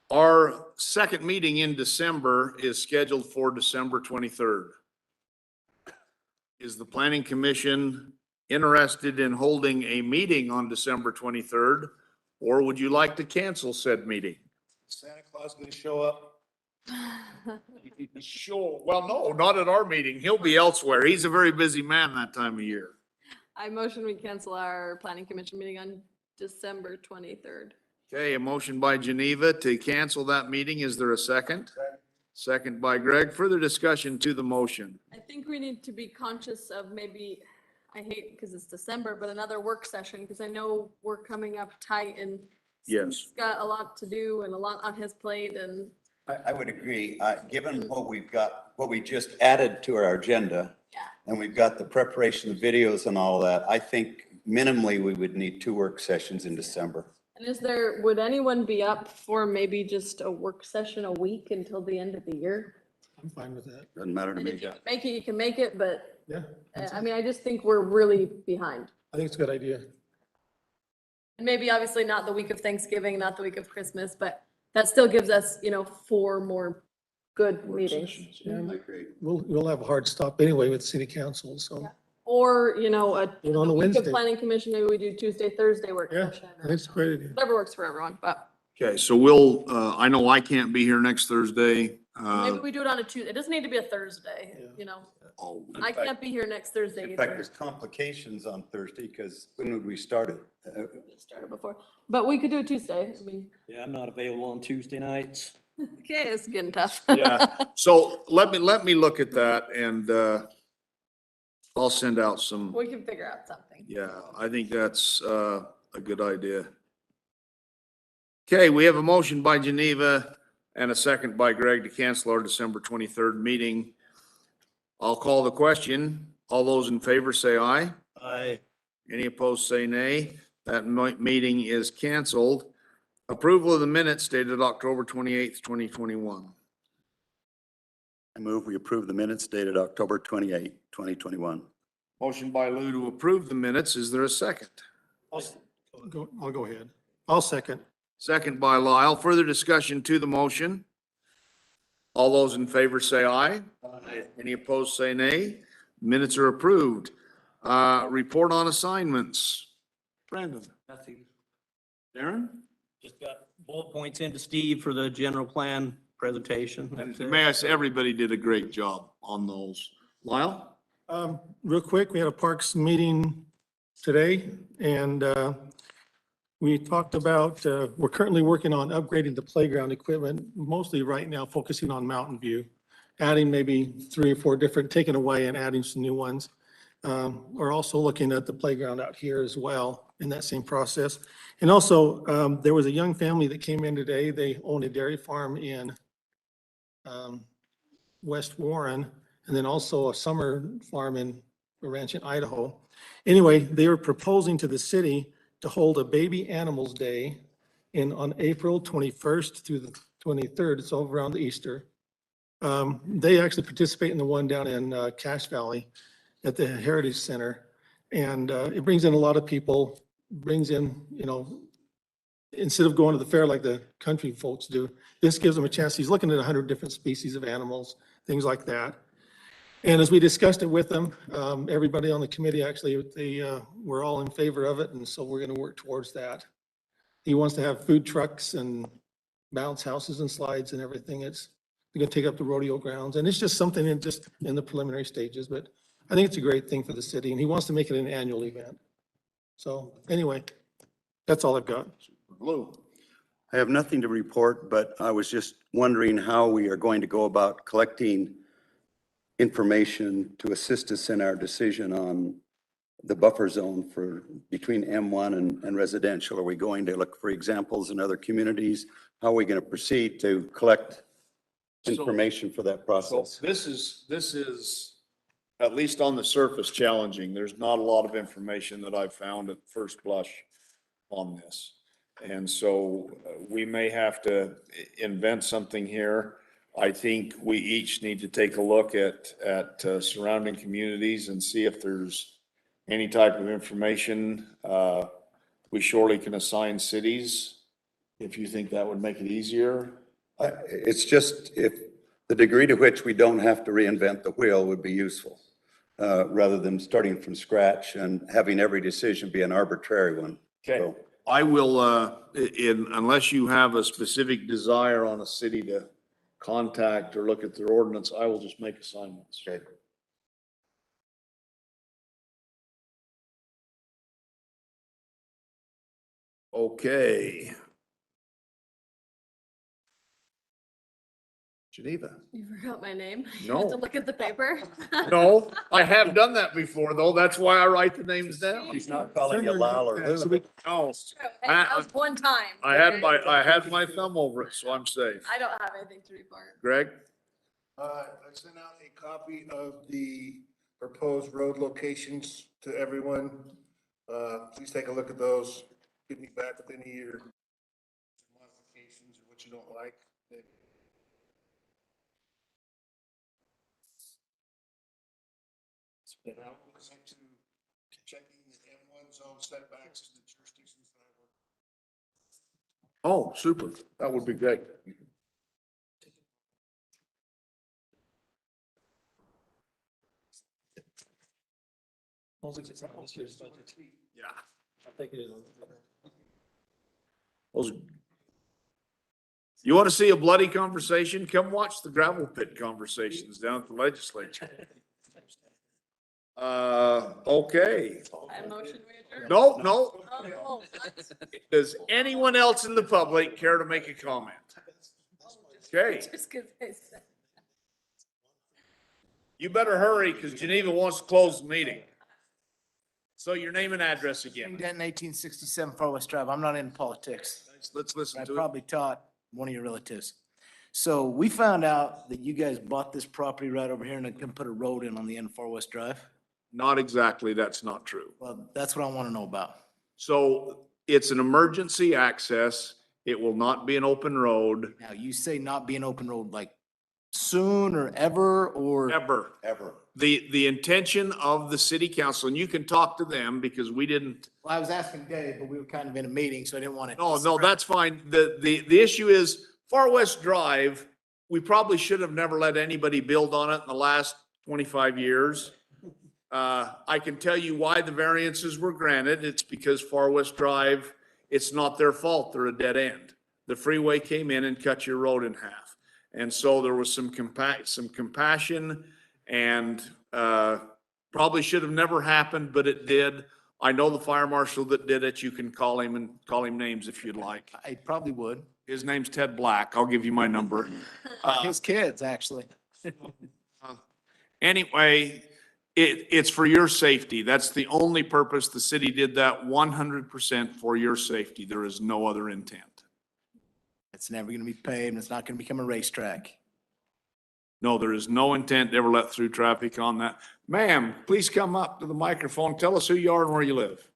Our second meeting in December is scheduled for December 23rd. Is the Planning Commission interested in holding a meeting on December 23rd? Or would you like to cancel said meeting? Santa Claus gonna show up? Sure. Well, no, not at our meeting. He'll be elsewhere. He's a very busy man that time of year. I motion we cancel our planning commission meeting on December 23rd. Okay, a motion by Geneva to cancel that meeting. Is there a second? Second by Greg. Further discussion to the motion. I think we need to be conscious of maybe, I hate because it's December, but another work session, because I know we're coming up tight and Yes. Steve's got a lot to do and a lot on his plate and. I would agree. Given what we've got, what we just added to our agenda, and we've got the preparation of videos and all that, I think minimally we would need 2 work sessions in December. And would anyone be up for maybe just a work session a week until the end of the year? I'm fine with that. Doesn't matter to And me. if you can make it, you can make it, but Yeah. I mean, I just think we're really behind. I think it's a good idea. And maybe obviously not the week of Thanksgiving, not the week of Christmas, but that still gives us, 4 more good meetings. Yeah, we'll have a hard stop anyway with city council, so. Or, Do it on a the week of Wednesday. planning commission, maybe we do Tuesday, Thursday work Yeah, session. I think it's a great idea. Whatever works for everyone, but Okay, so we'll, I know I can't be here next Thursday. maybe we do it on a Tuesday. It doesn't need to be a Thursday, Oh, I can't be here next Thursday In fact, either. there's complications on Thursday because when would we start it? We started before, but we could do a Tuesday. I mean, Yeah, I'm not available on Tuesday nights. okay, it's getting tough. Yeah, so let me look at that and, I'll send out some, We can figure out something. yeah, I think that's, a good idea. Okay, we have a motion by Geneva and a second by Greg to cancel our December 23rd meeting. I'll call the question. All those in favor say aye. Aye. Any opposed say nay. That meeting is canceled. Approval of the minutes dated October 28th, 2021. I move we approve the minutes dated October 28, 2021. Motion by Lou to approve the minutes. Is there a second? I'll go ahead. I'll second. Second by Lyle. Further discussion to the motion. All those in favor say aye. Aye. Any opposed say nay. Minutes are approved. Report on assignments. Brandon. Nothing. Darren? Just got bullet points into Steve for the general plan presentation. That's it. May I say, everybody did a great job on those. Lyle? Real quick, we had a parks meeting today and, we talked about, we're currently working on upgrading the playground equipment, mostly right now focusing on Mountain View, adding maybe 3 or 4 different, taking away and adding some new ones. We're also looking at the playground out here as well in that same process. And also, there was a young family that came in today. They own a dairy farm in West Warren, and then also a summer farm in a ranch in Idaho. Anyway, they are proposing to the city to hold a baby animals day on April 21st through the 23rd. It's all around Easter. They actually participate in the one down in Cache Valley at the Heritage Center. And it brings in a lot of people, brings in, instead of going to the fair like the country folks do, this gives them a chance. He's looking at 100 different species of animals, things like that. And as we discussed it with them, everybody on the committee, actually, they were all in favor of it. And so we're going to work towards that. He wants to have food trucks and bounce houses and slides and everything. They're going to take up the rodeo grounds. And it's just something in the preliminary stages, but I think it's a great thing for the city. And he wants to make it an annual event. So anyway, that's all I've got. Lou. I have nothing to report, but I was just wondering how we are going to go about collecting information to assist us in our decision on the buffer zone between M1 and residential. Are we going to look for examples in other communities? How are we going to proceed to collect information for that process? So this is, at least on the surface, challenging. There's not a lot of information that I've found at first blush on this. And so we may have to invent something here. I think we each need to take a look at surrounding communities and see if there's any type of information. We surely can assign cities if you think that would make it easier. It's just if the degree to which we don't have to reinvent the wheel would be useful, rather than starting from scratch and having every decision be an arbitrary one. Okay. So, I will, unless you have a specific desire on a city to contact or look at their ordinance, I will just make assignments. Okay. Okay. Geneva. You forgot my name? You No. have to look at the paper? No, I have done that before though. That's why I write the names down. He's not calling you Lal or Lou. No, Hey, that was one time. I had my thumb over it, so I'm safe. I don't have anything to report. Greg? I sent out a copy of the proposed road locations to everyone. Please take a look at those. Give me back with any of your modifications or what you don't like. And I will listen to checking the M1 zone setbacks in the jurisdictions that I work. Oh, super. That would be great. Yeah. You want to see a bloody conversation? Come watch the gravel pit conversations down at the legislature. Okay. I motion we adjourn. No, no. Oh, what? Does anyone else in the public care to make a comment? Okay, Just 'cause I said. you better hurry because Geneva wants to close the meeting. So your name and address again. Denton, 1867 Far West Drive. I'm not in politics. Let's listen I to it. probably taught one of your relatives. So we found out that you guys bought this property right over here and can put a road in on the end of Far West Drive. Not exactly, that's not true. Well, that's what I want to know about. So it's an emergency access. It will not be an open road. Now, you say not be an open road like soon or ever or? Ever. Ever. The intention of the city council, and you can talk to them because we didn't. Well, I was asking Dave, but we were kind of in a meeting, so I didn't want to. No, that's fine. The issue is Far West Drive, we probably should have never let anybody build on it in the last 25 years. I can tell you why the variances were granted. It's because Far West Drive, it's not their fault. They're a dead end. The freeway came in and cut your road in half. And so there was some compassion and probably should have never happened, but it did. I know the fire marshal that did it. You can call him and call him names if you'd like. I probably would. His name's Ted Black. I'll give you my number. His kids, actually. Anyway, It's for your safety. That's the only purpose. The city did that 100% for your safety. There is no other intent. It's never gonna be paved, and it's not gonna become a racetrack. No, there is no intent to ever let through traffic on that. Ma'am, please come up to the microphone. Tell us who you are and where you live.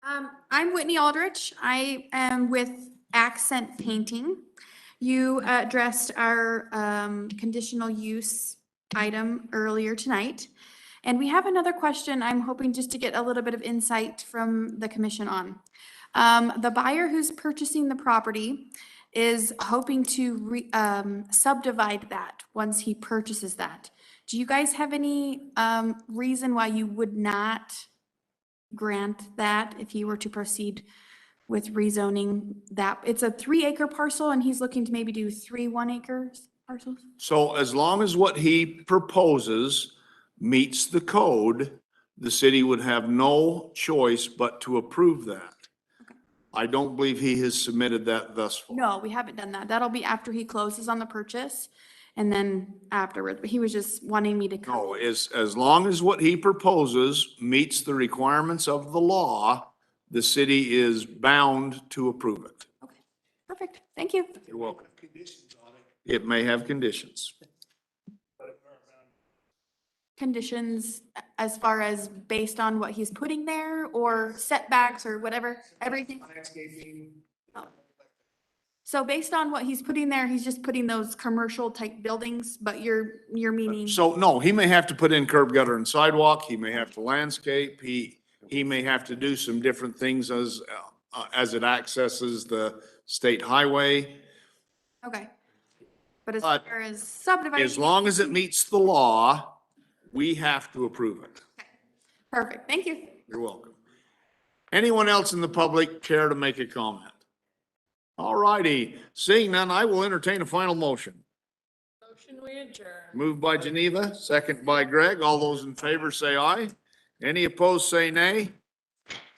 I'm Whitney Aldrich. I am with Accent Painting. You addressed our conditional use item earlier tonight. And we have another question I'm hoping just to get a little bit of insight from the commission on. The buyer who's purchasing the property is hoping to subdivide that once he purchases that. Do you guys have any reason why you would not grant that if he were to proceed with rezoning that? It's a 3-acre parcel and he's looking to maybe do 3 1-acre parcels? So as long as what he proposes meets the code, the city would have no choice but to approve that. I don't believe he has submitted that thus far. No, we haven't done that. That'll be after he closes on the purchase and then afterwards. But he was just wanting me to come. No, as long as what he proposes meets the requirements of the law, the city is bound to approve it. Okay, perfect. Thank you. You're welcome. It may have conditions. Conditions as far as based on what he's putting there or setbacks or whatever, everything? Oh. So based on what he's putting there, he's just putting those commercial type buildings, but you're meaning? So no, he may have to put in curb, gutter and sidewalk. He may have to landscape. He may have to do some different things as it accesses the state highway. Okay. But as But far as subdividing? as long as it meets the law, we have to approve it. Perfect. Thank you. You're welcome. Anyone else in the public care to make a comment? All righty. Seeing none, I will entertain a final motion. Motion we adjourn. Moved by Geneva, second by Greg. All those in favor say aye. Any opposed say nay.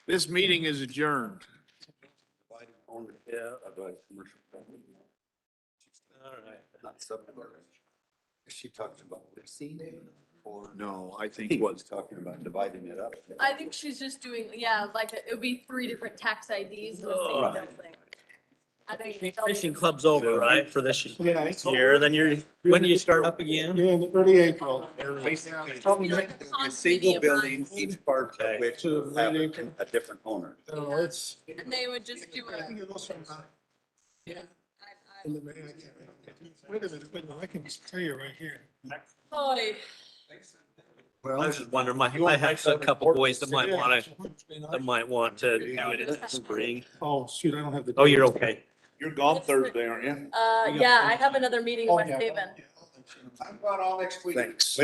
This meeting is adjourned. Yeah, about commercial. All right. Not subdivision. She talks about leasing or? No, I think He what, was talking about dividing it up. I think she's just doing, yeah, like it would be 3 different tax IDs in the same Right. building. I think. Fishing club's over, right, for this Yeah, it's year, then when do you start up again? Yeah, in early April. A single building, each part of which To will have late April. a different owner. No, it's. And they would just do I think a. it goes from, yeah. Wait a minute, I can just tell you right here. Oy. I was just wondering, I have a couple boys that might want to do it in the spring. Oh, shoot, I don't have the. Oh, you're okay. you're gone Thursday, aren't you? Yeah, I have another meeting in West Haven. I'm going all next week. Thanks.